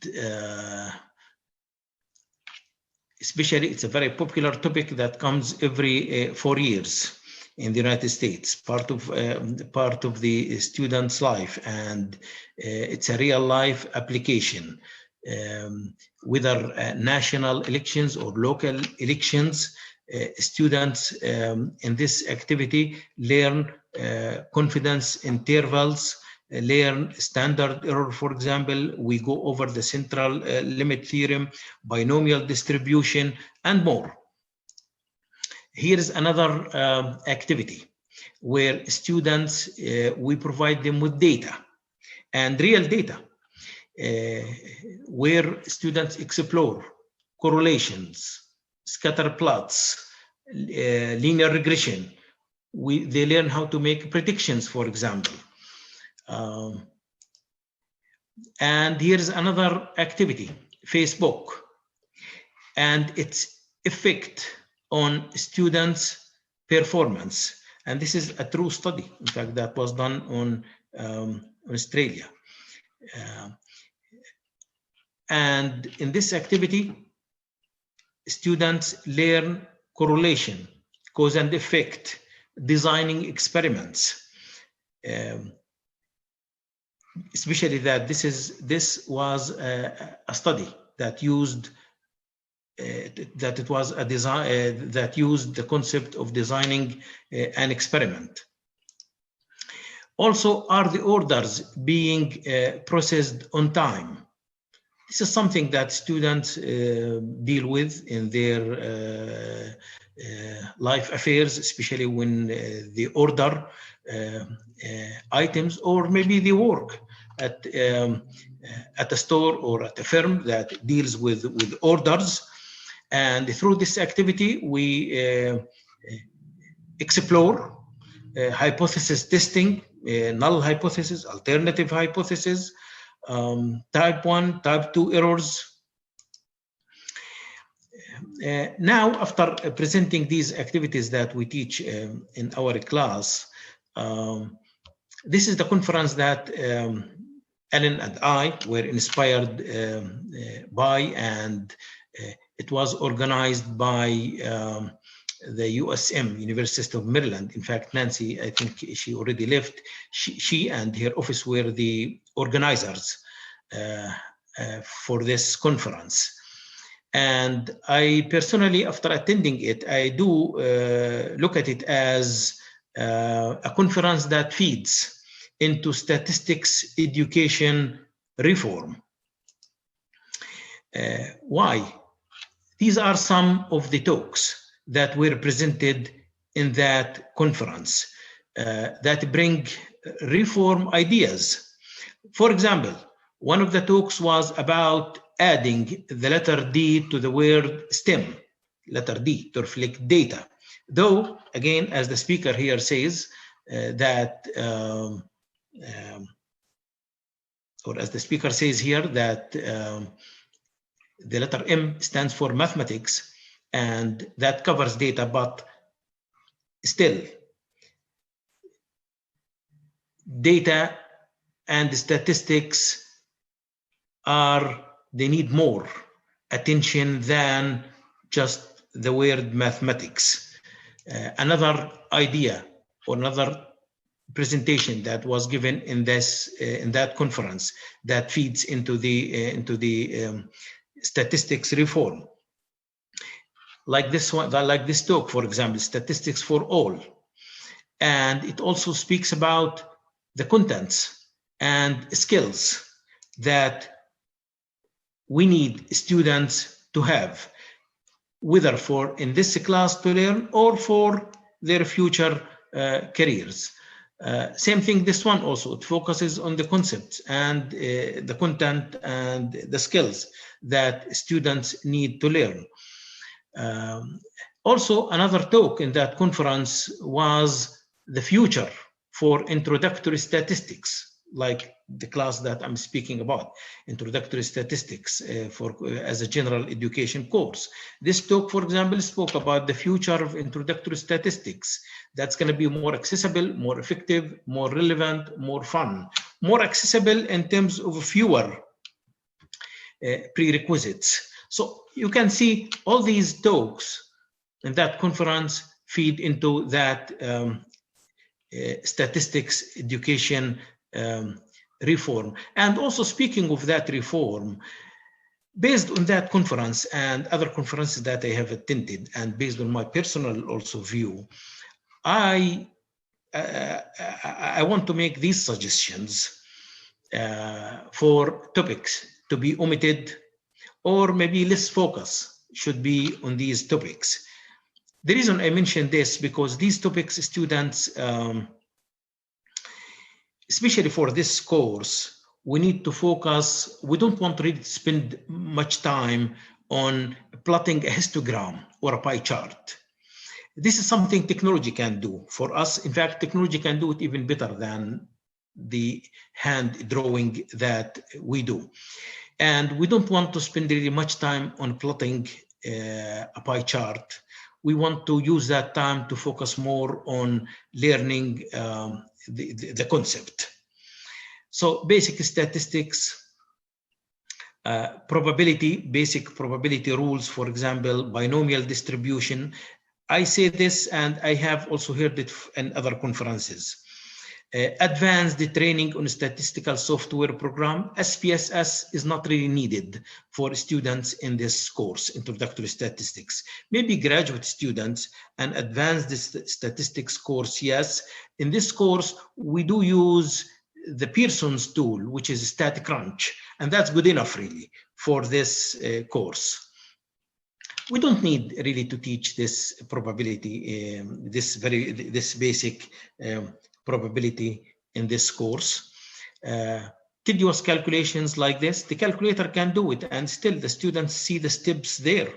especially it's a very popular topic that comes every 4 years in the United States, part of the student's life, and it's a real life application. Whether national elections or local elections, students in this activity learn confidence intervals, learn standard error, for example. We go over the central limit theorem, binomial distribution, and more. Here's another activity where students, we provide them with data, and real data, where students explore correlations, scatter plots, linear regression. They learn how to make predictions, for example. And here's another activity, Facebook, and its effect on students' performance. And this is a true study, in fact, that was done on Australia. And in this activity, students learn correlation, cause and effect, designing experiments, especially that this was a study that used that used the concept of designing an experiment. Also, are the orders being processed on time? This is something that students deal with in their life affairs, especially when they order items, or maybe they work at a store or at a firm that deals with orders. And through this activity, we explore hypothesis testing, null hypothesis, alternative hypothesis, type 1, type 2 errors. Now, after presenting these activities that we teach in our class, this is the conference that Ellen and I were inspired by, and it was organized by the USM, University of Maryland. In fact, Nancy, I think she already left. She and her office were the organizers for this conference. And I personally, after attending it, I do look at it as a conference that feeds into statistics education reform. Why? These are some of the talks that were presented in that conference that bring reform ideas. For example, one of the talks was about adding the letter D to the word STEM, letter D, to reflect data. Though, again, as the speaker here says, or as the speaker says here, that the letter M stands for mathematics, and that covers data, but still, data and statistics they need more attention than just the word mathematics. Another idea or another presentation that was given in that conference that feeds into the statistics reform, like this one, like this talk, for example, Statistics for All, and it also speaks about the contents and skills that we need students to have, whether for in this class to learn or for their future careers. Same thing, this one also, it focuses on the concepts and the content and the skills that students need to learn. Also, another talk in that conference was the future for introductory statistics, like the class that I'm speaking about, introductory statistics as a general education course. This talk, for example, spoke about the future of introductory statistics. That's going to be more accessible, more effective, more relevant, more fun, more accessible in terms of fewer prerequisites. So you can see all these talks in that conference feed into that statistics education reform. And also, speaking of that reform, based on that conference and other conferences that I have attended, and based on my personal also view, I want to make these suggestions for topics to be omitted, or maybe less focus should be on these topics. The reason I mention this, because these topics students, especially for this course, we need to focus. We don't want really to spend much time on plotting a histogram or a pie chart. This is something technology can do for us. In fact, technology can do it even better than the hand drawing that we do. And we don't want to spend really much time on plotting a pie chart. We want to use that time to focus more on learning the concept. So basic statistics, probability, basic probability rules, for example, binomial distribution. I say this, and I have also heard it in other conferences. Advanced training on statistical software program, SPSS, is not really needed for students in this course, Introductory Statistics. Maybe graduate students and advanced statistics course, yes. In this course, we do use the Pearson's tool, which is StatCrunch, and that's good enough really for this course. We don't need really to teach this probability, this basic probability in this course. tedious calculations like this, the calculator can do it, and still the students see the steps there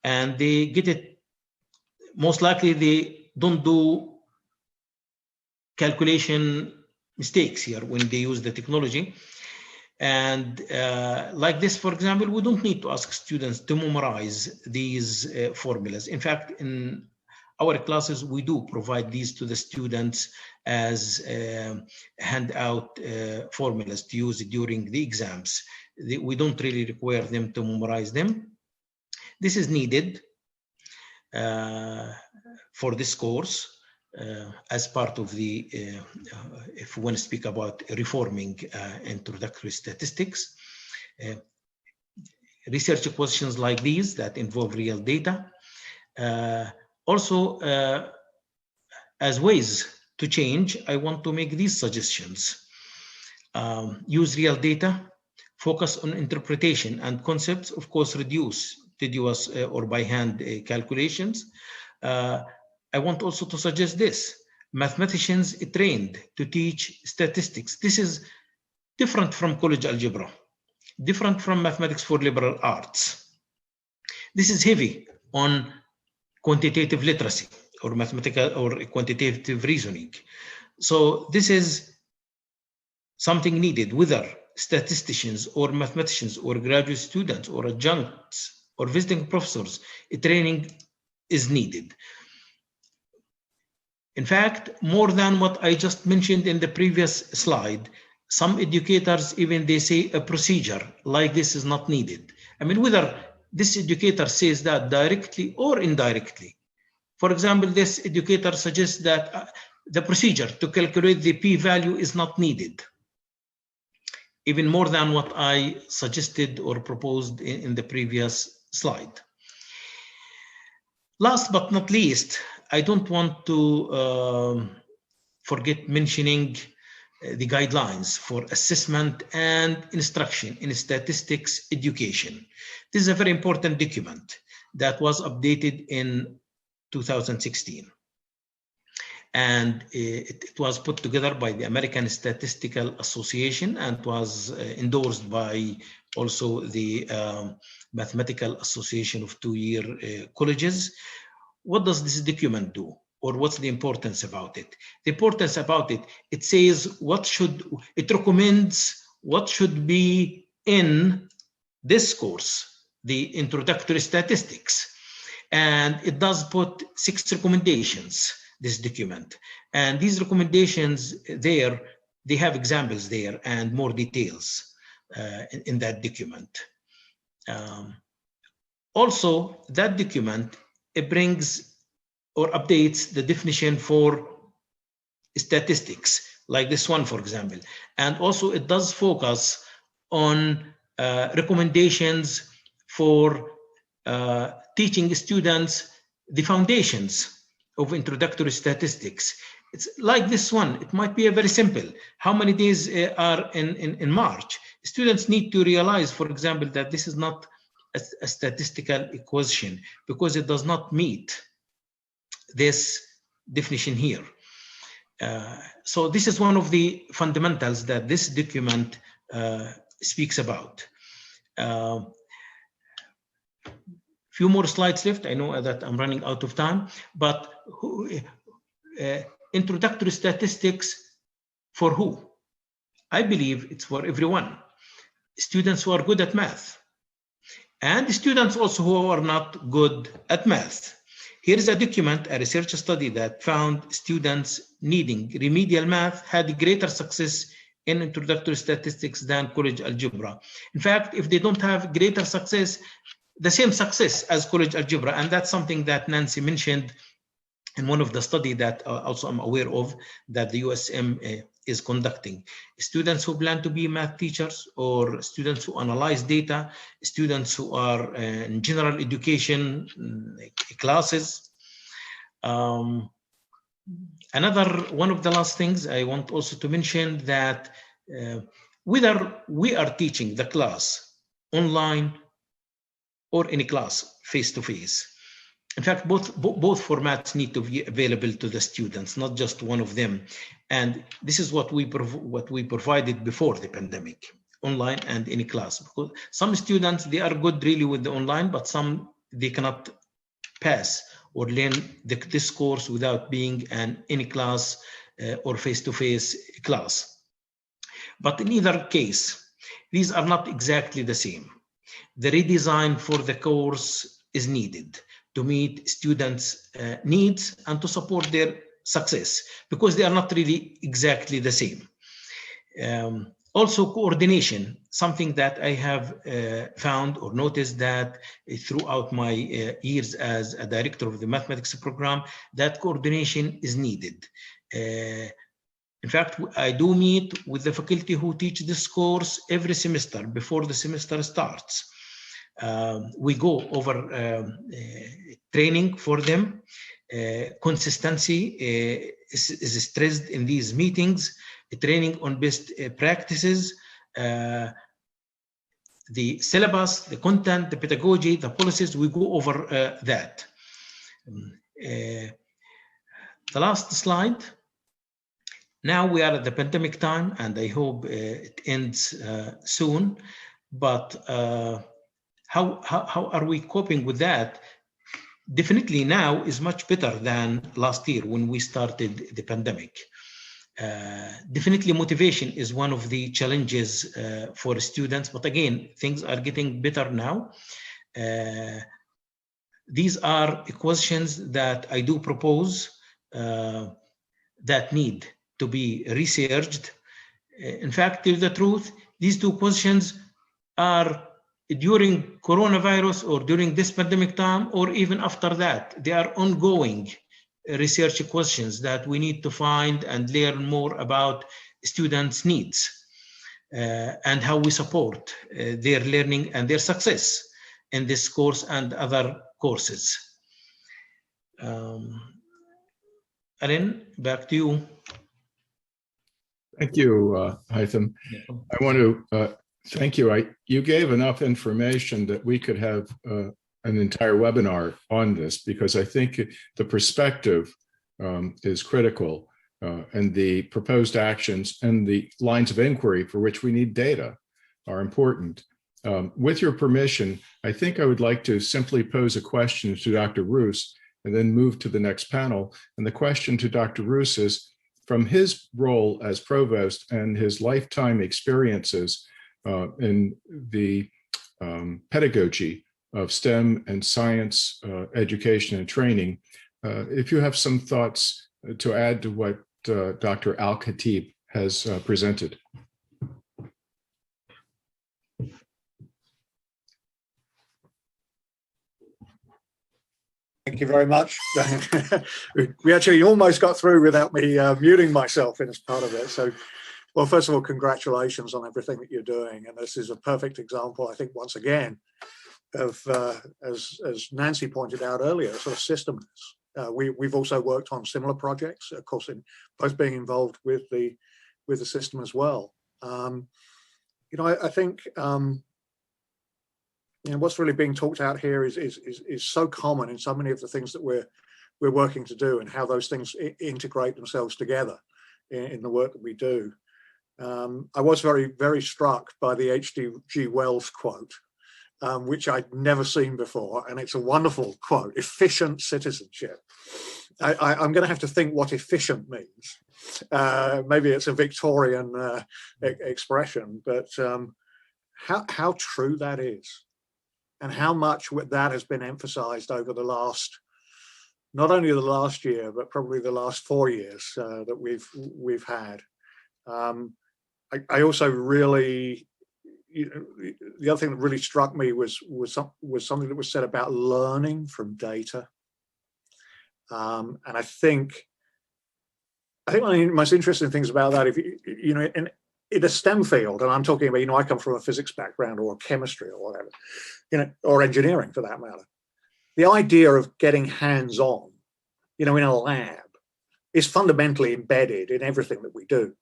and they get it. Most likely they don't do calculation mistakes here when they use the technology. And like this, for example, we don't need to ask students to memorize these formulas. In fact, in our classes, we do provide these to the students as handout formulas to use during the exams. We don't really require them to memorize them. This is needed for this course as part of the, if we want to speak about reforming introductory statistics. Research questions like these that involve real data. Also, as ways to change, I want to make these suggestions. Use real data, focus on interpretation and concepts, of course, reduce tedious or by hand calculations. I want also to suggest this. Mathematicians trained to teach statistics. This is different from college algebra, different from mathematics for liberal arts. This is heavy on quantitative literacy or mathematical or quantitative reasoning. So this is something needed, whether statisticians or mathematicians or graduate students or adjuncts or visiting professors, training is needed. In fact, more than what I just mentioned in the previous slide, some educators, even they say a procedure like this is not needed. I mean, whether this educator says that directly or indirectly. For example, this educator suggests that the procedure to calculate the p-value is not needed, even more than what I suggested or proposed in the previous slide. Last but not least, I don't want to forget mentioning the guidelines for assessment and instruction in statistics education. This is a very important document that was updated in 2016. And it was put together by the American Statistical Association and was endorsed by also the Mathematical Association of two-year colleges. What does this document do? Or what's the importance about it? The importance about it, it says it recommends what should be in this course, the introductory statistics. And it does put 6 recommendations, this document. And these recommendations there, they have examples there and more details in that document. Also, that document, it brings or updates the definition for statistics, like this one, for example. And also it does focus on recommendations for teaching students the foundations of introductory statistics. It's like this one. It might be a very simple. How many days are in March? Students need to realize, for example, that this is not a statistical equation because it does not meet this definition here. So this is one of the fundamentals that this document speaks about. Few more slides left. I know that I'm running out of time, but introductory statistics for who? I believe it's for everyone. Students who are good at math and students also who are not good at math. Here is a document, a research study that found students needing remedial math had greater success in introductory statistics than college algebra. In fact, if they don't have greater success, the same success as college algebra, and that's something that Nancy mentioned in one of the studies that also I'm aware of that the USM is conducting. Students who plan to be math teachers or students who analyze data, students who are in general education classes. Another one of the last things I want also to mention that whether we are teaching the class online or in a class face-to-face, In fact, both formats need to be available to the students, not just one of them. And this is what we provided before the pandemic, online and in class. Because some students, they are good really with the online, but some they cannot pass or learn this course without being an in-class or face-to-face class. But in either case, these are not exactly the same. The redesign for the course is needed to meet students' needs and to support their success, because they are not really exactly the same. Also, coordination, something that I have found or noticed that throughout my years as a director of the mathematics program, that coordination is needed. In fact, I do meet with the faculty who teach this course every semester before the semester starts. We go over training for them. Consistency is stressed in these meetings, training on best practices, the syllabus, the content, the pedagogy, the policies, we go over that. The last slide. Now we are at the pandemic time, and I hope it ends soon. But how are we coping with that? Definitely now is much better than last year when we started the pandemic. Definitely motivation is one of the challenges for students, but again, things are getting better now. These are questions that I do propose that need to be researched. In fact, to tell the truth, these two questions are during coronavirus or during this pandemic time, or even after that, they are ongoing research questions that we need to find and learn more about students' needs and how we support their learning and their success in this course and other courses. Alain, back to you. Thank you, Hytham. I want to thank you. You gave enough information that we could have an entire webinar on this, because I think the perspective is critical, and the proposed actions and the lines of inquiry for which we need data are important. With your permission, I think I would like to simply pose a question to Dr. Roos and then move to the next panel. And the question to Dr. Roos is, from his role as provost and his lifetime experiences in the pedagogy of STEM and science education and training, if you have some thoughts to add to what Dr. Al-Khatib has presented. Thank you very much. We actually almost got through without me muting myself in as part of it. So, well, first of all, congratulations on everything that you're doing. And this is a perfect example, I think, once again, of, as Nancy pointed out earlier, sort of systemness. We've also worked on similar projects, of course, in both being involved with the system as well. You know, I think you know, what's really being talked out here is so common in so many of the things that we're working to do, and how those things integrate themselves together in the work that we do. I was very struck by the H.G. Wells quote, which I'd never seen before, and it's a wonderful quote: efficient citizenship. I'm going to have to think what efficient means. Maybe it's a Victorian expression, but how true that is, and how much that has been emphasized over the last, not only the last year, but probably the last 4 years that we've had. I also really, you know, the other thing that really struck me was something that was said about learning from data. And I think one of the most interesting things about that, if you know, in a STEM field, and I'm talking about, you know, I come from a physics background or chemistry or whatever, you know, or engineering for that matter. The idea of getting hands-on, you know, in a lab is fundamentally embedded in everything that we do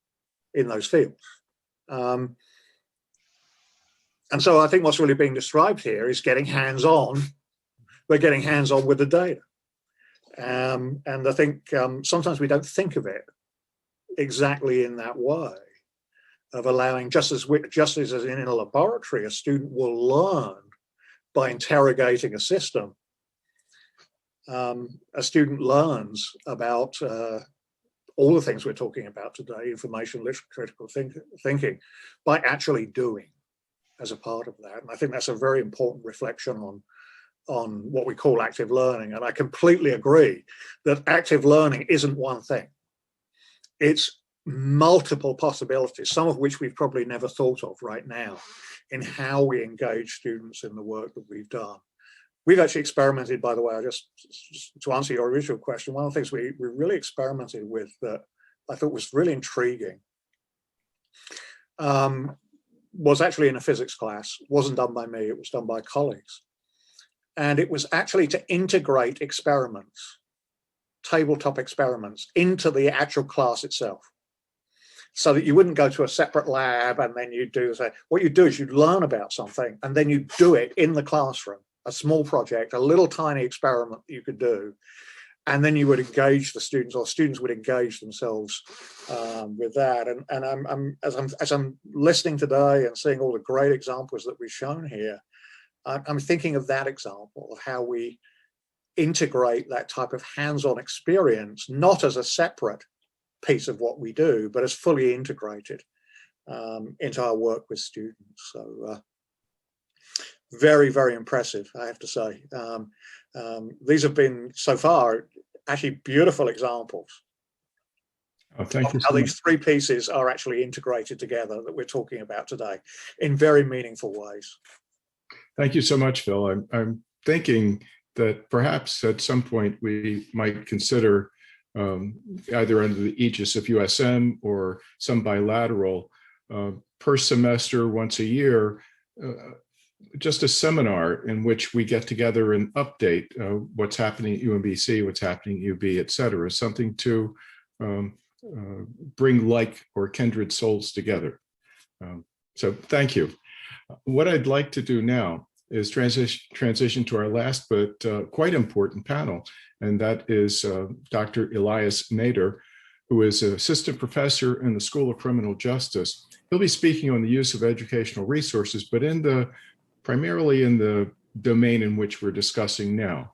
in those fields. And so I think what's really being described here is getting hands-on but getting hands-on with the data. And I think sometimes we don't think of it exactly in that way, of allowing, just as in a laboratory, a student will learn by interrogating a system. A student learns about all the things we're talking about today, information, critical thinking, by actually doing as a part of that. And I think that's a very important reflection on what we call active learning. And I completely agree that active learning isn't one thing. It's multiple possibilities, some of which we've probably never thought of right now, in how we engage students in the work that we've done. We've actually experimented, by the way, just to answer your original question, one of the things we really experimented with that I thought was really intriguing was actually in a physics class. It wasn't done by me, it was done by colleagues. And it was actually to integrate experiments, tabletop experiments, into the actual class itself, so that you wouldn't go to a separate lab and then you do that. What you do is you learn about something and then you do it in the classroom, a small project, a little tiny experiment that you could do. And then you would engage the students, or students would engage themselves with that. And as I'm listening today and seeing all the great examples that we've shown here, I'm thinking of that example of how we integrate that type of hands-on experience, not as a separate piece of what we do, but as fully integrated into our work with students. So very, very impressive, I have to say. These have been, so far, actually beautiful examples Thank you of how so much. these three pieces are actually integrated together that we're talking about today in very meaningful ways. Thank you so much, Phil. I'm thinking that perhaps at some point we might consider either under the aegis of USM or some bilateral per semester, once a year, just a seminar in which we get together and update what's happening at UMBC, what's happening at UB, et cetera, something to bring like or kindred souls together. So thank you. What I'd like to do now is transition to our last but quite important panel, and that is Dr. Elias Nader, who is an assistant professor in the School of Criminal Justice. He'll be speaking on the use of educational resources, but primarily in the domain in which we're discussing now,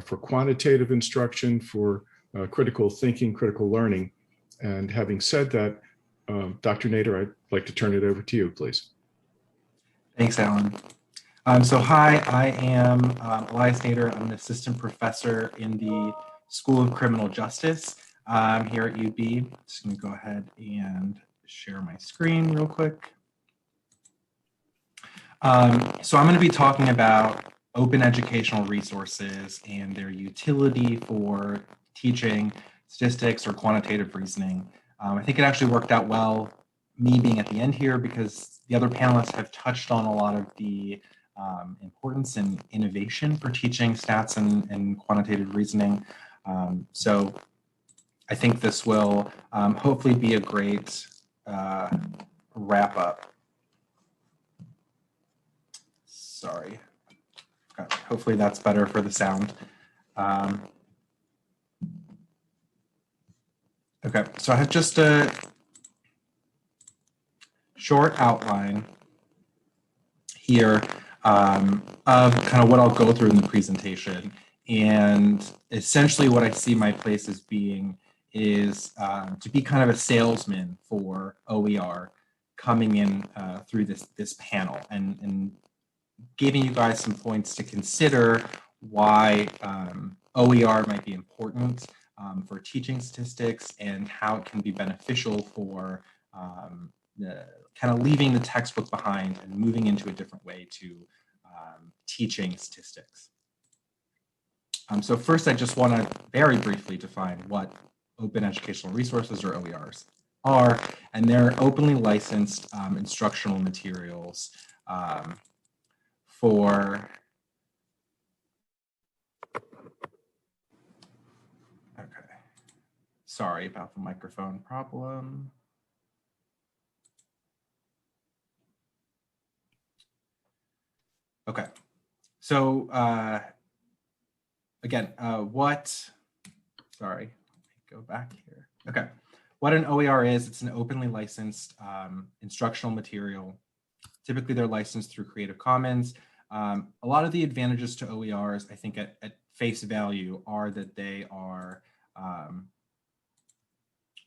for quantitative instruction, for critical thinking, critical learning. And having said that, Dr. Nader, I'd like to turn it over to you, please. Thanks, Alan. So hi, I am Elias Nader. I'm an assistant professor in the School of Criminal Justice here at UB. Just going to go ahead and share my screen real quick. So I'm going to be talking about open educational resources and their utility for teaching statistics or quantitative reasoning. I think it actually worked out well, me being at the end here, because the other panelists have touched on a lot of the importance and innovation for teaching stats and quantitative reasoning. So I think this will hopefully be a great wrap up. Sorry. Okay. Hopefully that's better for the sound. Okay, so I have just a short outline here of kind of what I'll go through in the presentation. And essentially what I see my place as being is to be kind of a salesman for OER coming in through this panel and giving you guys some points to consider why OER might be important for teaching statistics and how it can be beneficial for kind of leaving the textbook behind and moving into a different way to teaching statistics. So first, I just want to very briefly define what open educational resources, or OERs, are, and they're openly licensed instructional materials for sorry about the microphone problem. Okay, so again, sorry, go back here. Okay, what an OER is, it's an openly licensed instructional material. Typically, they're licensed through Creative Commons. A lot of the advantages to OERs, I think at face value, are that they are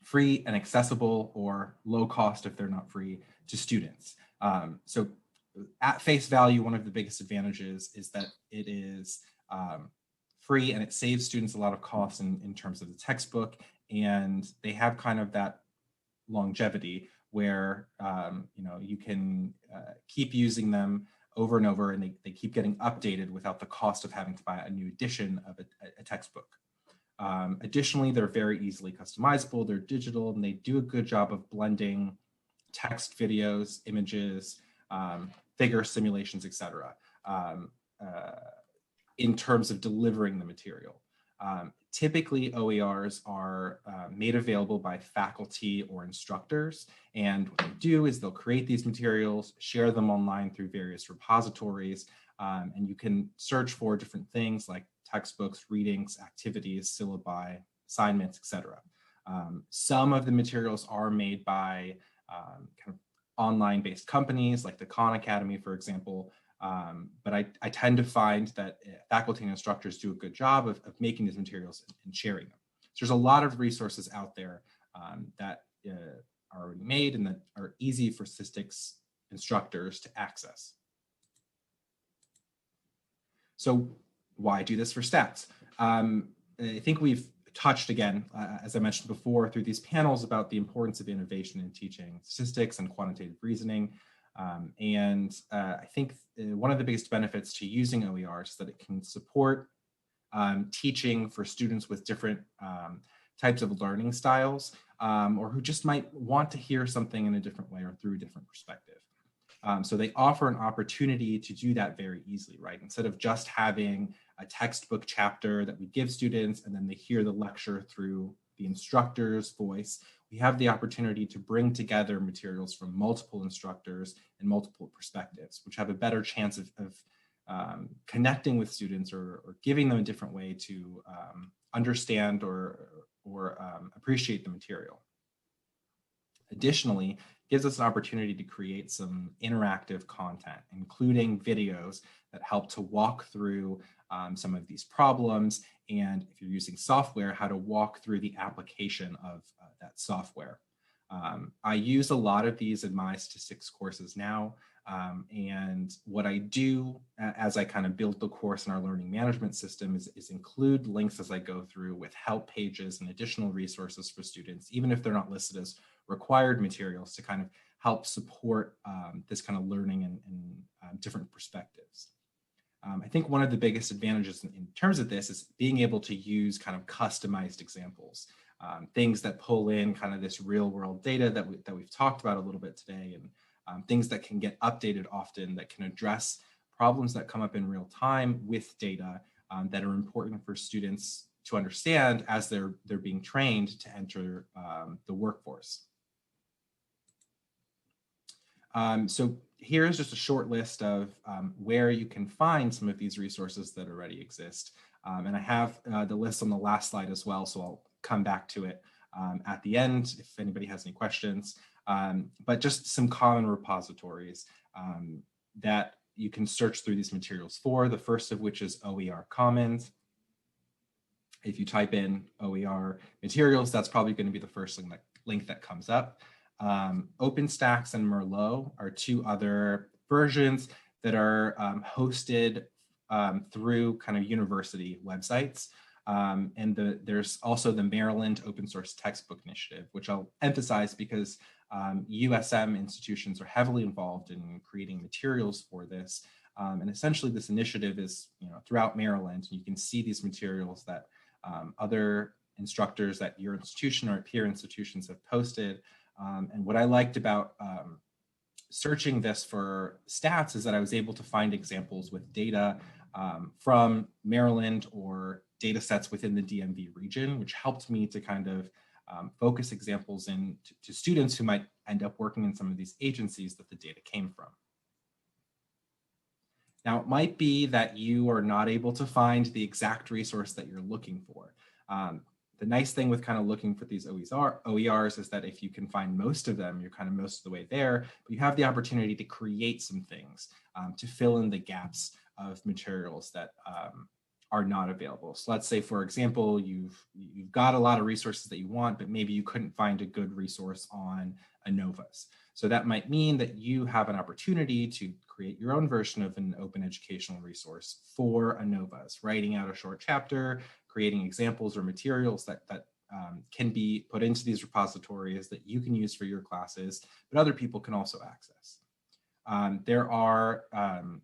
free and accessible, or low cost if they're not free, to students. So at face value, one of the biggest advantages is that it is free and it saves students a lot of costs in terms of the textbook, and they have kind of that longevity where you can keep using them over and over, and they keep getting updated without the cost of having to buy a new edition of a textbook. Additionally, they're very easily customizable, they're digital, and they do a good job of blending text, videos, images, figure simulations, etc. In terms of delivering the material. Typically, OERs are made available by faculty or instructors, and what they do is they'll create these materials, share them online through various repositories, and you can search for different things like textbooks, readings, activities, syllabi, assignments, etc. Some of the materials are made by kind of online-based companies like the Khan Academy, for example, but I tend to find that faculty and instructors do a good job of making these materials and sharing them. So there's a lot of resources out there that are already made and that are easy for statistics instructors to access. So why do this for stats? I think we've touched again, as I mentioned before, through these panels about the importance of innovation in teaching statistics and quantitative reasoning. I think one of the biggest benefits to using OERs is that it can support teaching for students with different types of learning styles, or who just might want to hear something in a different way or through a different perspective. So they offer an opportunity to do that very easily, right? Instead of just having a textbook chapter that we give students and then they hear the lecture through the instructor's voice, we have the opportunity to bring together materials from multiple instructors and multiple perspectives, which have a better chance of connecting with students or giving them a different way to understand or appreciate the material. Additionally, it gives us an opportunity to create some interactive content, including videos that help to walk through some of these problems, and if you're using software, how to walk through the application of that software. I use a lot of these in my statistics courses now, and what I do as I kind of build the course in our learning management system is include links as I go through with help pages and additional resources for students, even if they're not listed as required materials, to kind of help support this kind of learning and different perspectives. I think one of the biggest advantages in terms of this is being able to use kind of customized examples, things that pull in kind of this real world data that we've talked about a little bit today, and things that can get updated often, that can address problems that come up in real time with data that are important for students to understand as they're being trained to enter the workforce. So here's just a short list of where you can find some of these resources that already exist. And I have the list on the last slide as well, so I'll come back to it at the end if anybody has any questions. But just some common repositories that you can search through these materials for, the first of which is OER Commons. If you type in OER materials, that's probably going to be the first link that comes up. OpenStax and Merlot are two other versions that are hosted through kind of university websites. And there's also the Maryland Open Source Textbook Initiative, which I'll emphasize because USM institutions are heavily involved in creating materials for this. And essentially this initiative is throughout Maryland. You can see these materials that other instructors at your institution or at peer institutions have posted. And what I liked about searching this for stats is that I was able to find examples with data from Maryland or data sets within the DMV region, which helped me to kind of focus examples in to students who might end up working in some of these agencies that the data came from. Now, it might be that you are not able to find the exact resource that you're looking for. The nice thing with kind of looking for these OERs is that if you can find most of them, you're kind of most of the way there, but you have the opportunity to create some things to fill in the gaps of materials that are not available. So let's say, for example, you've got a lot of resources that you want, but maybe you couldn't find a good resource on ANOVAs. So that might mean that you have an opportunity to create your own version of an open educational resource for ANOVAs, writing out a short chapter, creating examples or materials that can be put into these repositories that you can use for your classes, but other people can also access. There are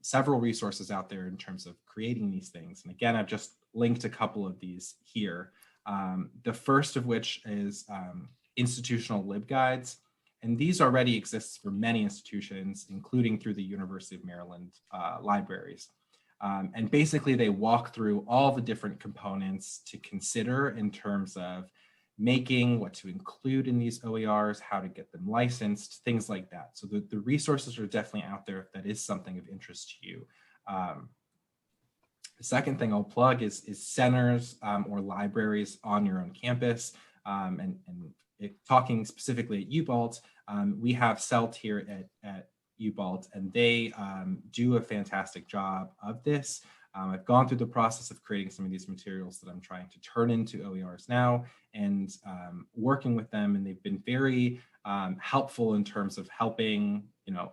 several resources out there in terms of creating these things. And again, I've just linked a couple of these here. The first of which is institutional LibGuides. And these already exist for many institutions, including through the University of Maryland libraries. And basically they walk through all the different components to consider in terms of making, what to include in these OERs, how to get them licensed, things like that. So the resources are definitely out there if that is something of interest to you. The second thing I'll plug is centers or libraries on your own campus. Talking specifically at UBalt, we have CELT here at UBalt, and they do a fantastic job of this. I've gone through the process of creating some of these materials that I'm trying to turn into OERs now, and working with them, and they've been very helpful in terms of helping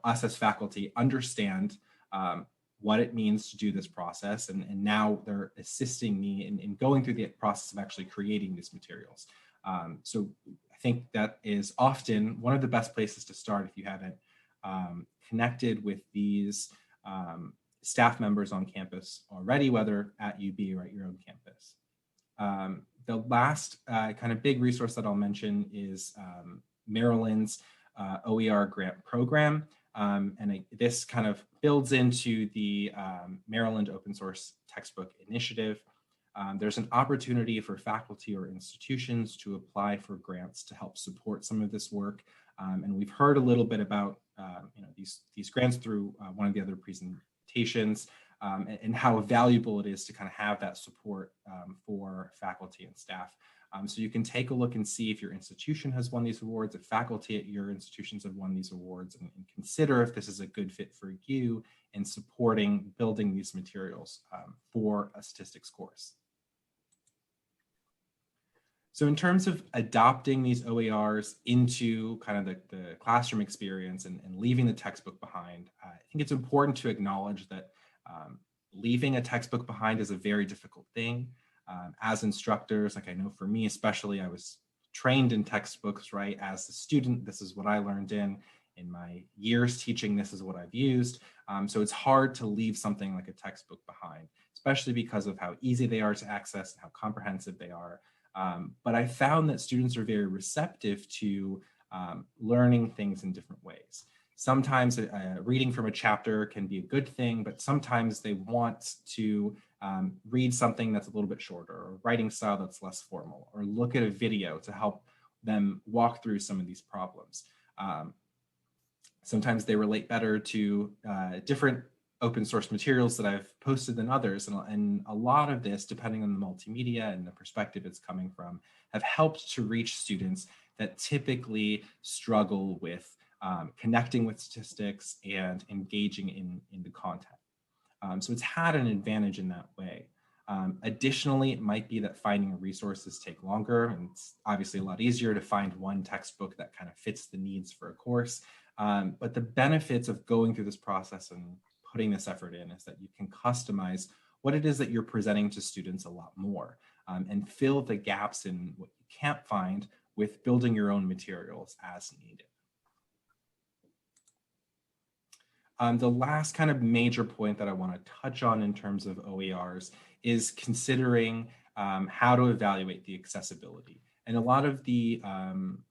us as faculty understand what it means to do this process, and now they're assisting me in going through the process of actually creating these materials. So I think that is often one of the best places to start if you haven't connected with these staff members on campus already, whether at UB or at your own campus. The last kind of big resource that I'll mention is Maryland's OER grant program. This kind of builds into the Maryland Open Source Textbook Initiative. There's an opportunity for faculty or institutions to apply for grants to help support some of this work. And we've heard a little bit about these grants through one of the other presentations, and how valuable it is to kind of have that support for faculty and staff. So you can take a look and see if your institution has won these awards, if faculty at your institutions have won these awards, and consider if this is a good fit for you in supporting building these materials for a statistics course. So in terms of adopting these OERs into kind of the classroom experience and leaving the textbook behind, I think it's important to acknowledge that leaving a textbook behind is a very difficult thing. As instructors, like I know for me especially, I was trained in textbooks, right? As a student, this is what I learned in my years teaching, this is what I've used. So it's hard to leave something like a textbook behind, especially because of how easy they are to access and how comprehensive they are. But I found that students are very receptive to learning things in different ways. Sometimes reading from a chapter can be a good thing, but sometimes they want to read something that's a little bit shorter, or writing style that's less formal, or look at a video to help them walk through some of these problems. Sometimes they relate better to different open source materials that I've posted than others. And a lot of this, depending on the multimedia and the perspective it's coming from, have helped to reach students that typically struggle with connecting with statistics and engaging in the content. So it's had an advantage in that way. Additionally, it might be that finding resources take longer, and it's obviously a lot easier to find one textbook that kind of fits the needs for a course. But the benefits of going through this process and putting this effort in is that you can customize what it is that you're presenting to students a lot more, and fill the gaps in what you can't find with building your own materials as needed. The last kind of major point that I want to touch on in terms of OERs is considering how to evaluate the accessibility. And a lot of the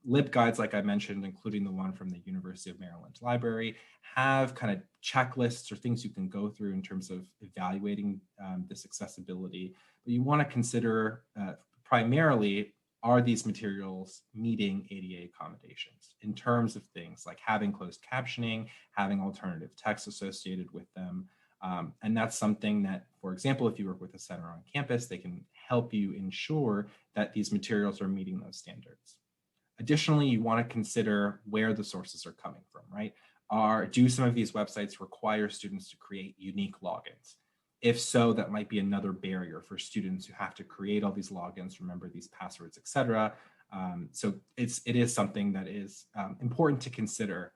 LibGuides, like I mentioned, including the one from the University of Maryland Library, have kind of checklists or things you can go through in terms of evaluating this accessibility. But you want to consider primarily, are these materials meeting ADA accommodations in terms of things like having closed captioning, having alternative text associated with them, And that's something that, for example, if you work with a center on campus, they can help you ensure that these materials are meeting those standards. Additionally, you want to consider where the sources are coming from, right? Do some of these websites require students to create unique logins? If so, that might be another barrier for students who have to create all these logins, remember these passwords, et cetera. So it is something that is important to consider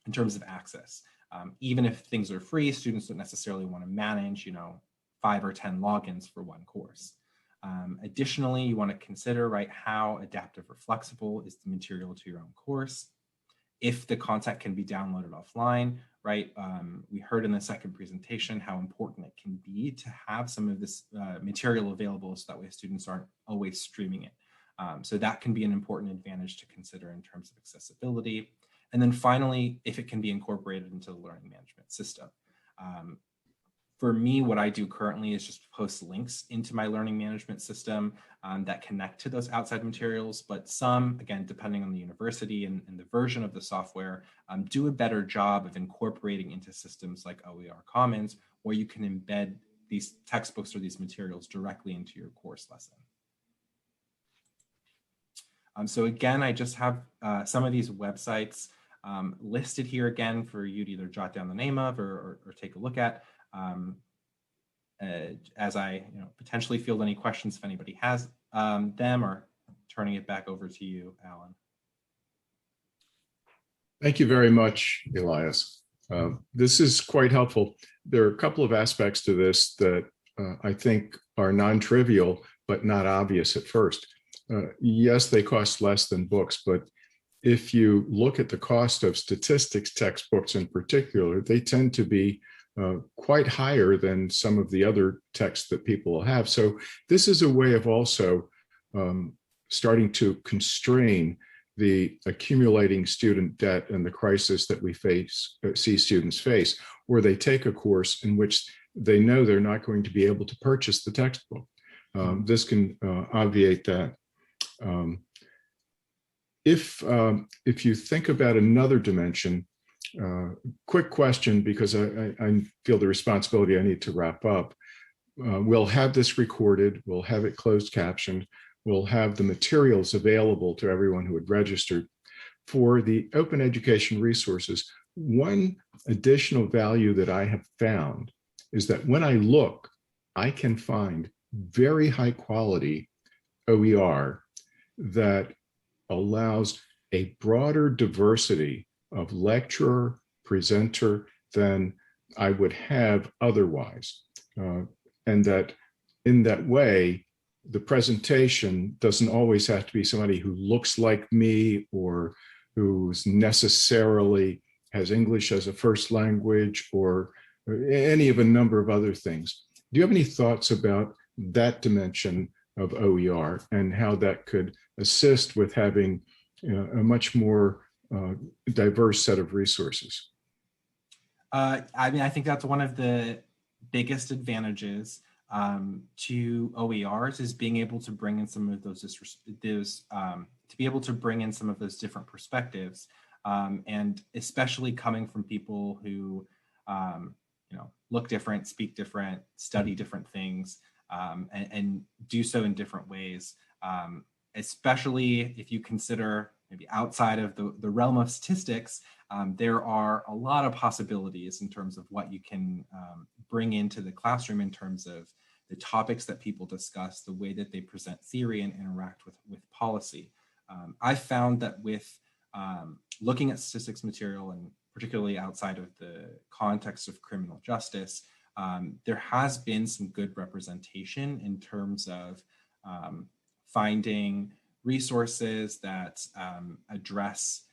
in terms of access. Even if things are free, students don't necessarily want to manage, 5 or 10 logins for one course. Additionally, you want to consider, right, how adaptive or flexible is the material to your own course. If the content can be downloaded offline, right? We heard in the second presentation how important it can be to have some of this material available so that way students aren't always streaming it. So that can be an important advantage to consider in terms of accessibility. And then finally, if it can be incorporated into the learning management system. For me, what I do currently is just post links into my learning management system that connect to those outside materials, but some, again, depending on the university and the version of the software, do a better job of incorporating into systems like OER Commons, where you can embed these textbooks or these materials directly into your course lesson. So again, I just have some of these websites listed here again for you to either jot down the name of or take a look at. As I potentially field any questions if anybody has them, or turning it back over to you, Alan. Thank you very much, Elias. This is quite helpful. There are a couple of aspects to this that I think are non-trivial, but not obvious at first. Yes, they cost less than books, but if you look at the cost of statistics textbooks in particular, they tend to be quite higher than some of the other texts that people will have. So this is a way of also starting to constrain the accumulating student debt and the crisis that we see students face, where they take a course in which they know they're not going to be able to purchase the textbook. This can obviate that. If you think about another dimension, quick question, because I feel the responsibility I need to wrap up. We'll have this recorded, we'll have it closed captioned, we'll have the materials available to everyone who had registered. For the open education resources, one additional value that I have found is that when I look, I can find very high quality OER that allows a broader diversity of lecturer, presenter than I would have otherwise. And that in that way, the presentation doesn't always have to be somebody who looks like me or who's necessarily has English as a first language or any of a number of other things. Do you have any thoughts about that dimension of OER and how that could assist with having a much more diverse set of resources? I mean, I think that's one of the biggest advantages to OERs is being able to bring in some of those to be able to bring in some of those different perspectives, and especially coming from people who look different, speak different, study different things, and do so in different ways. Especially if you consider maybe outside of the realm of statistics, there are a lot of possibilities in terms of what you can bring into the classroom in terms of the topics that people discuss, the way that they present theory and interact with policy. I found that with looking at statistics material, and particularly outside of the context of criminal justice, there has been some good representation in terms of finding resources that address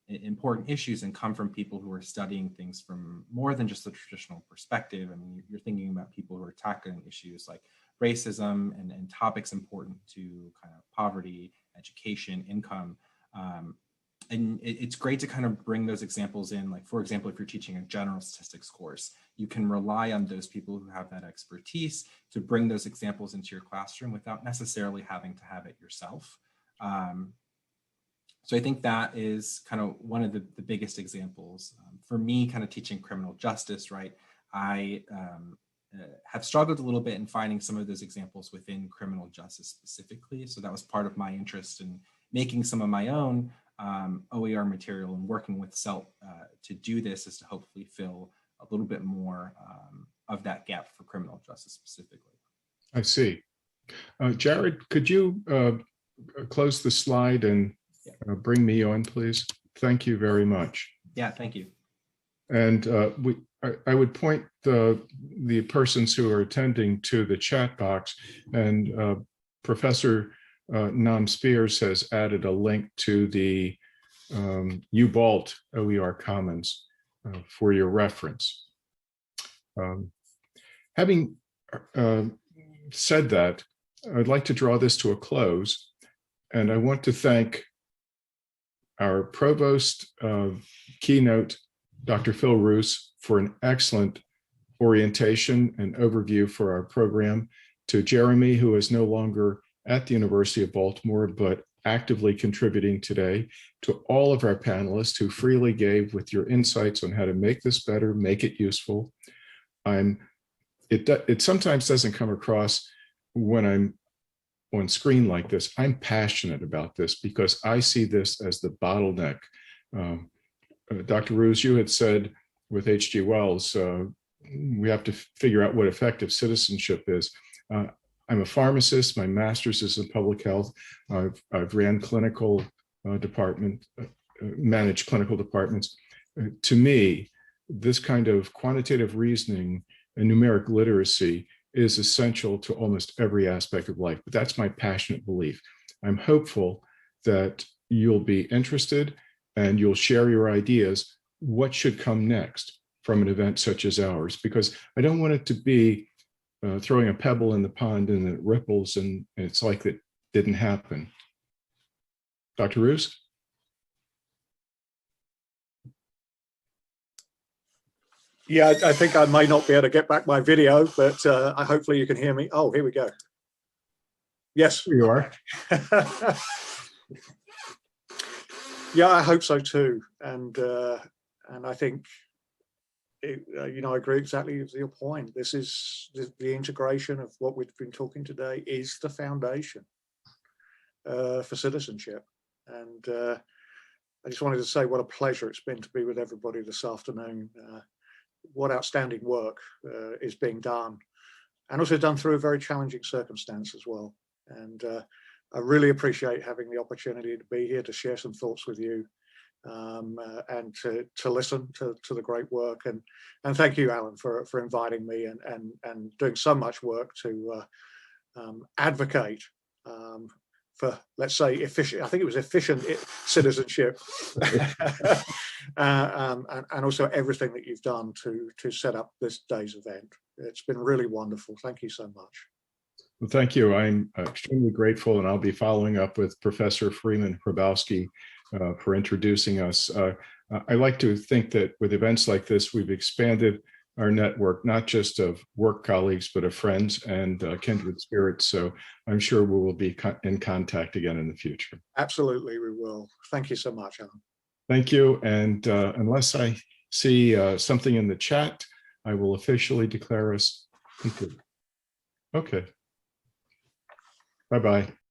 important issues and come from people who are studying things from more than just a traditional perspective. I mean, you're thinking about people who are tackling issues like racism and topics important to kind of poverty, education, income. And it's great to kind of bring those examples in. Like, for example, if you're teaching a general statistics course, you can rely on those people who have that expertise to bring those examples into your classroom without necessarily having to have it yourself. So I think that is kind of one of the biggest examples. For me, kind of teaching criminal justice, right? I have struggled a little bit in finding some of those examples within criminal justice specifically. So that was part of my interest in making some of my own OER material and working with SELT to do this, is to hopefully fill a little bit more of that gap for criminal justice specifically. I see. Jared, could you close the slide and bring me on, please? Thank you very much. Yeah, thank you. And I would point the persons who are attending to the chat box, and Professor Nam Spears has added a link to the UBalt OER Commons for your reference. Having said that, I'd like to draw this to a close, and I want to thank our provost keynote, Dr. Phil Roos, for an excellent orientation and overview for our program, to Jeremy, who is no longer at the University of Baltimore, but actively contributing today, to all of our panelists who freely gave with your insights on how to make this better, make it useful. It sometimes doesn't come across when I'm on screen like this. I'm passionate about this because I see this as the bottleneck. Dr. Roos, you had said with H.G. Wells, we have to figure out what effective citizenship is. I'm a pharmacist. My master's is in public health. I've ran clinical managed clinical departments. To me, this kind of quantitative reasoning and numeric literacy is essential to almost every aspect of life. But that's my passionate belief. I'm hopeful that you'll be interested and you'll share your ideas. What should come next from an event such as ours? Because I don't want it to be throwing a pebble in the pond and it ripples and it's like it didn't happen. Dr. Roos? Yeah, I think I may not be able to get back my video, but hopefully you can hear me. Oh, here we go. Yes. Here you are. Yeah, I hope so too. And I think, I agree exactly with your point. This is the integration of what we've been talking today is the foundation for citizenship. And I just wanted to say what a pleasure it's been to be with everybody this afternoon. What outstanding work is being done, and also done through a very challenging circumstance as well. And I really appreciate having the opportunity to be here to share some thoughts with you, and to listen to the great work. And thank you, Alan, for inviting me and doing so much work to advocate for, let's say, efficient. I think it was efficient citizenship, and also everything that you've done to set up this day's event. It's been really wonderful. Thank you so much. Well, thank you. I'm extremely grateful, and I'll be following up with Professor Freeman Hrabowski for introducing us. I like to think that with events like this, we've expanded our network, not just of work colleagues, but of friends and kindred spirits. So I'm sure we will be in contact again in the future. Absolutely, we will. Thank you so much, Alan. Thank you. And unless I see something in the chat, I will officially declare us complete. Okay. Bye-bye.